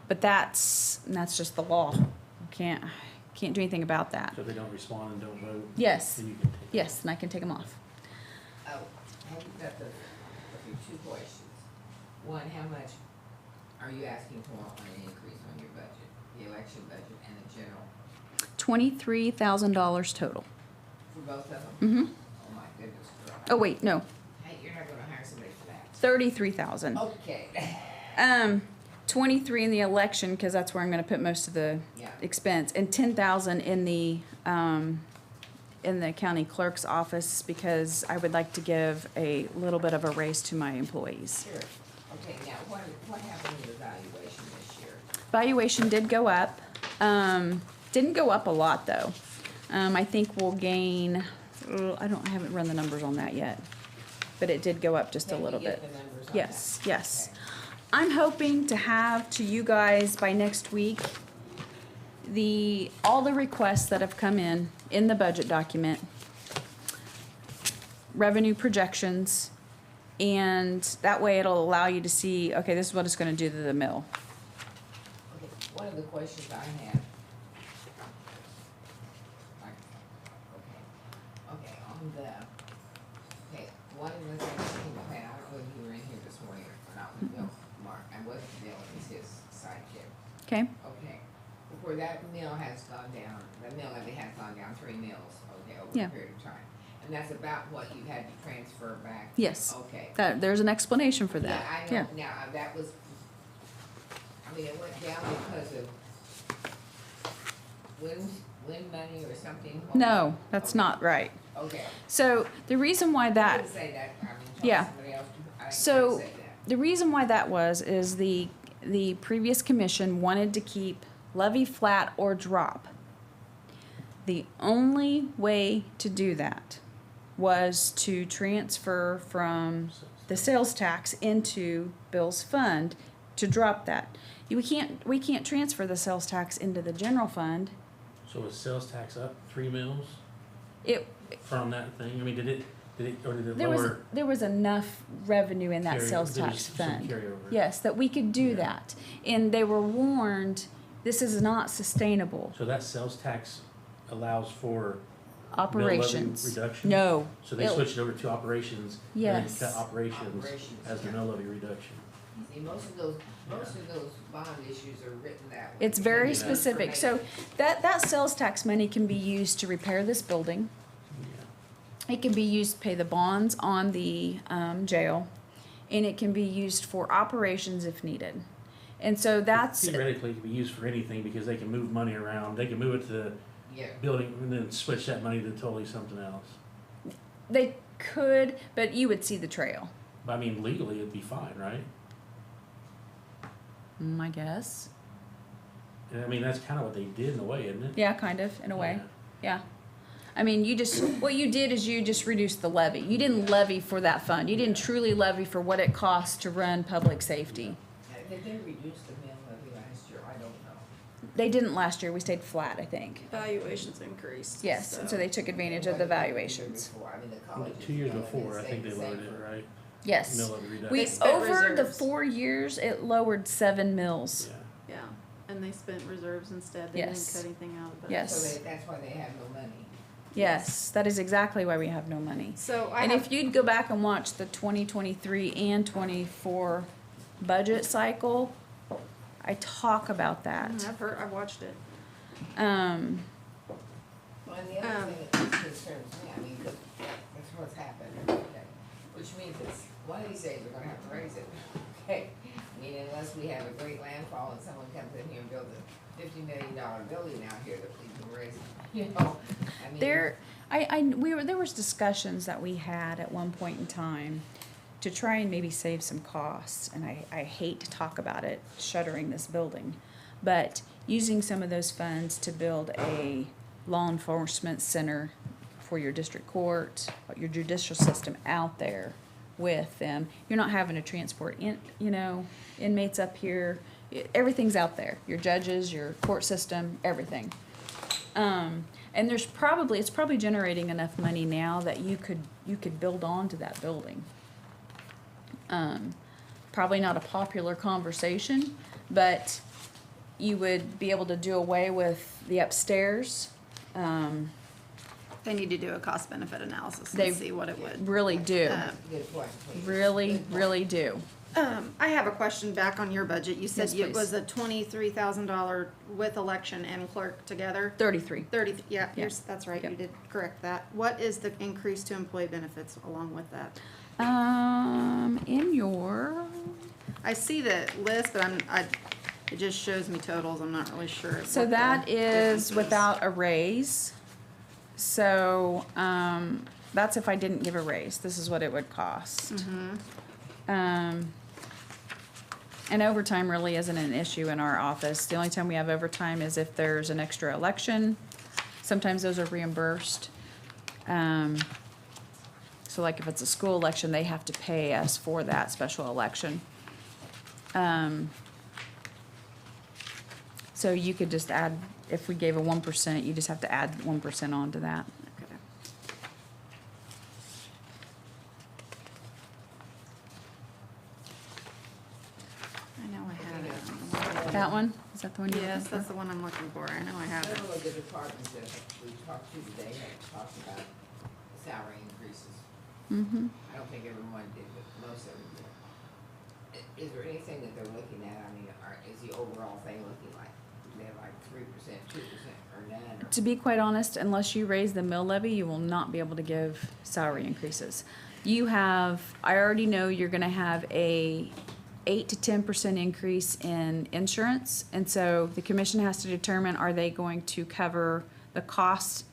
But that's just the law. Can't do anything about that. So if they don't respond and don't vote? Yes. Then you can take it. Yes, and I can take them off. Oh, have you got the, okay, 2 questions. One, how much are you asking for on an increase on your budget, the election budget and the general, $23,000 total. for both of them? Mm-hmm. Oh my goodness, girl. Oh wait, no, Hey, you're not gonna hire somebody for that. 33,000. Okay. 23 in the election because that's where I'm going to put most of the Yeah. expense, and 10,000 in the county clerk's office because I would like to give a little bit of a raise to my employees. Sure. Okay, now, what happened with the valuation this year? Valuation did go up. Didn't go up a lot though. I think we'll gain. I haven't run the numbers on that yet, but it did go up just a Can we little get bit. the numbers on Yes, that? yes. Okay. I'm hoping to have to you guys by next week all the requests that have come in the budget document, revenue projections, and that way it'll allow you to see, okay, this is what it's gonna do to the mill. Okay, one of the questions I have. Okay, on one of the things that came up, and I don't know if you were in here this morning or not with Bill, Mark, I wasn't Bill, it was his sidekick. Okay? Okay, before that mill has gone down, the mill levy has gone down 3 mills, okay, over Yeah. a period of time. And that's about what you had to transfer back? Yes. Okay. There's an explanation for that. Yeah, I know, now, that was, I mean, it went down because of wind money or something? No, that's not right. Okay. So the reason why I that, didn't say that, I mean, Yeah. somebody else, I didn't so say that. the reason why that is the previous commission wanted to keep levy flat or drop. The only way to do that was to transfer from the sales tax into Bill's fund to drop that. We can't transfer the sales tax into the general fund. So was sales tax up 3 mils It, from that thing? I mean, did it there was, lower? there was enough revenue in that Carry- sales there was tax some fund. carryover. Yes, that we could do Yeah. that. And they were warned, this is not sustainable. So that sales tax allows for Operations. mill levy reduction? No. So they It- switched it over to operations? Yes. And then cut operations Operations, as the yeah. mill levy reduction. See, most of those bond issues are written that way. It's very Yeah. specific. So that sales tax money can be used to repair this building. Yeah. It can be used to pay the bonds on the jail, and it can be used for operations if needed. And so that's, Theoretically, it could be used for anything because they can move money around. They can move it to the Yeah. building and then switch that money to totally something else. they could, but you would see the trail, But I mean, legally, it'd be fine, right? I guess. And I mean, that's kind of what they did in a way, isn't it? Yeah, kind of, in a way. Yeah. I mean, what you did is you just reduced the levy. You didn't levy for that fund. You didn't truly levy for what it costs to run public safety. Did they reduce the mill levy last year? I don't know. They didn't last year. We stayed flat, I think. Valuations increased. Yes, and so they took advantage of the valuations. Before, I mean, the colleges. 2 years mill levy before, I think they stayed the same lowered it, for- right? Yes. Mill levy reduction. We, They spent over the reserves. 4 years, it lowered 7 mills. Yeah. Yeah, and they spent reserves instead. They Yes. didn't cut anything out of it. Yes. So that's why they have no money. Yes, that is exactly why we have no money. So I And have, if you'd go back and watch the 2023 and 24 budget cycle, I talk about that. I've watched it. Well, and the other thing that concerns me, I mean, 'cause that's what's happened, okay, which means it's, one of these days we're gonna have to raise it, okay? I mean, unless we have a great landfall and someone comes in here and builds a $50 million building out here that we can raise, you know? I mean, There was discussions that we had at one point in time to try and maybe save some costs, and I hate to talk about it, shuttering this building, but using some of those funds to build a law enforcement center for your district court, your judicial system out there with them. You're not having to transport inmates up here. Everything's out there. Your judges, your court system, everything. And it's probably generating enough money now that you could build onto that building. Probably not a popular conversation, but you would be able to do away with the upstairs. They need to do a cost benefit analysis They and see what it would. really do. good point, please. Really do. I have a question back on your budget. You said Yes, it please. was a $23,000 with election and clerk together? 33. 30, yeah, Yeah. that's right, Yep. you did correct that. What is the increase to employee benefits along with that? In your, I see the list, but it just shows me totals, I'm not really sure. so what the that difference is without a raise. So, that's if I didn't give a raise. This is what it would cost. And overtime really isn't an issue in our office. The only time we have overtime is if there's an extra election. Sometimes those are reimbursed. So like if it's a school election, they have to pay us for that special election. So you could just add, if we gave a 1%, you just have to add 1% onto that. Okay. I know I have it. That one? Is that the one you're looking Yes, for? that's the one I'm looking for, I know I have it. Several of the departments that we talked to today have talked about salary increases. Mm-hmm. I don't think everyone did, but most of them did. Is there anything that they're looking at, I mean, is the overall thing looking like, do they have like 3%, 2%, or none, or? To be quite honest, unless you raise the mill levy, you will not be able to give salary increases. I already know you're gonna have a 8 to 10% increase in insurance, and so the commission has to determine, are they going to cover the cost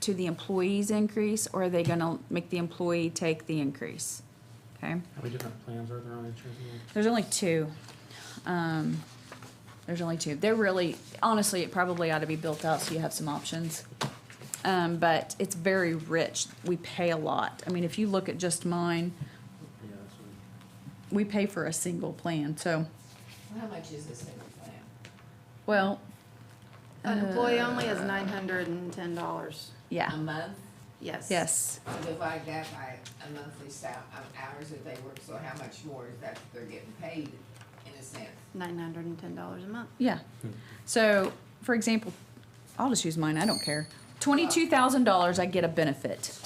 to the employee's increase, or are they gonna make the employee take the increase? Okay, How many different plans are there on insurance? there's only two. They're really, honestly, it probably ought to be built out so you have some options. But it's very rich. We pay a lot. I mean, if you look at just mine, Yeah, that's what. we pay for a single plan, so, How much is this single plan? well. An employee only is $910, Yeah, A month? yes. yes. So divide that by a monthly hours that they work, so how much more is that they're getting paid in a sense? $910 a month. Yeah. So, for example, I'll just use mine, I don't care. $22,000, I get a benefit.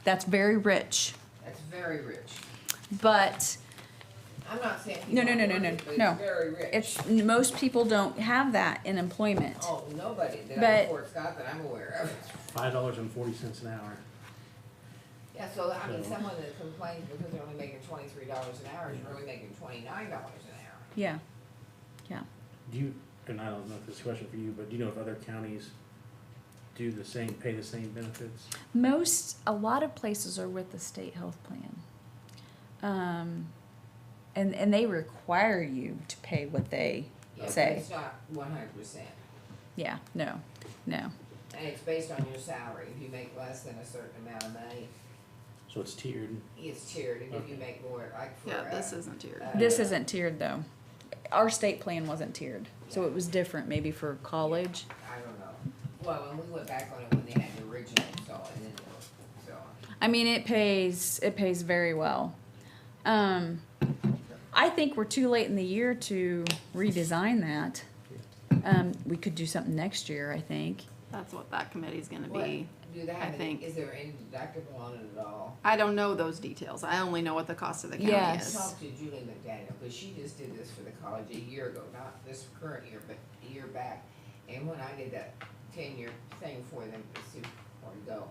That's very rich, That's very rich. but I'm not saying No, people no, no, don't no, work it, but no. it's very rich. most people don't have that in employment. Oh, nobody that But- I Fort Scott that I'm aware of. $5.40 an hour. Yeah, so I mean, someone that complains because they're only making $23 an hour is really making $29 an hour. Yeah, yeah. Do you, and I don't know if this is a question for you, but do you know if other counties do the same, pay the same benefits? A lot of places are with the state health plan. And they require you to pay what they Yeah, but say. it's not 100%. Yeah, no. And it's based on your salary. If you make less than a certain amount of money, So it's tiered. it's tiered, and if you make more, like for. Yeah, this isn't tiered. This isn't tiered though. Our state plan wasn't tiered, so it was different maybe for college. I don't know. Well, when we went back on it when they had the original, so, and then, so. I mean, it pays very well. I think we're too late in the year to redesign that. We could do something next year, I think. That's what that committee's gonna What, be. Do they I have any, think. is there any deductible on it at all? I don't know those details. I only know what the cost of the county Yes. I is. talked to Julie McDaniel, because she just did this for the college a year ago, not this current year, but a year back. And when I did that 10-year thing for them, to see where to go,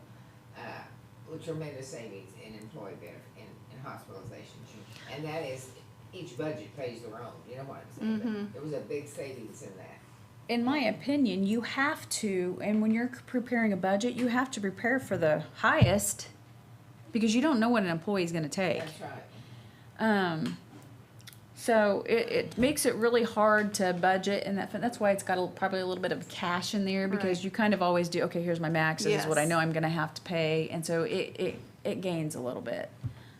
with tremendous savings in employee benefit, in hospitalization. And that is, each budget pays their own, you know what I'm saying? But there was a big savings in that. In my opinion, you have to, and when you're preparing a budget, you have to prepare for the highest because you don't know what an employee's gonna take. That's right. So it makes it really hard to budget, and that's why it's got probably a little bit of cash in there because Right. you kind of always do. Okay, here's my max. This is what I Yes. know I'm going to have to pay, and so it gains a little bit,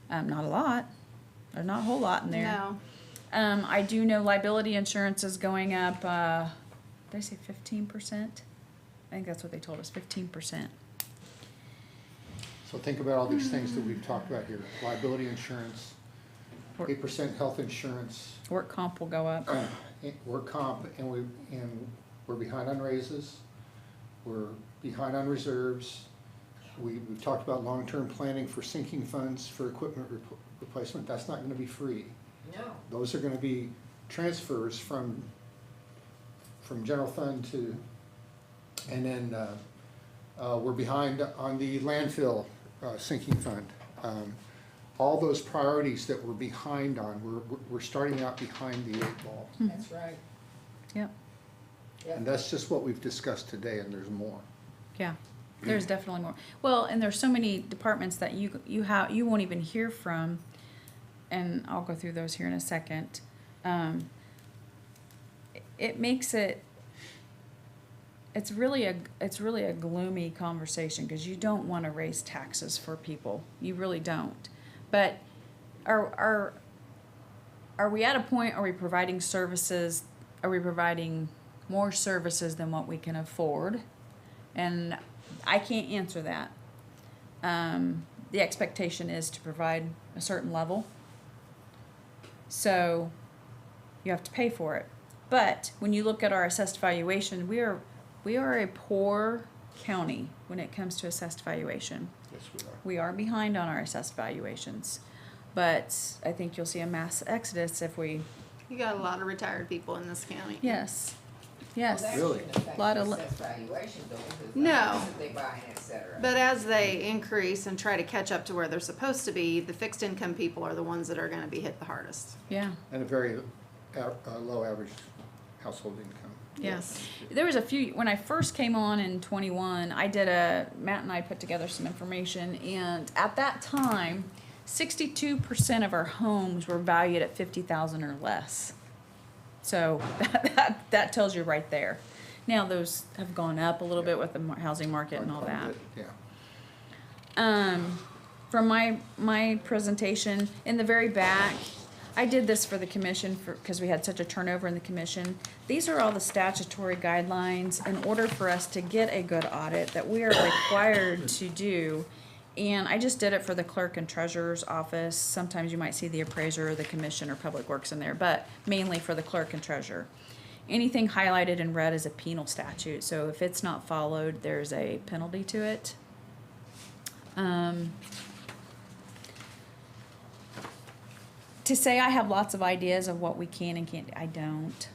not a lot. There's not a whole lot in there. No. I do know liability insurance is going up. Did I say 15%? I think that's what they told us. 15%. So think about all these things that we've talked about here, liability insurance, 8% health insurance, Work comp will go up. work comp, and we're behind on raises, we're behind on reserves. We've talked about long-term planning for sinking funds for equipment replacement, that's not gonna be free. No. Those are gonna be transfers from general fund to, and then, we're behind on the landfill, sinking fund. All those priorities that we're behind on, we're starting out behind the 8 ball. That's right. Yep. And that's just what we've discussed today, and there's more. Yeah, there's definitely more. Well, and there's so many departments that you won't even hear from, and I'll go through those here in a second. It makes it's really a gloomy conversation because you don't want to raise taxes for people. You really don't. But are we at a point? Are we providing services? Are we providing more services than what we can afford? And I can't answer that. The expectation is to provide a certain level. So you have to pay for it. But when you look at our assessed valuation, we are a poor county when it comes to assessed valuation. Yes, we are. We are behind on our assessed valuations. But I think you'll see a mass exodus if we, You got a lot of retired people in this county. yes, Well, yes. that Really? shouldn't affect Lot the of assessed valuation though, because No. the house that they buy and et cetera. But as they increase and try to catch up to where they're supposed to be, the fixed income people are the ones that are gonna be hit the hardest. Yeah. And a very low average household income. Yes. There was a few, when I first came on in 21, Matt and I put together some information, and at that time, 62% of our homes were valued at 50,000 or less. So that tells you right there. Now those have gone up a little bit with the housing market and all that. Yeah. From my presentation, in the very back, I did this for the commission because we had such a turnover in the commission. These are all the statutory guidelines in order for us to get a good audit that we are required to do. And I just did it for the clerk and treasurer's office. Sometimes you might see the appraiser or the commission or public works in there, but mainly for the clerk and treasurer. Anything highlighted in red is a penal statute, so if it's not followed, there's a penalty to it. To say I have lots of ideas of what we can and can't, I don't.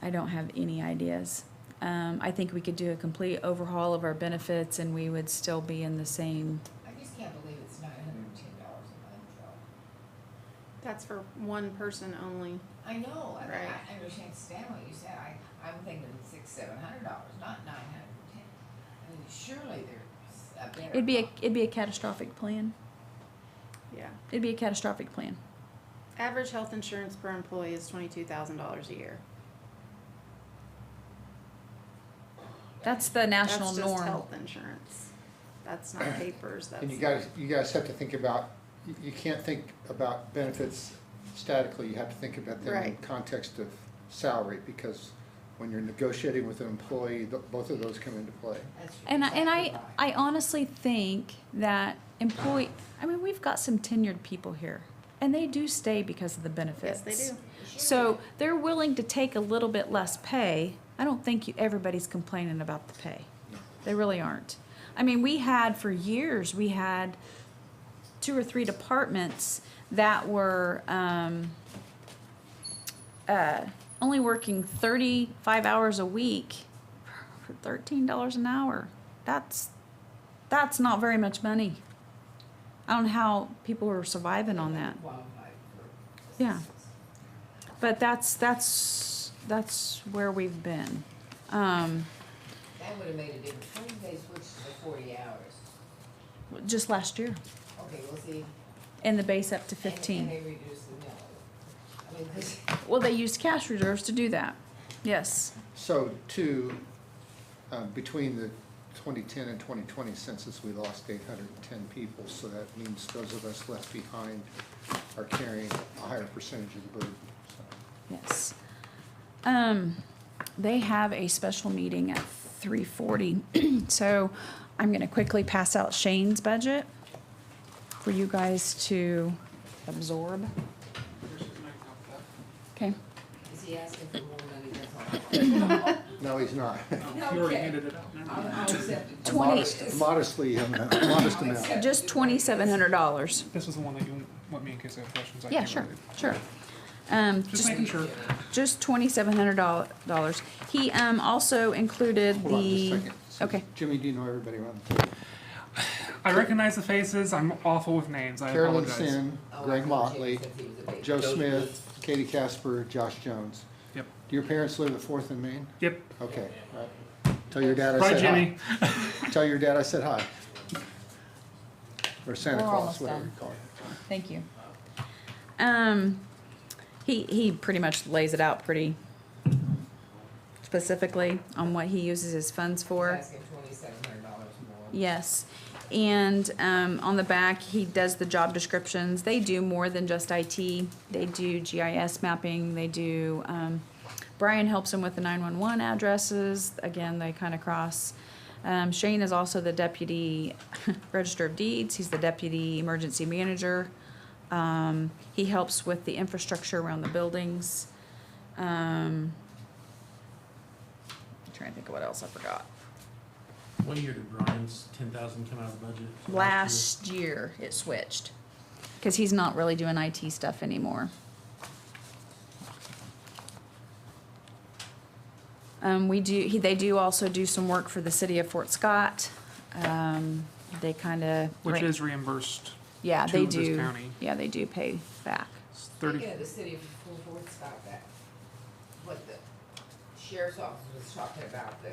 I don't have any ideas. I think we could do a complete overhaul of our benefits and we would still be in the same. I just can't believe it's $910 a month, though. That's for one person only. I know, Right. I understand what you said, I'm thinking $600-700, not $910. I mean, surely there's a better. It'd be a catastrophic plan. Yeah. It'd be a catastrophic plan. Average health insurance per employee is $22,000 a year. That's the national That's just norm. health insurance. That's not papers, that's. And you guys have to think about, you can't think about benefits statically, you have to think about them in Right. context of salary, because when you're negotiating with an employee, both of those come into play. That's And exactly right. I honestly think that we've got some tenured people here, and they do stay because of the benefits. Yes, they do. So they're willing to take a little bit less pay. I don't think everybody's complaining about the pay. They really aren't. I mean, we had for years, we had 2 or 3 departments that were only working 35 hours a week for $13 an hour. That's not very much money. I don't know how people are surviving on that. Qualified for Yeah. assistance. But that's where we've been. That would have made a difference. When did they switch to the 40 hours? Just last year, Okay, we'll see. and the base up to And 15. they reduced the mill. I mean, 'cause Well, they used cash reserves to do that. Yes. So between the 2010 and 2020 census, we lost 810 people, so that means those of us left behind are carrying a higher percentage of the burden. So, Yes. They have a special meeting at 3:40, so I'm gonna quickly pass out Shane's budget for you guys to absorb. Okay. is he asking for more money? That's all. No, he's not. You already handed it out. Never mind. I'll accept it. 20 Modestly, modest amount. Just $2,700. This was the one that you want me in case I have questions. I Yeah, can sure, relate. sure. Just making sure. Just $2,700. He also included Hold on just a the. second. So, Okay. Jimmy, do you know everybody around the table? I recognize the faces. I'm awful with names. I Carolyn apologize. Sin, Oh, Greg I thought Motley, Jimmy said he was a big- Joe Smith, Katie Casper, Josh Jones. Yep. Do your parents live at 4th and Main? Yep. Okay, right. Tell your dad I Right, said Jimmy. hi. Tell your dad I said hi. Or Santa We're Claus, almost whatever done. you call it. Thank you. He pretty much lays it out pretty specifically on what he uses his funds for. He's asking $2,700 more. Yes, and on the back, he does the job descriptions. They do more than just IT. They do GIS mapping, they do, Brian helps him with the 911 addresses. Again, they kind of cross. Shane is also the deputy register of deeds. He's the deputy emergency manager. He helps with the infrastructure around the buildings. I'm trying to think of what else I forgot. What year did Brian's 10,000 come out of the budget? Last year it switched because he's not really doing IT stuff anymore. They do also do some work for the city of Fort Scott. They kind of. Which is reimbursed. Yeah, to they this do. county. Yeah, they do pay back. It's 30. Speaking of the city of Fort Scott, that, what the sheriff's office was talking about, the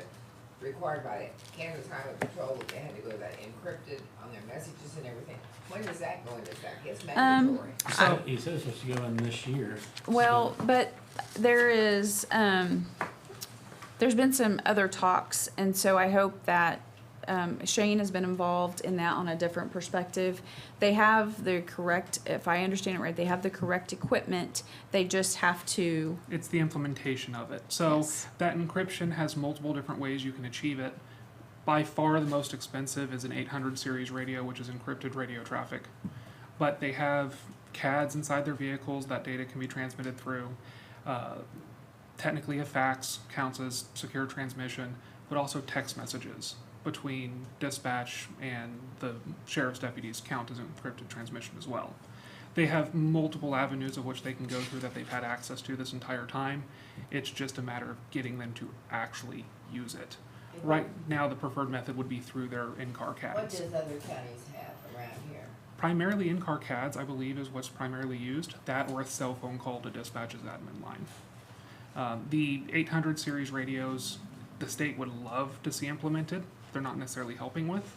required by the Kansas Highway Patrol, that they had to go to that encrypted on their messages and everything. When does that go into effect? It's mandatory. So he said it's supposed to go in this year. Well, but there is, there's been some other talks, and so I hope that Shane has been involved in that on a different perspective. They have the correct, if I understand it right, they have the correct equipment. They just have to. It's the implementation of it. So Yes. that encryption has multiple different ways you can achieve it. By far the most expensive is an 800 series radio, which is encrypted radio traffic. But they have CADs inside their vehicles that data can be transmitted through. Technically a fax counts as secure transmission, but also text messages between dispatch and the sheriff's deputies count as encrypted transmission as well. They have multiple avenues of which they can go through that they've had access to this entire time. It's just a matter of getting them to actually use it. Right now, the preferred method would be through their in-car What CADs. does other counties have around here? Primarily in-car CADs, I believe, is what's primarily used. That or a cell phone call to dispatch's admin line. The 800 series radios, the state would love to see implemented. They're not necessarily helping with.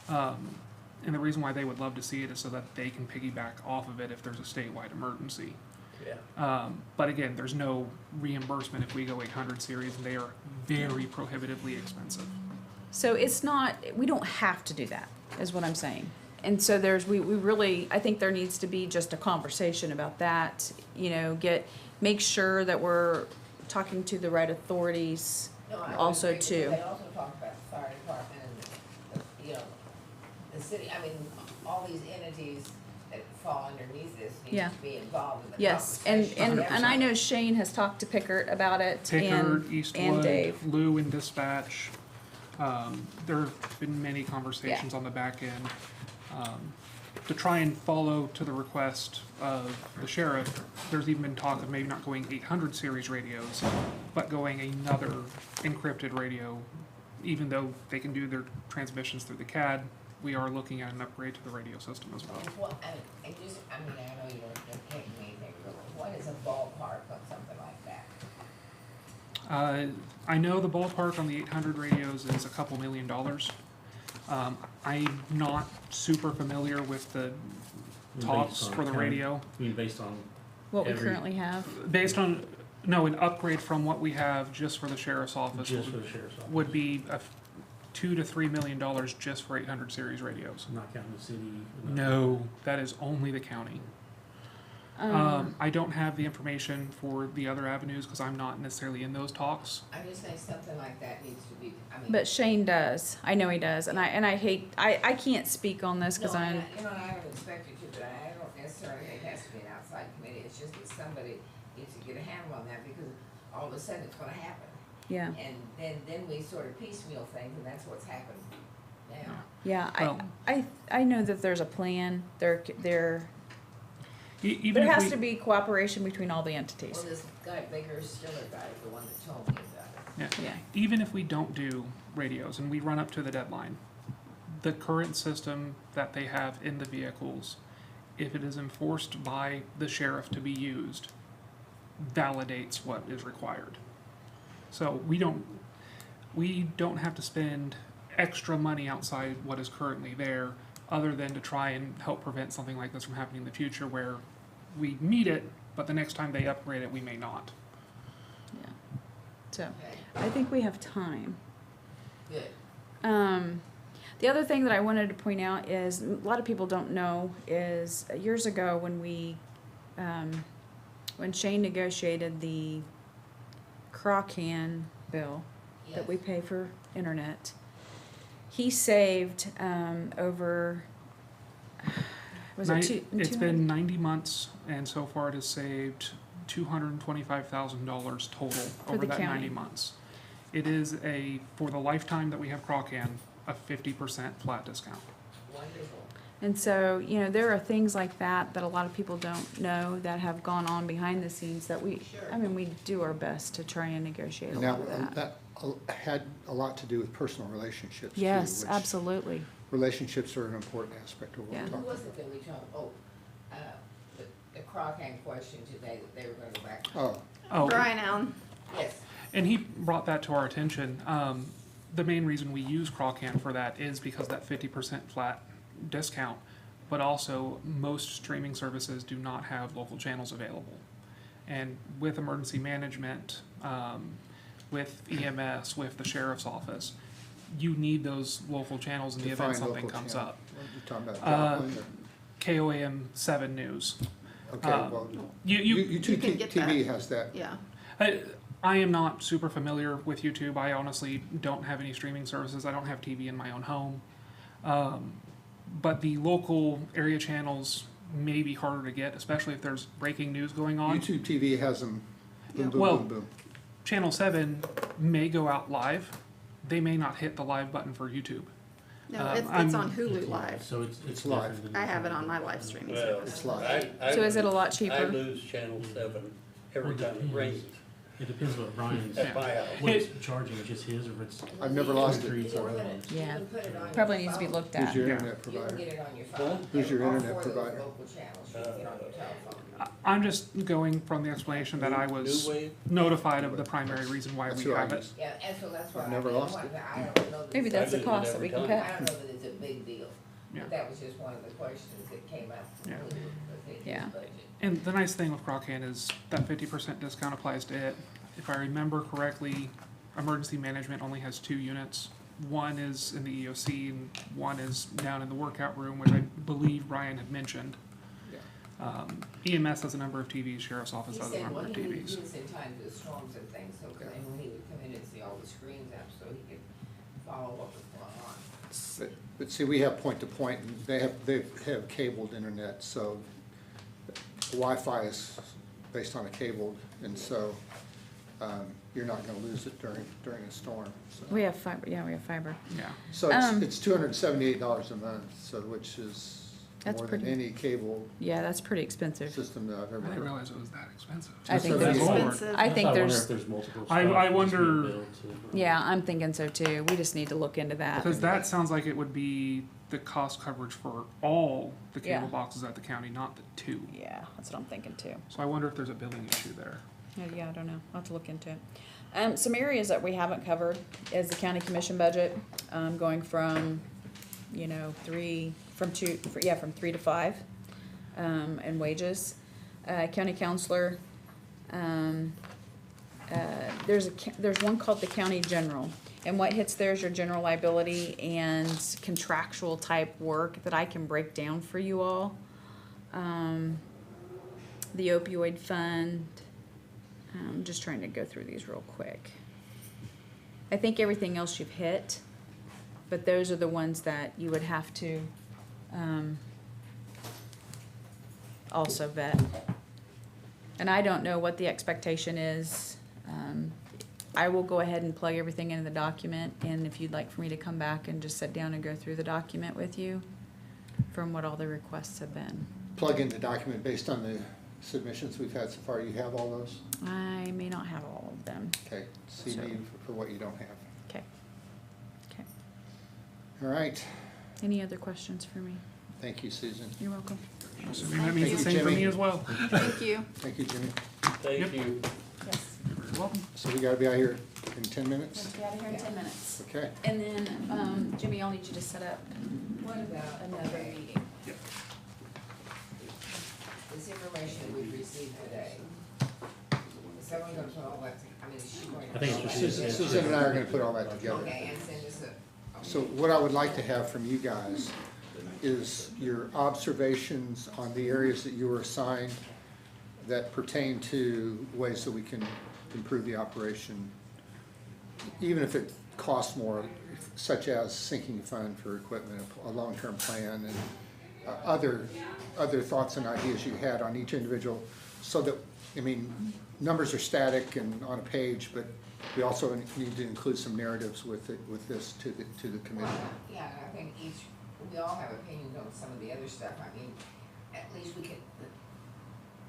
And the reason why they would love to see it is so that they can piggyback off of it if there's a statewide emergency. Yeah. But again, there's no reimbursement if we go 800 series, and they are very prohibitively expensive. So it's not, we don't have to do that, is what I'm saying. And so we really, I think there needs to be just a conversation about that, make sure that we're talking to the right authorities No, I would also agree, but too. They also talk about the fire department and, the city, I mean, all these entities that fall underneath this need Yeah. to be involved in the Yes, conversation. and I know Shane has talked to Pickert about it Pickard, and Eastwood, Dave. Lou in dispatch. There have been many conversations on the back end to try and follow to the request of the sheriff. There's even been talk of maybe not going 800 series radios, but going another encrypted radio. Even though they can do their transmissions through the CAD, we are looking at an upgrade to the radio system as well. Well, I know you don't take anything, but what is a ballpark on something like that? I know the ballpark on the 800 radios is a couple $1 million. I'm not super familiar with the talks for the radio. I mean, based on What we every- currently have. Based on, no, an upgrade from what we have just for the sheriff's office Just for the sheriff's office. would be $2 to $3 million just for 800 series radios. Not counting the city. No, that is only the county. I don't have the information for the other avenues because I'm not necessarily in those talks. I'm just saying something like that needs to be, I mean. But Shane does. I know he does. And I hate, I can't speak on this because No, I'm, and I don't expect you to, but I don't necessarily think it has to be an outside committee, it's just that somebody needs to get a handle on that, because all of a sudden it's gonna happen. yeah. And then we sort of piecemeal things, and that's what's happened now. Yeah, Well- I know that there's a plan. There Even if has we, to be cooperation between all the Well, entities. this guy, Baker Stiller guy, is the one that told me about it. yeah, Yeah. even if we don't do radios and we run up to the deadline, the current system that they have in the vehicles, if it is enforced by the sheriff to be used, validates what is required. So we don't have to spend extra money outside what is currently there, other than to try and help prevent something like this from happening in the future where we meet it, but the next time they upgrade it, we may not. Yeah. So Okay, I think we have time. good. The other thing that I wanted to point out is, a lot of people don't know, is years ago when Shane negotiated the Crocan bill that we Yes. pay for internet, he saved over, was it two? It's been 90 months, and so far it has saved $225,000 total over the that county. 90 months. It is for the lifetime that we have Crocan, a 50% flat discount. Wonderful. And so, there are things like that that a lot of people don't know that have gone on behind the scenes that we do our best to try and negotiate a Now, lot of that. that had a lot to do with personal relationships too. Yes, which absolutely. Relationships are an important aspect of what Yeah. we're Who talking was about. it that we told, the Crocan question today, that they were gonna go back? Oh, Brian Allen. Yes, and he brought that to our attention. The main reason we use Crocan for that is because that 50% flat discount, but also most streaming services do not have local channels available. And with emergency management, with EMS, with the sheriff's office, you need those local channels in the event Define something local comes channel. up. What are you talking about? Joplin or- KOAM 7 News. Okay, well, You can get TV that. has that. Yeah. I am not super familiar with YouTube. I honestly don't have any streaming services. I don't have TV in my own home. But the local area channels may be harder to get, especially if there's breaking news going on. YouTube TV has them, boom, boom, Well, boom, boom. Channel 7 may go out live. They may not hit the live button for YouTube. No, it's I'm- on Hulu Live. So it's live. different than- I have it on my live streaming Well, service. It's live. So is it a lot I cheaper? lose channel 7 every time it rings It depends what Brian's, at my house. what it's charging, just his, or if it's. I've never lost it. Streets or We're gonna- others. you Yeah. can put it on your Probably needs to be phone. looked Who's at. your Yeah. internet You can provider? get it on your phone. Who's your All internet four of those provider? local channels, you can get on your telephone. I'm just going from the explanation that I was New Wave? notified of the primary reason why That's we who I have it. use. Yeah, and so that's why. I've never lost it. I don't know that. Maybe it's- that's the I do it cost that we every can time. pay. I don't know that it's a big deal, Yeah. but that was just one of the questions that came up Yeah. with his Yeah. budget. And the nice thing with Crocan is that 50% discount applies to it. If I remember correctly, emergency management only has 2 units. One is in the EOC and one is down in the workout room, which I believe Brian had mentioned. EMS has a number of TVs, sheriff's office He has a said, number well, of he TVs. would in time to the storms and things, so then when he would come in and see all the screens up, so he could follow what was going on. But see, we have point to point, and they have cabled internet, so Wi-Fi is based on a cabled, and so you're not gonna lose it during a storm, so. We have fiber, yeah, we have fiber. Yeah. So it's $278 a month, so which is That's more than pretty- any cable Yeah, that's pretty expensive. system that I've I ever didn't heard. realize it was that expensive. I think That's there's, Lord. Expensive. I think wonder there's, if there's multiple I stuff that's being wonder- billed to- yeah, I'm thinking so too. We just need to look into that. Because that sounds like it would be the cost coverage for all the cable Yeah. boxes at the county, not the two. Yeah, that's what I'm thinking too. So I wonder if there's a billing issue there. Yeah, I don't know. I'll have to look into it. Some areas that we haven't covered is the county commission budget, going from, you know, from 3 to 5, and wages. County counselor, there's one called the county general. And what hits there is your general liability and contractual type work that I can break down for you all. The opioid fund. I'm just trying to go through these real quick. I think everything else you've hit, but those are the ones that you would have to also vet. And I don't know what the expectation is. I will go ahead and plug everything into the document, and if you'd like for me to come back and just sit down and go through the document with you from what all the requests have been. Plug in the document based on the submissions we've had so far. You have all those? I may not have all of them. Okay, see me for what you don't have. Okay. Okay. All right, Any other questions for me? thank you, Susan. You're welcome. Assuming that means Thank the you, same for Jimmy. me as well. Thank you. Thank you, Jimmy. Thank you. Yes. You're very welcome. So we gotta be out here in 10 minutes? Let's get out of here in 10 minutes. Okay. And then, Jimmy, I'll need you to set up What about another okay, meeting. this information that we've received today? Is someone gonna put all that, I mean, is she going to? I think it's put all just that Susan together? Susan and I are gonna put all that together. Okay, and send us a. So what I would like to have from you guys is your observations on the areas that you were assigned that pertain to ways that we can improve the operation, even if it costs more, such as sinking a fund for equipment, a long-term plan, and other thoughts and ideas you had on each individual, so that, I mean, numbers are static and on a page, but we also need to include some narratives with this to the commission. Yeah, I think we all have opinions on some of the other stuff. I mean, at least we can, the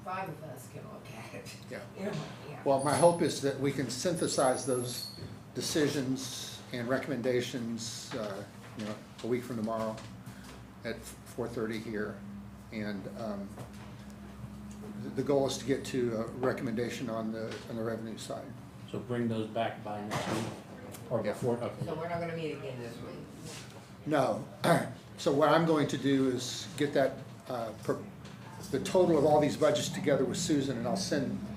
5 of us can look at it. Yeah. You know, yeah. Well, my hope is that we can synthesize those decisions and recommendations, you know, a week from tomorrow at 4:30 here. And the goal is to get to a recommendation on the revenue side. So bring those back by next week, or Yeah. before, okay. So we're not gonna meet again this week. No. So what I'm going to do is get that, the total of all these budgets together with Susan, and I'll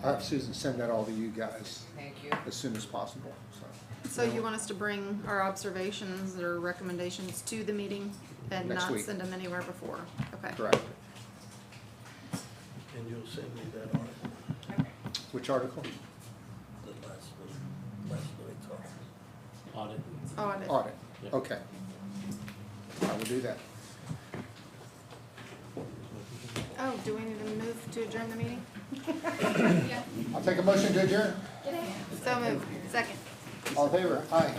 have Susan send that all to you guys Thank you. as soon as possible, so. So you want us to bring our observations or recommendations to the meeting and Next not week. send them anywhere before? Okay. Correct. And you'll send me that article, Which article? the last we talked. Audit. Audit. Audit, Yeah. okay. I will do that. Oh, do we need to move to adjourn the meeting? I'll take a motion to adjourn. So moved. Second. All in favor? Aye.